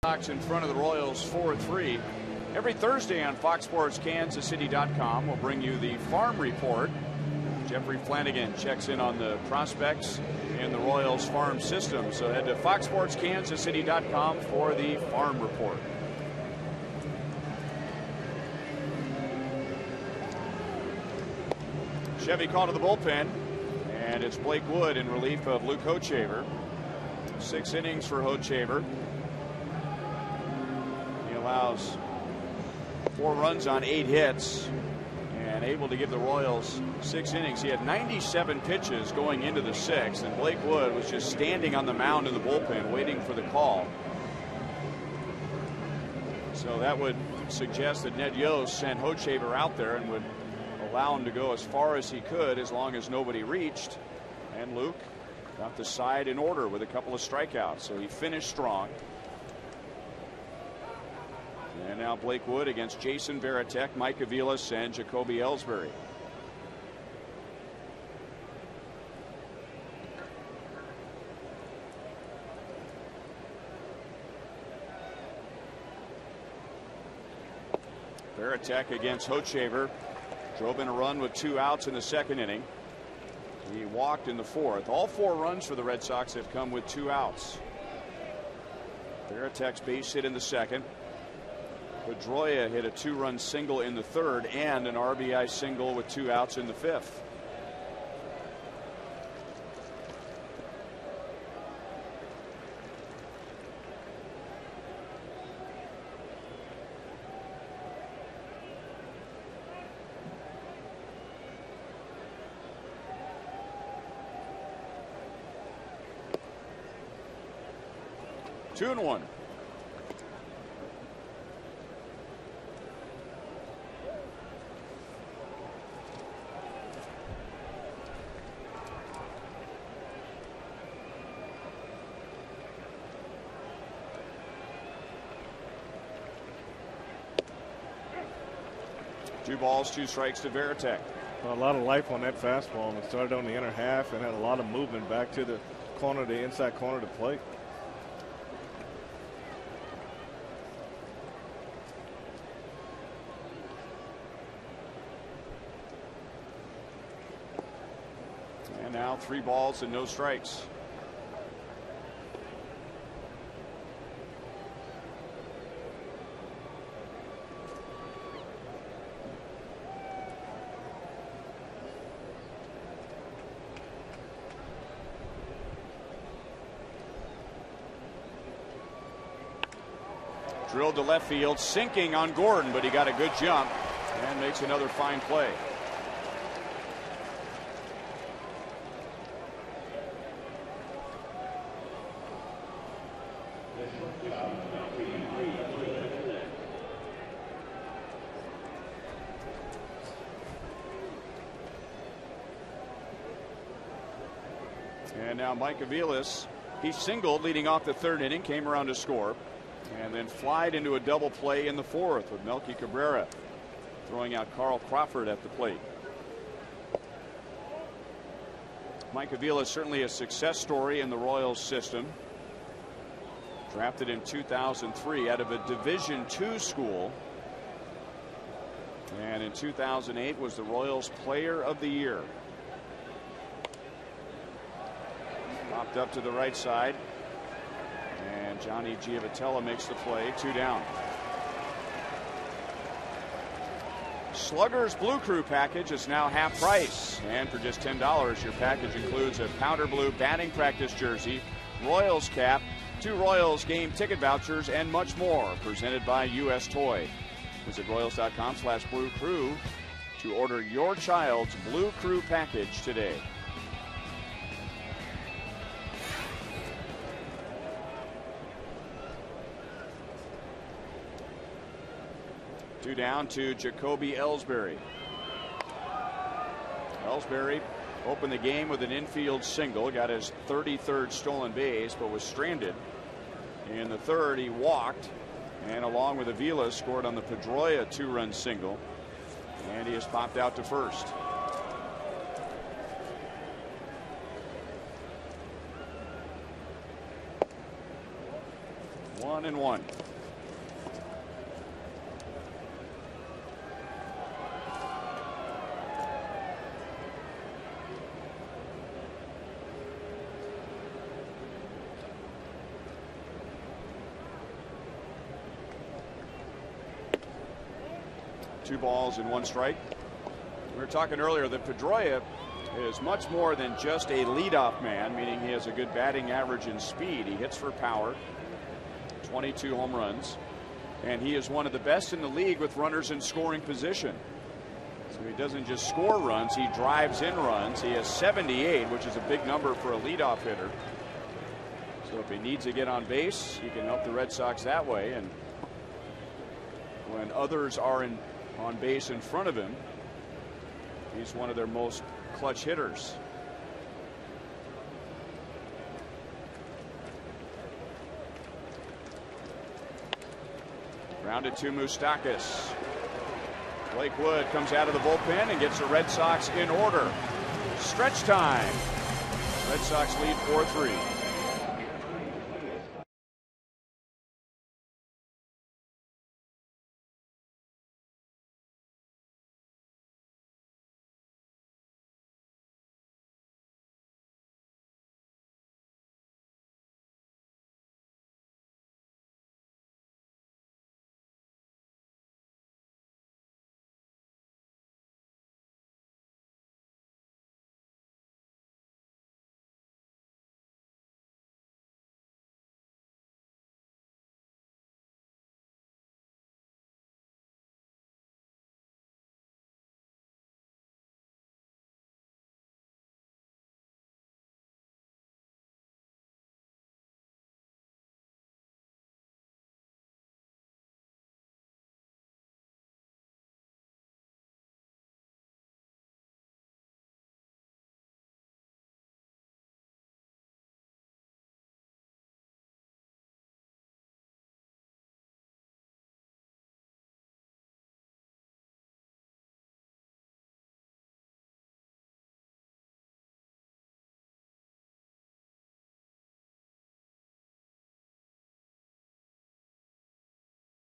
Sox in front of the Royals 4-3. Every Thursday on FoxSportsKansasCity.com we'll bring you the Farm Report. Jeffrey Flanagan checks in on the prospects in the Royals farm system. So head to FoxSportsKansasCity.com for the Farm Report. Chevy called to the bullpen, and it's Blake Wood in relief of Luke Hochevar. 6 innings for Hochevar. He allows 4 runs on 8 hits and able to give the Royals 6 innings. He had 97 pitches going into the 6th, and Blake Wood was just standing on the mound in the bullpen waiting for the call. So that would suggest that Ned Yost sent Hochevar out there and would allow him to go as far as he could as long as nobody reached. And Luke got the side in order with a couple of strikeouts, so he finished strong. And now Blake Wood against Jason Varitek, Mike Aviles, and Jacoby Ellsbury. Varitek against Hochevar. Drove in a run with 2 outs in the 2nd inning. He walked in the 4th. All 4 runs for the Red Sox have come with 2 outs. Varitek's base hit in the 2nd. Pedroia hit a 2-run single in the 3rd and an RBI single with 2 outs in the 5th. Two and one. Two balls, 2 strikes to Varitek. Well, a lot of life on that fastball, and it started on the inner half and had a lot of movement back to the corner, the inside corner of the plate. And now 3 balls and no strikes. Drilled to left field, sinking on Gordon, but he got a good jump and makes another fine play. And now Mike Aviles, he singled leading off the 3rd inning, came around to score, and then flied into a double play in the 4th with Melky Cabrera throwing out Carl Crawford at the plate. Mike Aviles certainly a success story in the Royals system. Drafted in 2003 out of a Division II school, and in 2008 was the Royals Player of the Year. Popped up to the right side, and Johnny Giavotella makes the play. 2 down. Slugger's Blue Crew package is now half price, and for just $10 your package includes a powder blue batting practice jersey, Royals cap, 2 Royals game ticket vouchers, and much more, presented by U.S. Toy. Visit Royals.com/Blue Crew to order your child's Blue Crew package today. Two down to Jacoby Ellsbury. Ellsbury opened the game with an infield single, got his 33rd stolen base, but was stranded. In the 3rd, he walked, and along with Aviles, scored on the Pedroia 2-run single, and he has popped out to 1st. 1-1. Two balls and one strike. We were talking earlier that Pedroia is much more than just a leadoff man, meaning he has a good batting average and speed. He hits for power, 22 home runs, and he is one of the best in the league with runners in scoring position. So he doesn't just score runs, he drives in runs. He has 78, which is a big number for a leadoff hitter. So if he needs to get on base, he can help the Red Sox that way. And when others are on base in front of him, he's one of their most clutch hitters. Grounded to Moustakas. Blake Wood comes out of the bullpen and gets the Red Sox in order. Stretch time. Red Sox lead 4-3.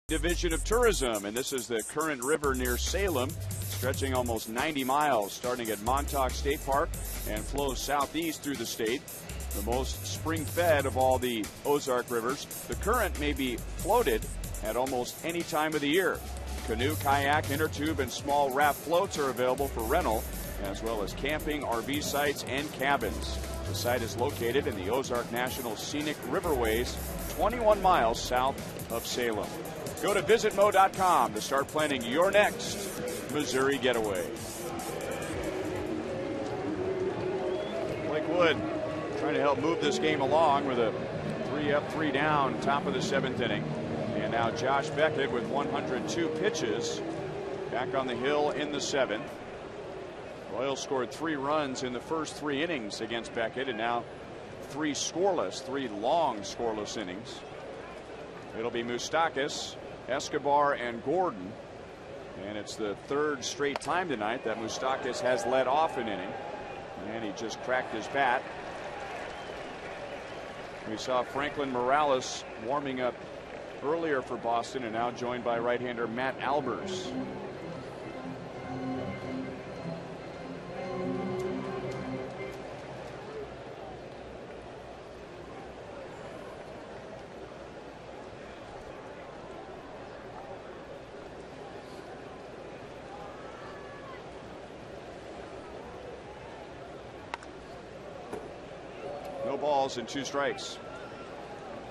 Division of Tourism, and this is the Current River near Salem, stretching almost 90 miles, starting at Montauk State Park and flows southeast through the state. The most spring-fed of all the Ozark rivers. The Current may be floated at almost any time of the year. Canoe, kayak, inner tube, and small raft floats are available for rental, as well as camping, RV sites, and cabins. The site is located in the Ozark National Scenic Riverways, 21 miles south of Salem. Go to visitmo.com to start planning your next Missouri getaway. Blake Wood trying to help move this game along with a 3-up, 3-down, top of the 7th inning. And now Josh Beckett with 102 pitches back on the hill in the 7th. Royals scored 3 runs in the first 3 innings against Beckett, and now 3 long scoreless innings. It'll be Moustakas, Escobar, and Gordon, and it's the 3rd straight time tonight that Moustakas has led off an inning, and he just cracked his bat. We saw Franklin Morales warming up earlier for Boston, and now joined by right-hander Matt Albers. No balls and 2 strikes.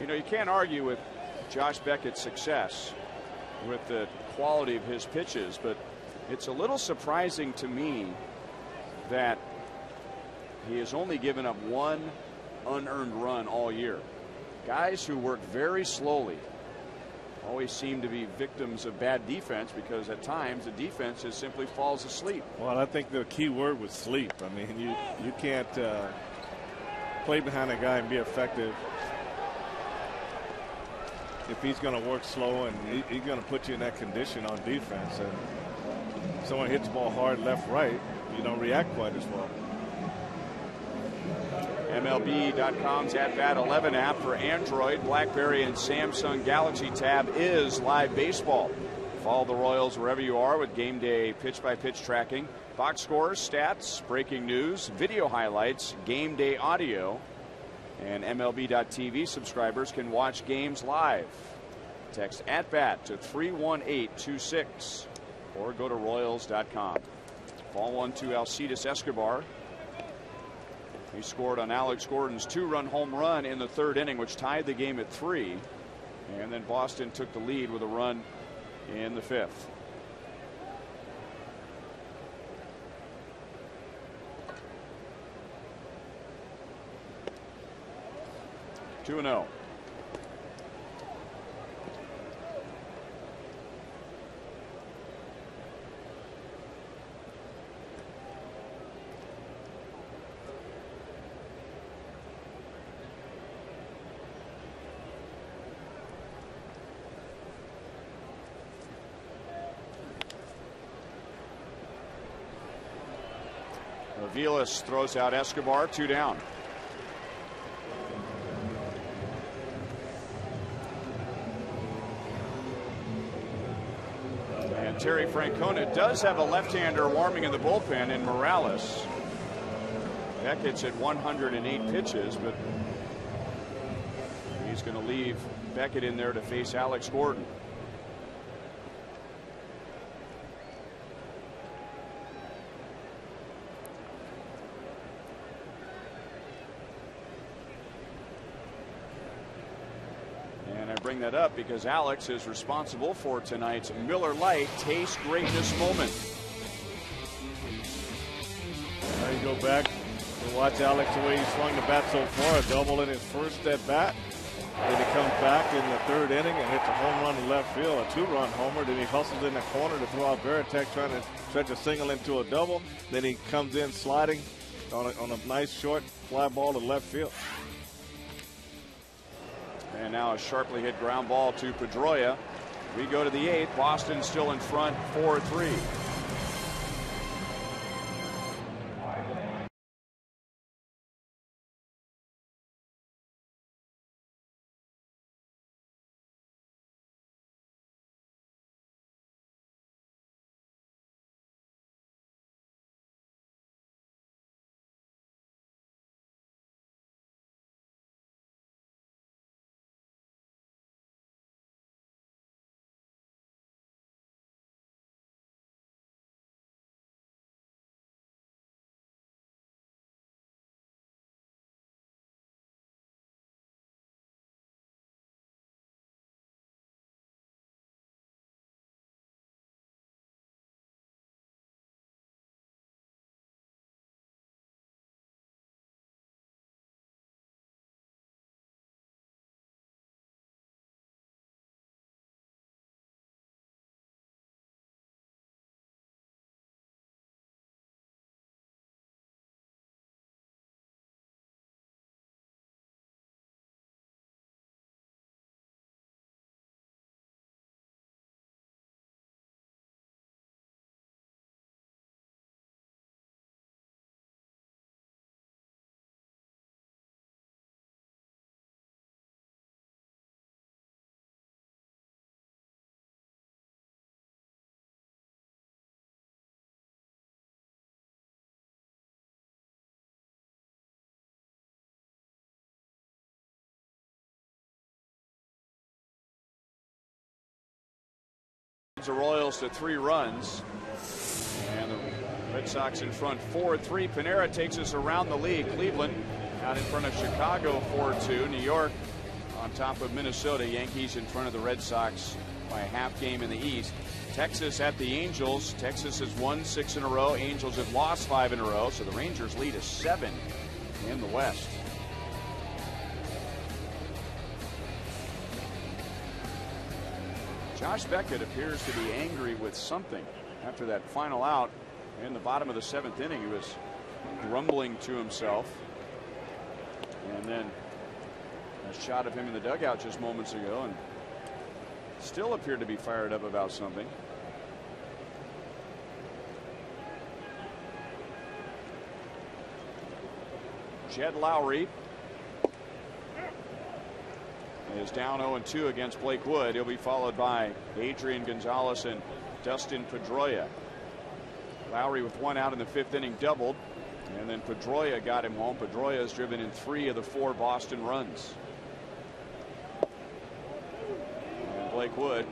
You know, you can't argue with Josh Beckett's success with the quality of his pitches, but it's a little surprising to me that he has only given up 1 unearned run all year. Guys who work very slowly always seem to be victims of bad defense, because at times the defense just simply falls asleep. Well, I think the key word was sleep. I mean, you can't play behind a guy and be effective if he's going to work slow, and he's going to put you in that condition on defense. And if someone hits the ball hard left, right, you don't react quite as well. MLB.com's At Bat 11 app for Android, BlackBerry, and Samsung Galaxy tab is live baseball. Follow the Royals wherever you are with game day pitch-by-pitch tracking, box scores, stats, breaking news, video highlights, game day audio, and MLB.tv subscribers can watch games live. Text At Bat to 31826 or go to Royals.com. Ball 1 to Alcides Escobar. He scored on Alex Gordon's 2-run home run in the 3rd inning, which tied the game at 3. And then Boston took the lead with a run in the 5th. Two and 0. Aviles throws out Escobar, 2 down. And Terry Francona does have a left-hander warming in the bullpen in Morales. Beckett's at 108 pitches, but he's going to leave Beckett in there to face Alex Gordon. Bring that up because Alex is responsible for tonight's Miller Lite Taste Greatness moment. Now you go back and watch Alex the way he swung the bat so far. A double in his first at bat. Then he comes back in the 3rd inning and hits a home run in left field, a 2-run homer. Then he hustles in the corner to throw out Veritek, trying to stretch a single into a double. Then he comes in sliding on a nice short fly ball to left field. And now a sharply hit ground ball to Pedroia. We go to the 8th. Boston still in front, 4-3. The Royals to 3 runs, and the Red Sox in front 4-3. Panera takes us around the league. Cleveland out in front of Chicago 4-2. New York on top of Minnesota. Yankees in front of the Red Sox by a half game in the East. Texas at the Angels. Texas has won 6 in a row. Angels have lost 5 in a row, so the Rangers lead is 7 in the West. Josh Beckett appears to be angry with something after that final out in the bottom of the 7th inning. He was grumbling to himself, and then a shot of him in the dugout just moments ago, and still appeared to be fired up about something. Jed Lowry is down 0-2 against Blake Wood. He'll be followed by Adrian Gonzalez and Dustin Pedroia. Lowry with 1 out in the 5th inning doubled, and then Pedroia got him home. Pedroia has driven in 3 of the 4 Boston runs. And Blake Wood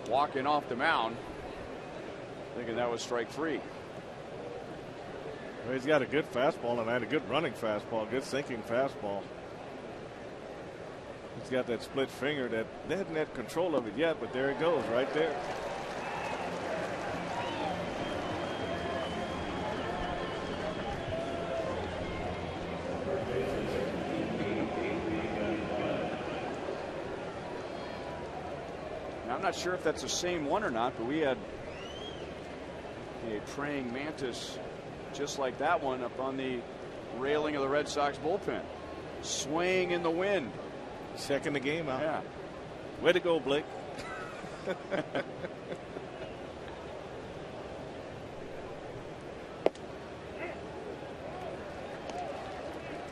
walking off the mound, thinking that was strike 3. Well, he's got a good fastball and a good running fastball, good sinking fastball. He's got that split finger that they hadn't had control of it yet, but there it goes right there. Now, I'm not sure if that's the same one or not, but we had a praying mantis just like that one up on the railing of the Red Sox bullpen, swaying in the wind. Checking the game out. Yeah. Way to go, Blake.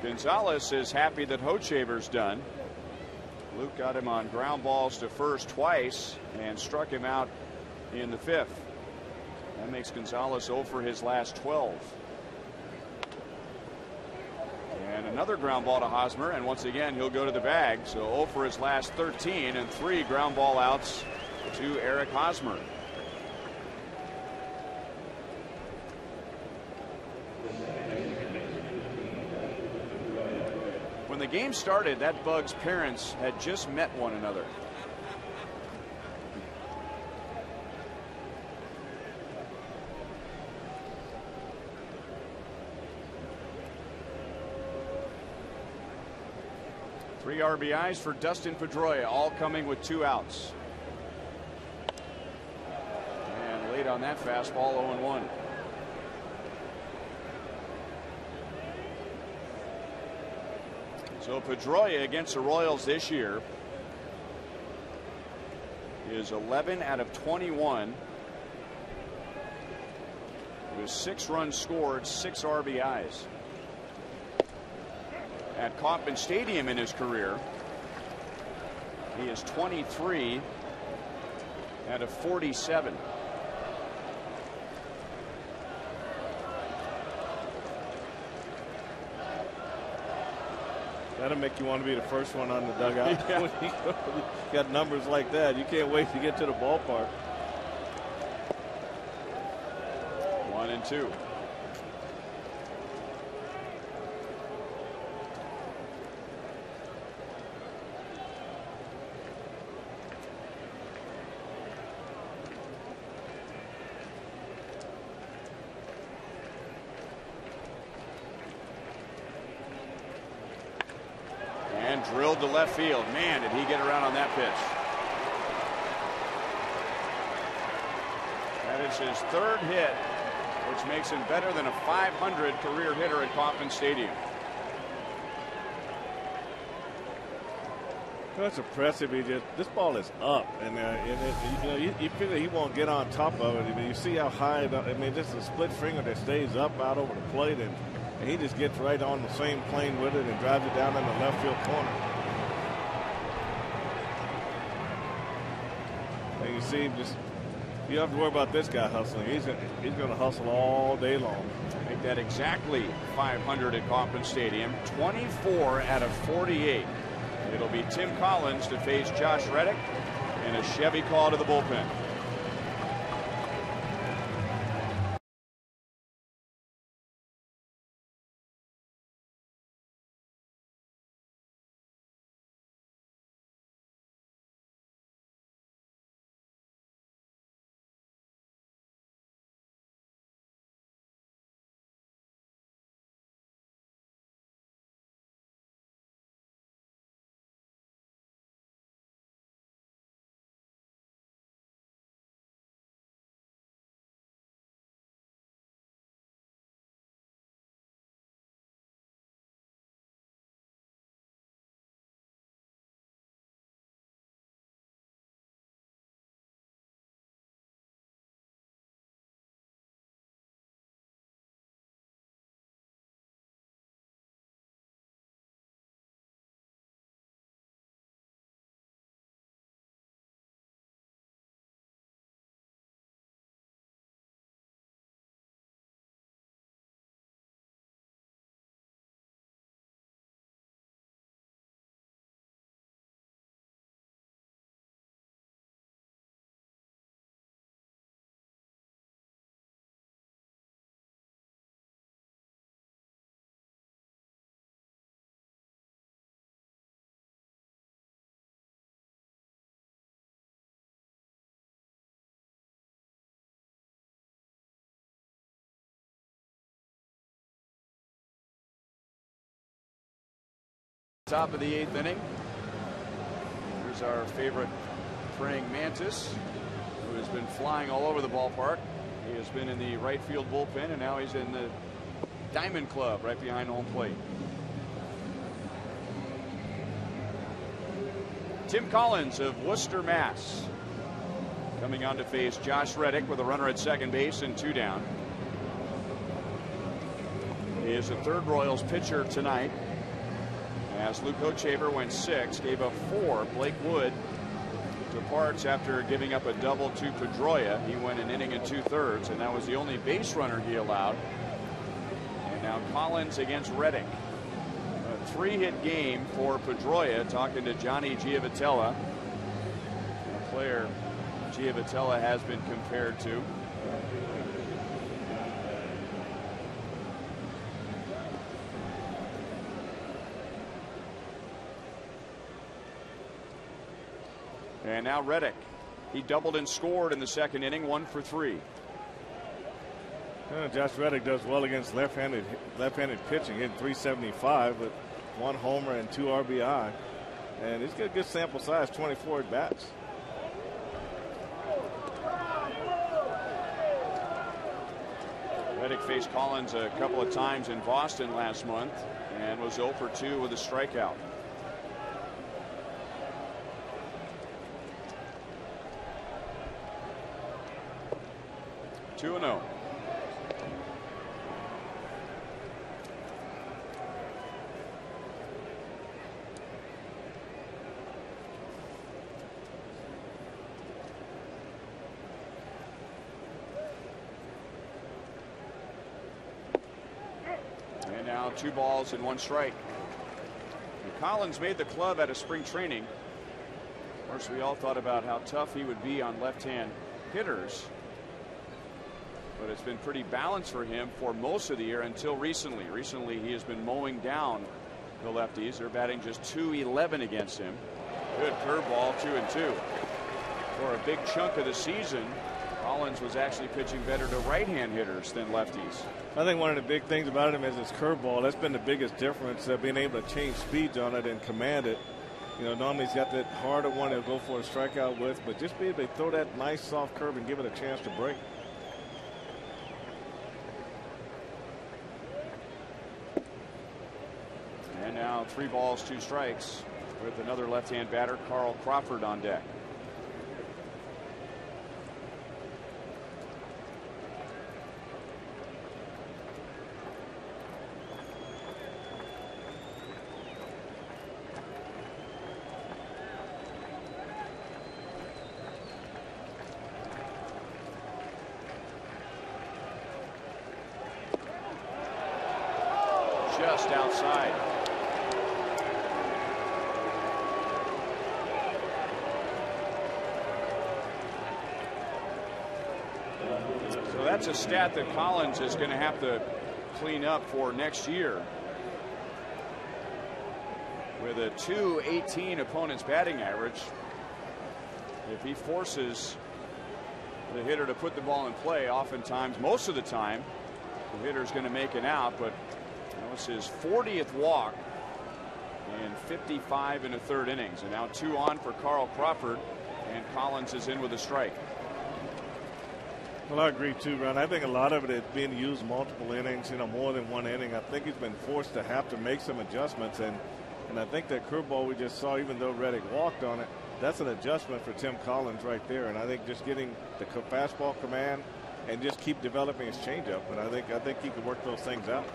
Gonzalez is happy that Hochevar's done. Luke got him on ground balls to first twice and struck him out in the 5th. That makes Gonzalez 0 for his last 12. And another ground ball to Hosmer, and once again he'll go to the bag. So 0 for his last 13 and 3 ground ball outs to Eric Hosmer. When the game started, that bug's parents had just met one another. Three RBIs for Dustin Pedroia, all coming with 2 outs. And late on that fastball, 0-1. So Pedroia against the Royals this year is 11 out of 21 with 6 runs scored, 6 RBIs. At Kauffman Stadium in his career, he is 23 out of 47. That'll make you want to be the first one on the dugout. Yeah. When you got numbers like that, you can't wait to get to the ballpark. 1-2. And drilled to left field. Man, did he get around on that pitch. That is his 3rd hit, which makes him better than a .500 career hitter at Kauffman Stadium. That's impressive. This ball is up, and you figure he won't get on top of it. I mean, you see how high. This is a split finger that stays up out over the plate, and he just gets right on the same plane with it and drives it down in the left field corner. And you see him just. You don't have to worry about this guy hustling. He's going to hustle all day long. Make that exactly .500 at Kauffman Stadium. 24 out of 48. It'll be Tim Collins to face Josh Reddick and a Chevy call to the bullpen. Top of the 8th inning. Here's our favorite praying mantis, who has been flying all over the ballpark. He has been in the right field bullpen, and now he's in the Diamond Club right behind home plate. Tim Collins of Worcester, Mass. Coming on to face Josh Reddick with a runner at second base and 2 down. He is the 3rd Royals pitcher tonight, as Luke Hochevar went 6, gave up 4. Blake Wood departs after giving up a double to Pedroia. He went an inning and 2/3, and that was the only base runner he allowed. And now Collins against Reddick. A 3-hit game for Pedroia, talking to Johnny Giavitella, a player Giavitella has been compared to. And now Reddick. He doubled and scored in the 2nd inning, 1 for 3. Josh Reddick does well against left-handed pitching, hitting .375 with 1 homer and 2 RBI. And he's got a good sample size, 24 at bats. Reddick faced Collins a couple of times in Boston last month and was 0 for 2 with a strikeout. Two and 0. And now 2 balls and 1 strike. And Collins made the club out of spring training. Of course, we all thought about how tough he would be on left-hand hitters. But it's been pretty balanced for him for most of the year until recently. Recently, he has been mowing down the lefties. They're batting just .211 against him. Good curveball, 2-2. For a big chunk of the season, Collins was actually pitching better to right-hand hitters than lefties. I think one of the big things about him is his curveball. That's been the biggest difference, being able to change speeds on it and command it. You know, normally he's got that harder one he'll go for a strikeout with, but just be able to throw that nice soft curve and give it a chance to break. And now 3 balls, 2 strikes with another left-hand batter, Carl Crawford, on deck. Just outside. So that's a stat that Collins is going to have to clean up for next year. With a .218 opponent's batting average, if he forces the hitter to put the ball in play, oftentimes, most of the time, the hitter's going to make an out. But it's his 40th walk in 55 1/3 innings. And now 2 on for Carl Crawford, and Collins is in with a strike. Well, I agree too, Ron. I think a lot of it is being used multiple innings, more than 1 inning. I think he's been forced to have to make some adjustments, and I think that curveball we just saw, even though Reddick walked on it, that's an adjustment for Tim Collins right there. And I think just getting the fastball command and just keep developing his changeup, and I think he could work those things out.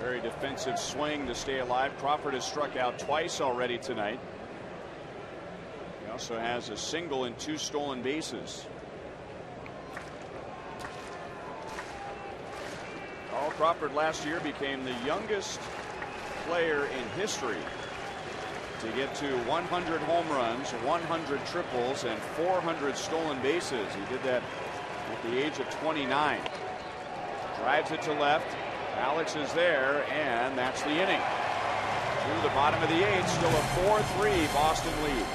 Very defensive swing to stay alive. Crawford has struck out twice already tonight. He also has a single and 2 stolen bases. Carl Crawford last year became the youngest player in history to get to 100 home runs, 100 triples, and 400 stolen bases. He did that at the age of 29. Drives it to left. Alex is there, and that's the inning. To the bottom of the 8th, still a 4-3 Boston lead.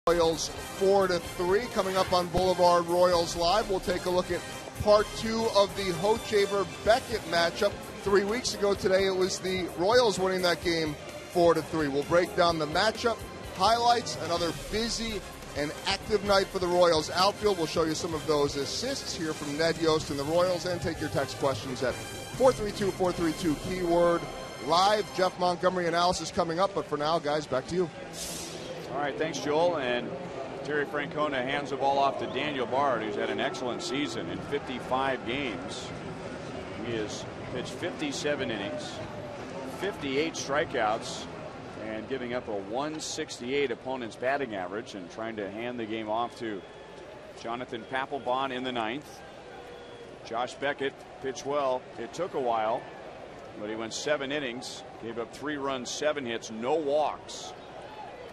Royals 4-3 coming up on Boulevard Royals Live. We'll take a look at part 2 of the Hochevar-Beckett matchup. 3 weeks ago today, it was the Royals winning that game 4-3. We'll break down the matchup, highlights, another busy and active night for the Royals outfield. We'll show you some of those assists here from Ned Yost and the Royals, and take your text questions at 432-432, keyword live. Jeff Montgomery analysis coming up, but for now, guys, back to you. All right, thanks, Joel. And Terry Francona hands the ball off to Daniel Bard, who's had an excellent season in 55 games. He has pitched 57 innings, 58 strikeouts, and giving up a 168 opponent's batting average, and trying to hand the game off to Jonathan Papelbon in the 9th. Josh Beckett pitched well. It took a while, but he went 7 innings, gave up 3 runs, 7 hits, no walks.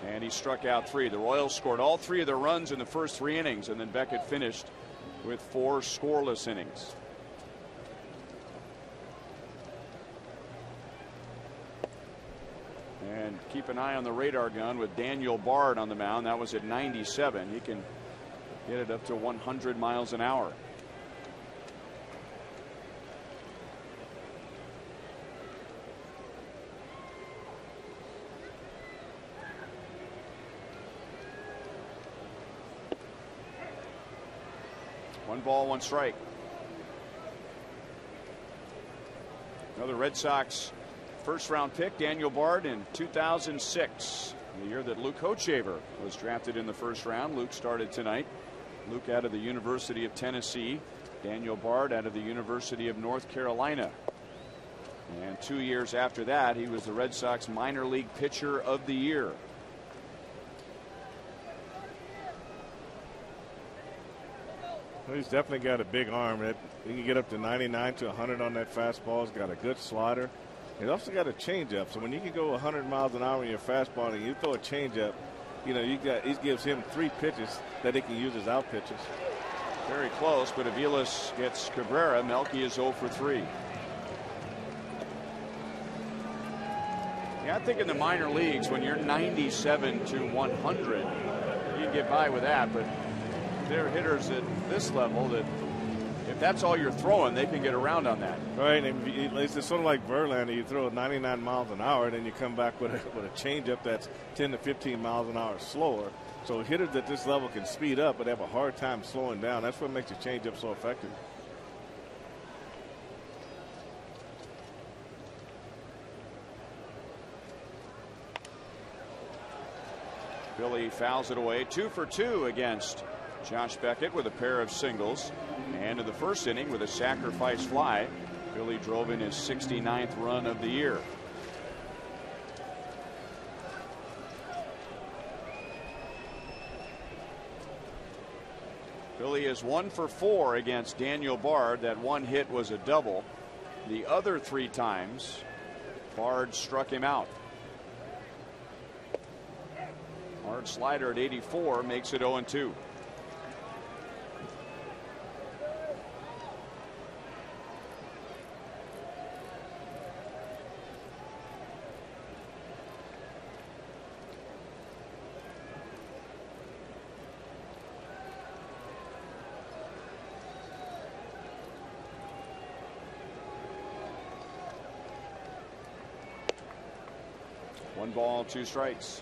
And he struck out 3. The Royals scored all 3 of their runs in the first 3 innings, and then Beckett finished with 4 scoreless innings. And keep an eye on the radar gun with Daniel Bard on the mound. That was at 97. He can get it up to 100 miles an hour. One ball, one strike. Another Red Sox first round pick, Daniel Bard, in 2006, the year that Luke Hochevar was drafted in the first round. Luke started tonight. Luke out of the University of Tennessee. Daniel Bard out of the University of North Carolina. And 2 years after that, he was the Red Sox minor league pitcher of the year. Well, he's definitely got a big arm. He can get up to 99 to 100 on that fastball. He's got a good slider. He's also got a changeup. So when you can go 100 miles an hour in your fastball and you throw a changeup, you know, he gives him 3 pitches that he can use as out pitches. Very close, but Aviles gets Cabrera. Melky is 0 for 3. Yeah, I think in the minor leagues, when you're 97 to 100, you can get by with that, but there are hitters at this level that if that's all you're throwing, they can get around on that. Right, and it's sort of like Verlander. You throw 99 miles an hour, and then you come back with a changeup that's 10 to 15 miles an hour slower. So hitters at this level can speed up, but have a hard time slowing down. That's what makes the changeup so effective. Billy fouls it away. 2 for 2 against Josh Beckett with a pair of singles. And in the first inning with a sacrifice fly, Billy drove in his 69th run of the year. Billy is 1 for 4 against Daniel Bard. That one hit was a double. The other 3 times, Bard struck him out. Hard slider at 84 makes it 0-2. One ball, 2 strikes.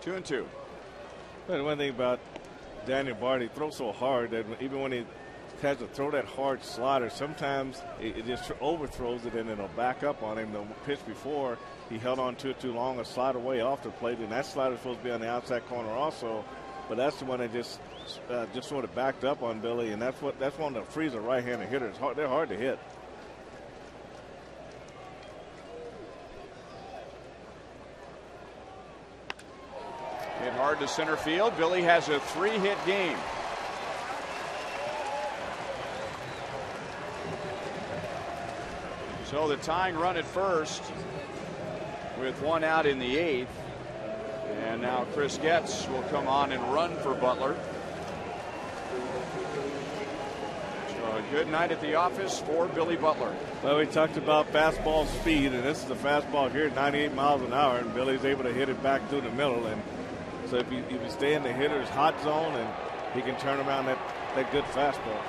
Two and two. But one thing about Daniel Bard, he throws so hard that even when he has to throw that hard slider, sometimes it just overthrows it and it'll back up on him. The pitch before, he held on to it too long, a slider way off the plate, and that slider is supposed to be on the outside corner also. But that's the one that just sort of backed up on Billy, and that's one that frees a right-handed hitter. They're hard to hit. Hit hard to center field. Billy has a 3-hit game. So the tying run at first with 1 out in the 8th. And now Chris Getz will come on and run for Butler. So a good night at the office for Billy Butler. Well, we talked about fastball speed, and this is the fastball here, 98 miles an hour, and Billy's able to hit it back through the middle. And so if you stay in the hitter's hot zone, and he can turn around that good fastball.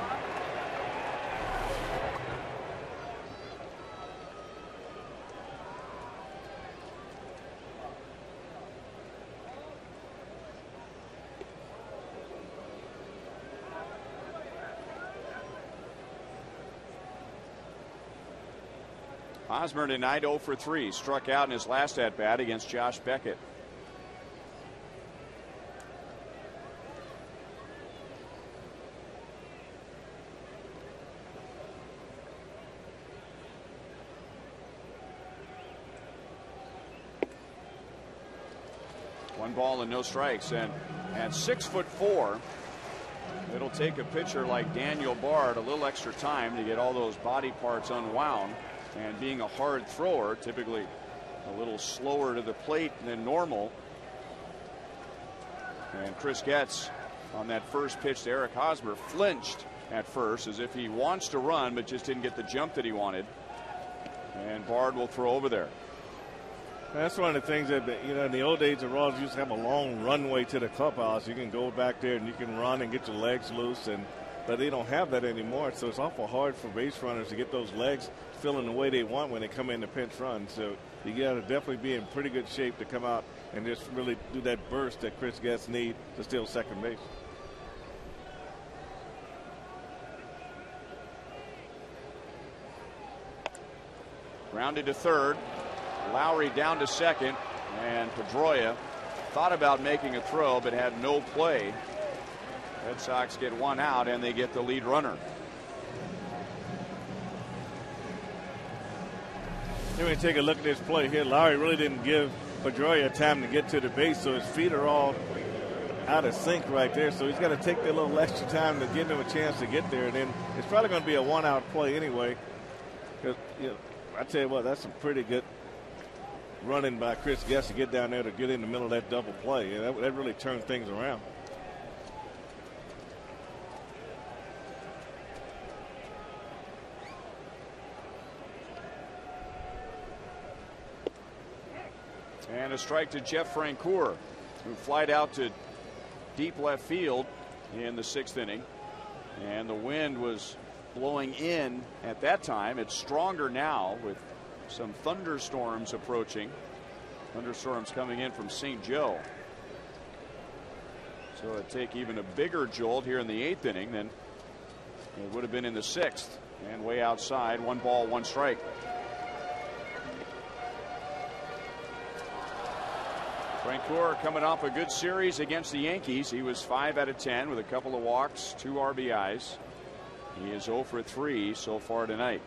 Hosmer tonight 0 for 3, struck out in his last at bat against Josh Beckett. One ball and no strikes, and at 6'4", it'll take a pitcher like Daniel Bard a little extra time to get all those body parts unwound, and being a hard thrower, typically a little slower to the plate than normal. And Chris Getz on that first pitch to Eric Hosmer flinched at first as if he wants to run but just didn't get the jump that he wanted, and Bard will throw over there. That's one of the things that, in the old days, the Royals used to have a long runway to the clubhouse. You can go back there and you can run and get your legs loose, but they don't have that anymore. So it's awful hard for base runners to get those legs feeling the way they want when they come in to pinch run. So you got to definitely be in pretty good shape to come out and just really do that burst that Chris Getz needs to steal second base. Grounded to third. Lowry down to second, and Pedroia thought about making a throw but had no play. Red Sox get 1 out and they get the lead runner. Then we take a look at this play here. Lowry really didn't give Pedroia time to get to the base, so his feet are all out of sync right there. So he's got to take that little extra time to give him a chance to get there. And then it's probably going to be a 1-out play anyway. Because I tell you what, that's some pretty good running by Chris Getz to get down there to get in the middle of that double play. And that really turned things around. And a strike to Jeff Francoeur, who flied out to deep left field in the 6th inning. And the wind was blowing in at that time. It's stronger now with some thunderstorms approaching. Thunderstorms coming in from St. Joe. So it'd take even a bigger jolt here in the 8th inning than it would have been in the 6th. And way outside, 1 ball, 1 strike. Francoeur coming off a good series against the Yankees. He was 5 out of 10 with a couple of walks, 2 RBIs. He is 0 for 3 so far tonight.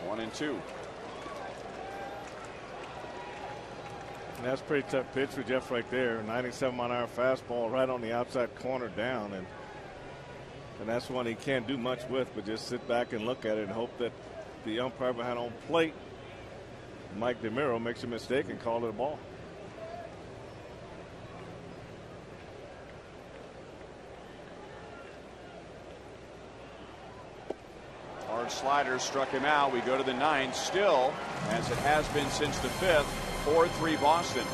One and 2. And that's a pretty tough pitch for Jeff right there. 97-mile-an-hour fastball right on the outside corner down, and that's one he can't do much with, but just sit back and look at it and hope that the umpire behind home plate, Mike DeMiro, makes a mistake and call it a ball. Hard slider struck him out. We go to the 9th, still, as it has been since the 5th, 4-3 Boston.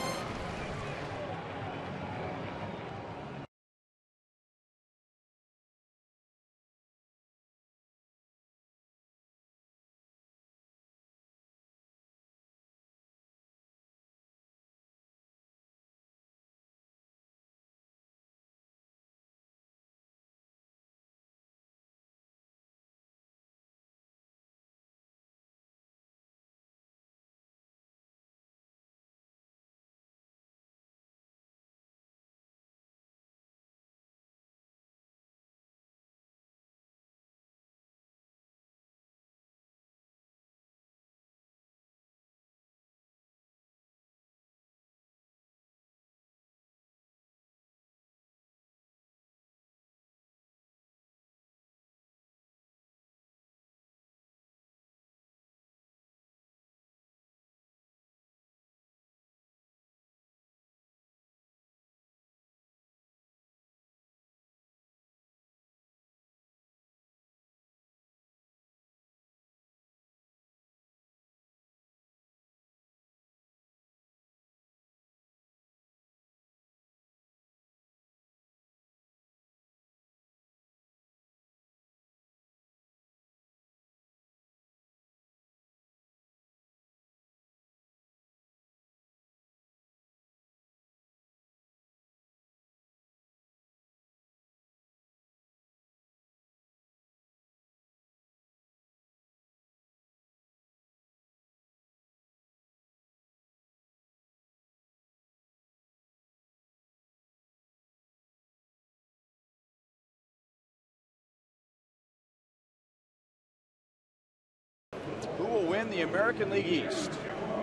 Who will win the American League East?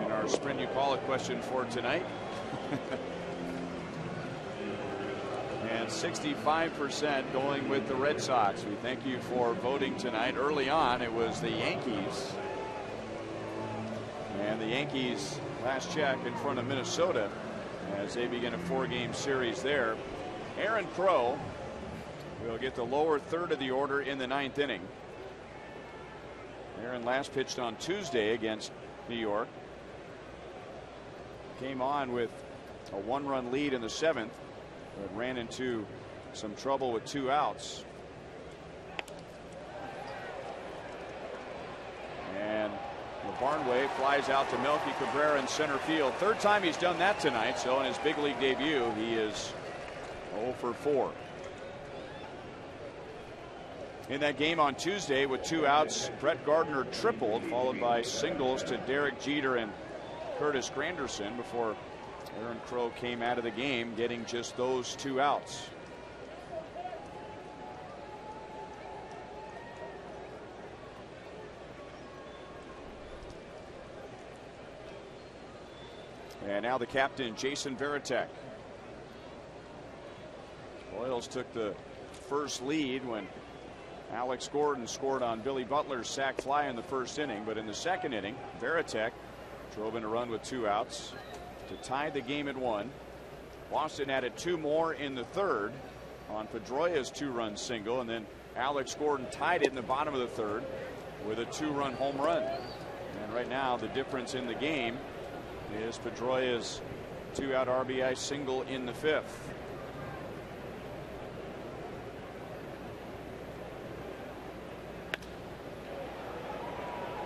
In our Sprint You Call It question for tonight. And 65% going with the Red Sox. We thank you for voting tonight. Early on, it was the Yankees. And the Yankees, last check, in front of Minnesota as they begin a 4-game series there. Aaron Crow will get the lower third of the order in the 9th inning. Aaron last pitched on Tuesday against New York. Came on with a 1-run lead in the 7th, but ran into some trouble with 2 outs. And Barnway flies out to Melky Cabrera in center field. 3rd time he's done that tonight, so in his big league debut, he is 0 for 4. In that game on Tuesday with 2 outs, Brett Gardner tripled, followed by singles to Derek Jeter and Curtis Granderson before Aaron Crow came out of the game getting just those 2 outs. And now the captain, Jason Varitek. Royals took the first lead when Alex Gordon scored on Billy Butler's sac fly in the 1st inning, but in the 2nd inning, Varitek drove in a run with 2 outs to tie the game at 1. Boston added 2 more in the 3rd on Pedroia's 2-run single, and then Alex Gordon tied it in the bottom of the third with a 2-run home run. And right now the difference in the game is Pedroia's 2-out RBI single in the 5th.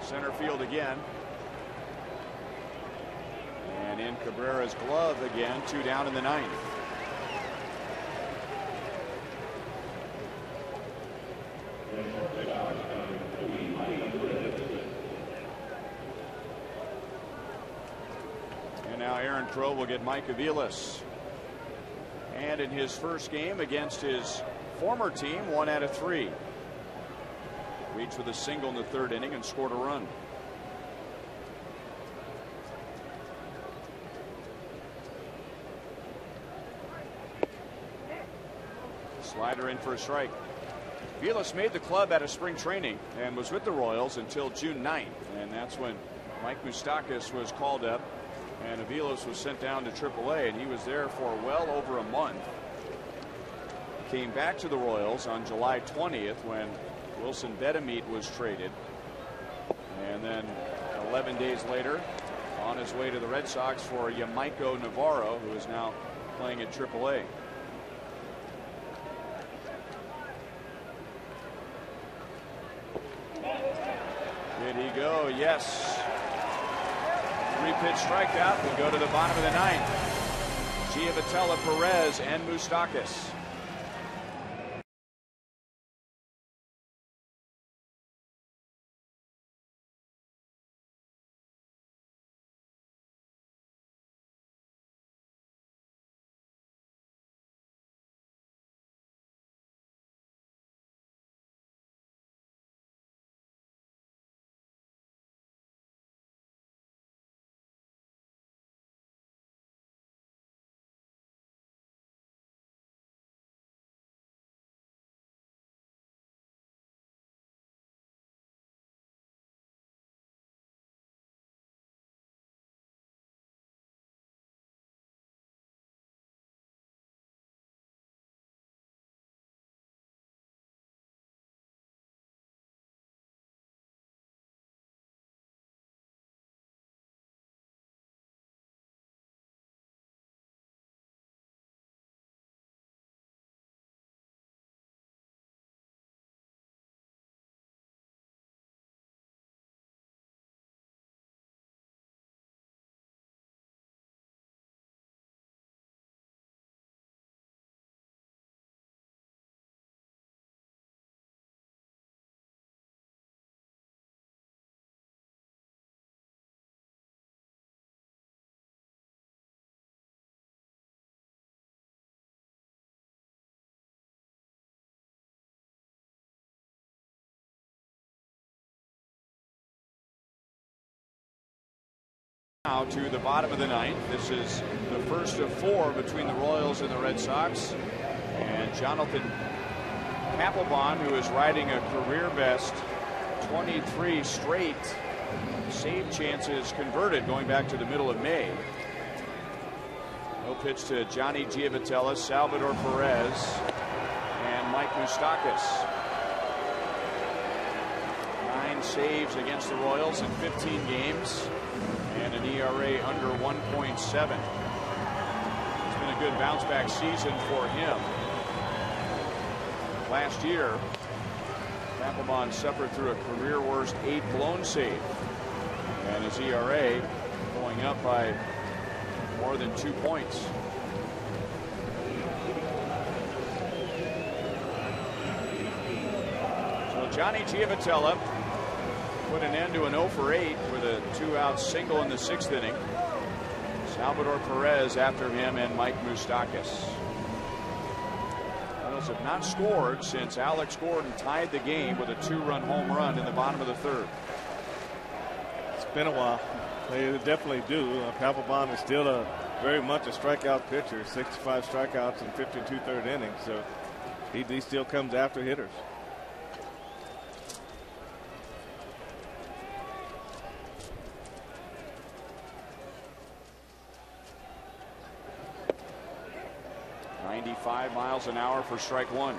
Center field again. And in Cabrera's glove again. 2 down in the 9th. And now Aaron Crow will get Mike Aviles. And in his first game against his former team, 1 out of 3. Reached with a single in the 3rd inning and scored a run. Slider in for a strike. Aviles made the club out of spring training and was with the Royals until June 9th. And that's when Mike Moustakas was called up and Aviles was sent down to AAA, and he was there for well over a month. Came back to the Royals on July 20th when Wilson Betemeat was traded, and then 11 days later on his way to the Red Sox for Yamaiko Navarro, who is now playing at AAA. Did he go? Yes. 3-pitch strikeout will go to the bottom of the 9th. Giavotella, Perez, and Moustakas. Now to the bottom of the 9th. This is the first of 4 between the Royals and the Red Sox. And Jonathan Papelbon, who is riding a career best 23 straight save chances converted going back to the middle of May. No pitch to Johnny Giavotella, Salvador Perez, and Mike Moustakas. 9 saves against the Royals in 15 games. And an ERA under 1.7. It's been a good bounce back season for him. Last year, Papelbon suffered through a career worst 8 blown save. And his ERA going up by more than 2 points. So Johnny Giavotella put an end to an 0 for 8 with a 2-out single in the 6th inning. Salvador Perez after him, and Mike Moustakas. Royals have not scored since Alex Gordon tied the game with a 2-run home run in the bottom of the 3rd. It's been a while. They definitely do. Papelbon is still very much a strikeout pitcher. 65 strikeouts in 50 2/3 innings. So he still comes after hitters. .95 miles an hour for strike 1.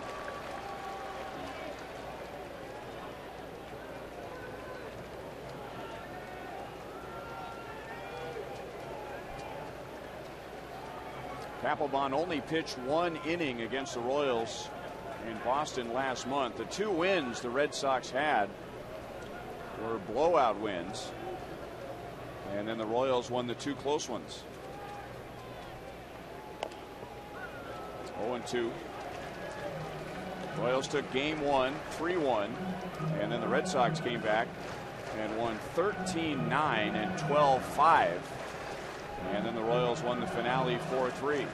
Papelbon only pitched 1 inning against the Royals in Boston last month. The 2 wins the Red Sox had were blowout wins, and then the Royals won the 2 close ones. 0-2. Royals took game 1, 3-1, and then the Red Sox came back and won 13-9 and 12-5. And then the Royals won the finale 4-3.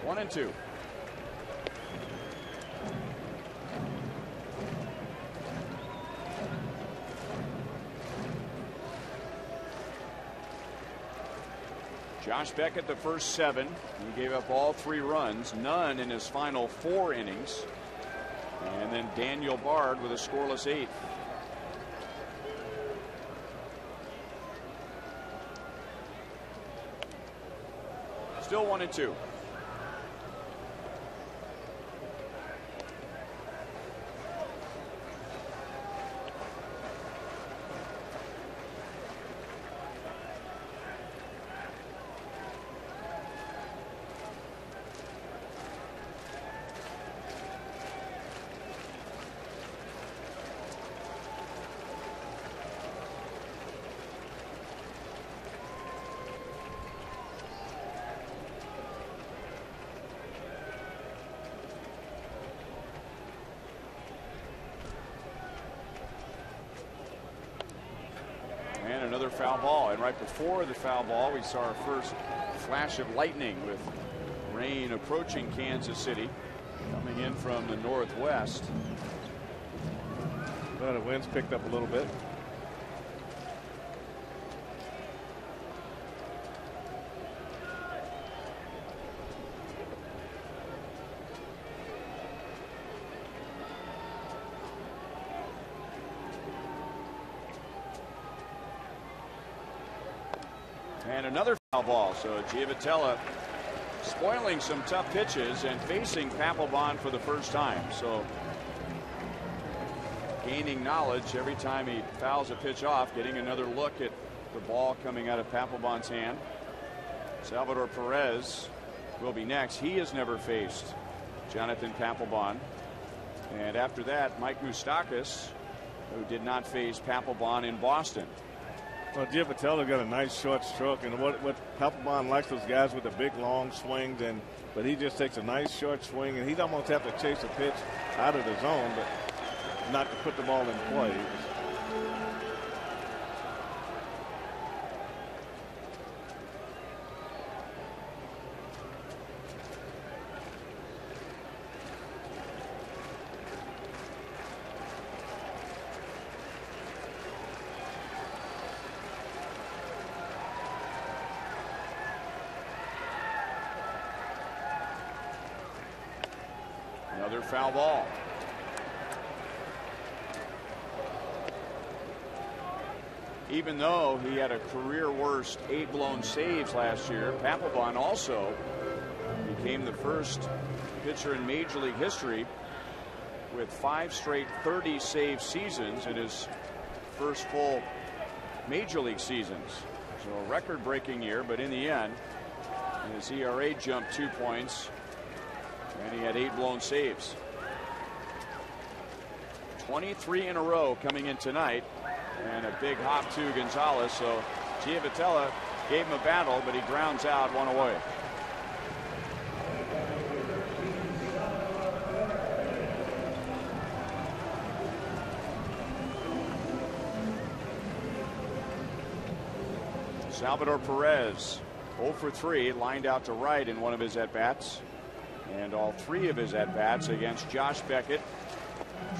One and two. Josh Beckett, the first 7. He gave up all 3 runs, none in his final 4 innings. And then Daniel Bard with a scoreless 8th. Still 1-2. And another foul ball. And right before the foul ball, we saw our first flash of lightning with rain approaching Kansas City, coming in from the northwest. Well, the wind's picked up a little bit. And another foul ball. So Giavotella spoiling some tough pitches and facing Papelbon for the first time. So gaining knowledge every time he fouls a pitch off, getting another look at the ball coming out of Papelbon's hand. Salvador Perez will be next. He has never faced Jonathan Papelbon. And after that, Mike Moustakas, who did not face Papelbon in Boston. Well, Giavotella got a nice short stroke, and what Papelbon likes those guys with the big long swings, but he just takes a nice short swing, and he'd almost have to chase a pitch out of the zone, but not to put the ball in play. Another foul ball. Even though he had a career worst 8 blown saves last year, Papelbon also became the first pitcher in Major League history with 5 straight 30 save seasons in his first full Major League seasons. So a record breaking year, but in the end his ERA jumped 2 points. And he had 8 blown saves. 23 in a row coming in tonight. And a big hop to Gonzalez. So Giavotella gave him a battle, but he grounds out 1 away. Salvador Perez 0 for 3, lined out to right in one of his at-bats. And all 3 of his at-bats against Josh Beckett,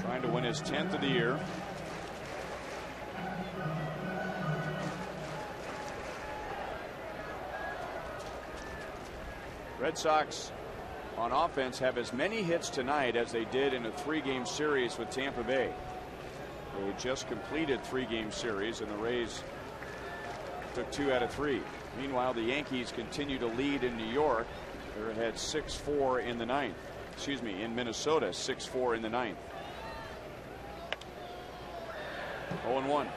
trying to win his 10th of the year. Red Sox on offense have as many hits tonight as they did in a 3-game series with Tampa Bay. They just completed 3-game series, and the Rays took 2 out of 3. Meanwhile, the Yankees continue to lead in New York. They're ahead 6-4 in the ninth. Excuse me, in Minnesota, 6-4 in the ninth. 0-1.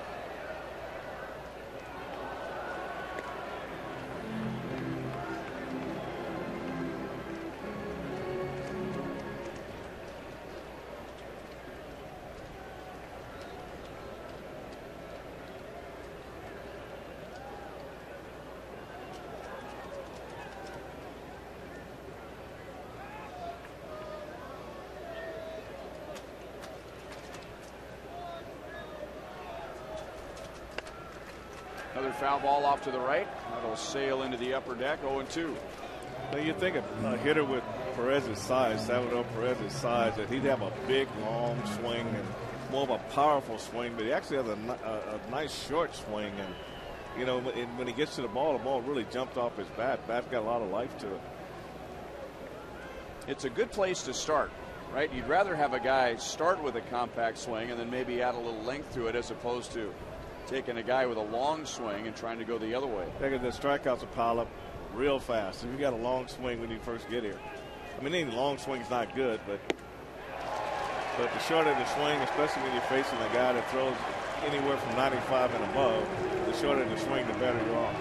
Another foul ball off to the right. That'll sail into the upper deck. 0-2. Now you think a hitter with Perez's size, Salvador Perez's size, that he'd have a big, long swing and more of a powerful swing, but he actually has a nice short swing. And, you know, when he gets to the ball really jumps off his bat. Bat's got a lot of life to it. It's a good place to start, right? You'd rather have a guy start with a compact swing and then maybe add a little length to it as opposed to taking a guy with a long swing and trying to go the other way. Because the strikeouts will pile up real fast. If you got a long swing when you first get here. I mean, any long swing's not good, but the shorter the swing, especially when you're facing a guy that throws anywhere from 95 and above, the shorter the swing, the better you are.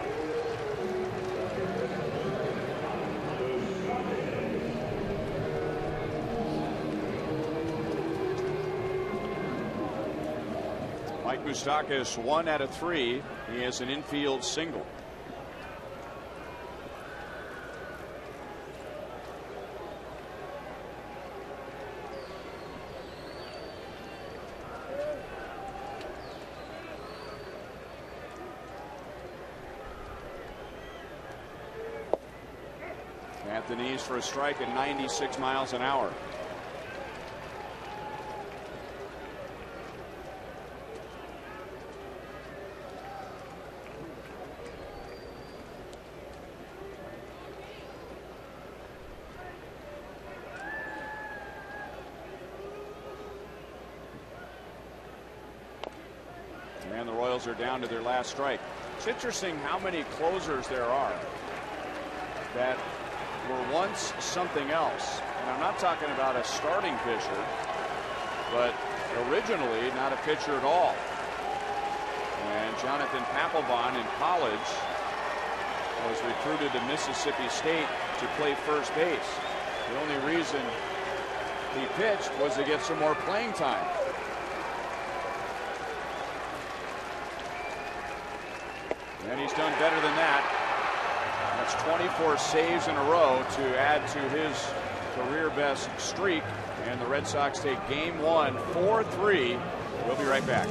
Mike Moustakas 1 out of 3. He has an infield single. At the knees for a strike at 96 miles an hour. And the Royals are down to their last strike. It's interesting how many closers there are that were once something else. And I'm not talking about a starting pitcher, but originally not a pitcher at all. And Jonathan Papelbon in college was recruited to Mississippi State to play first base. The only reason he pitched was to get some more playing time. And he's done better than that. That's 24 saves in a row to add to his career best streak. And the Red Sox take game 1, 4-3. We'll be right back.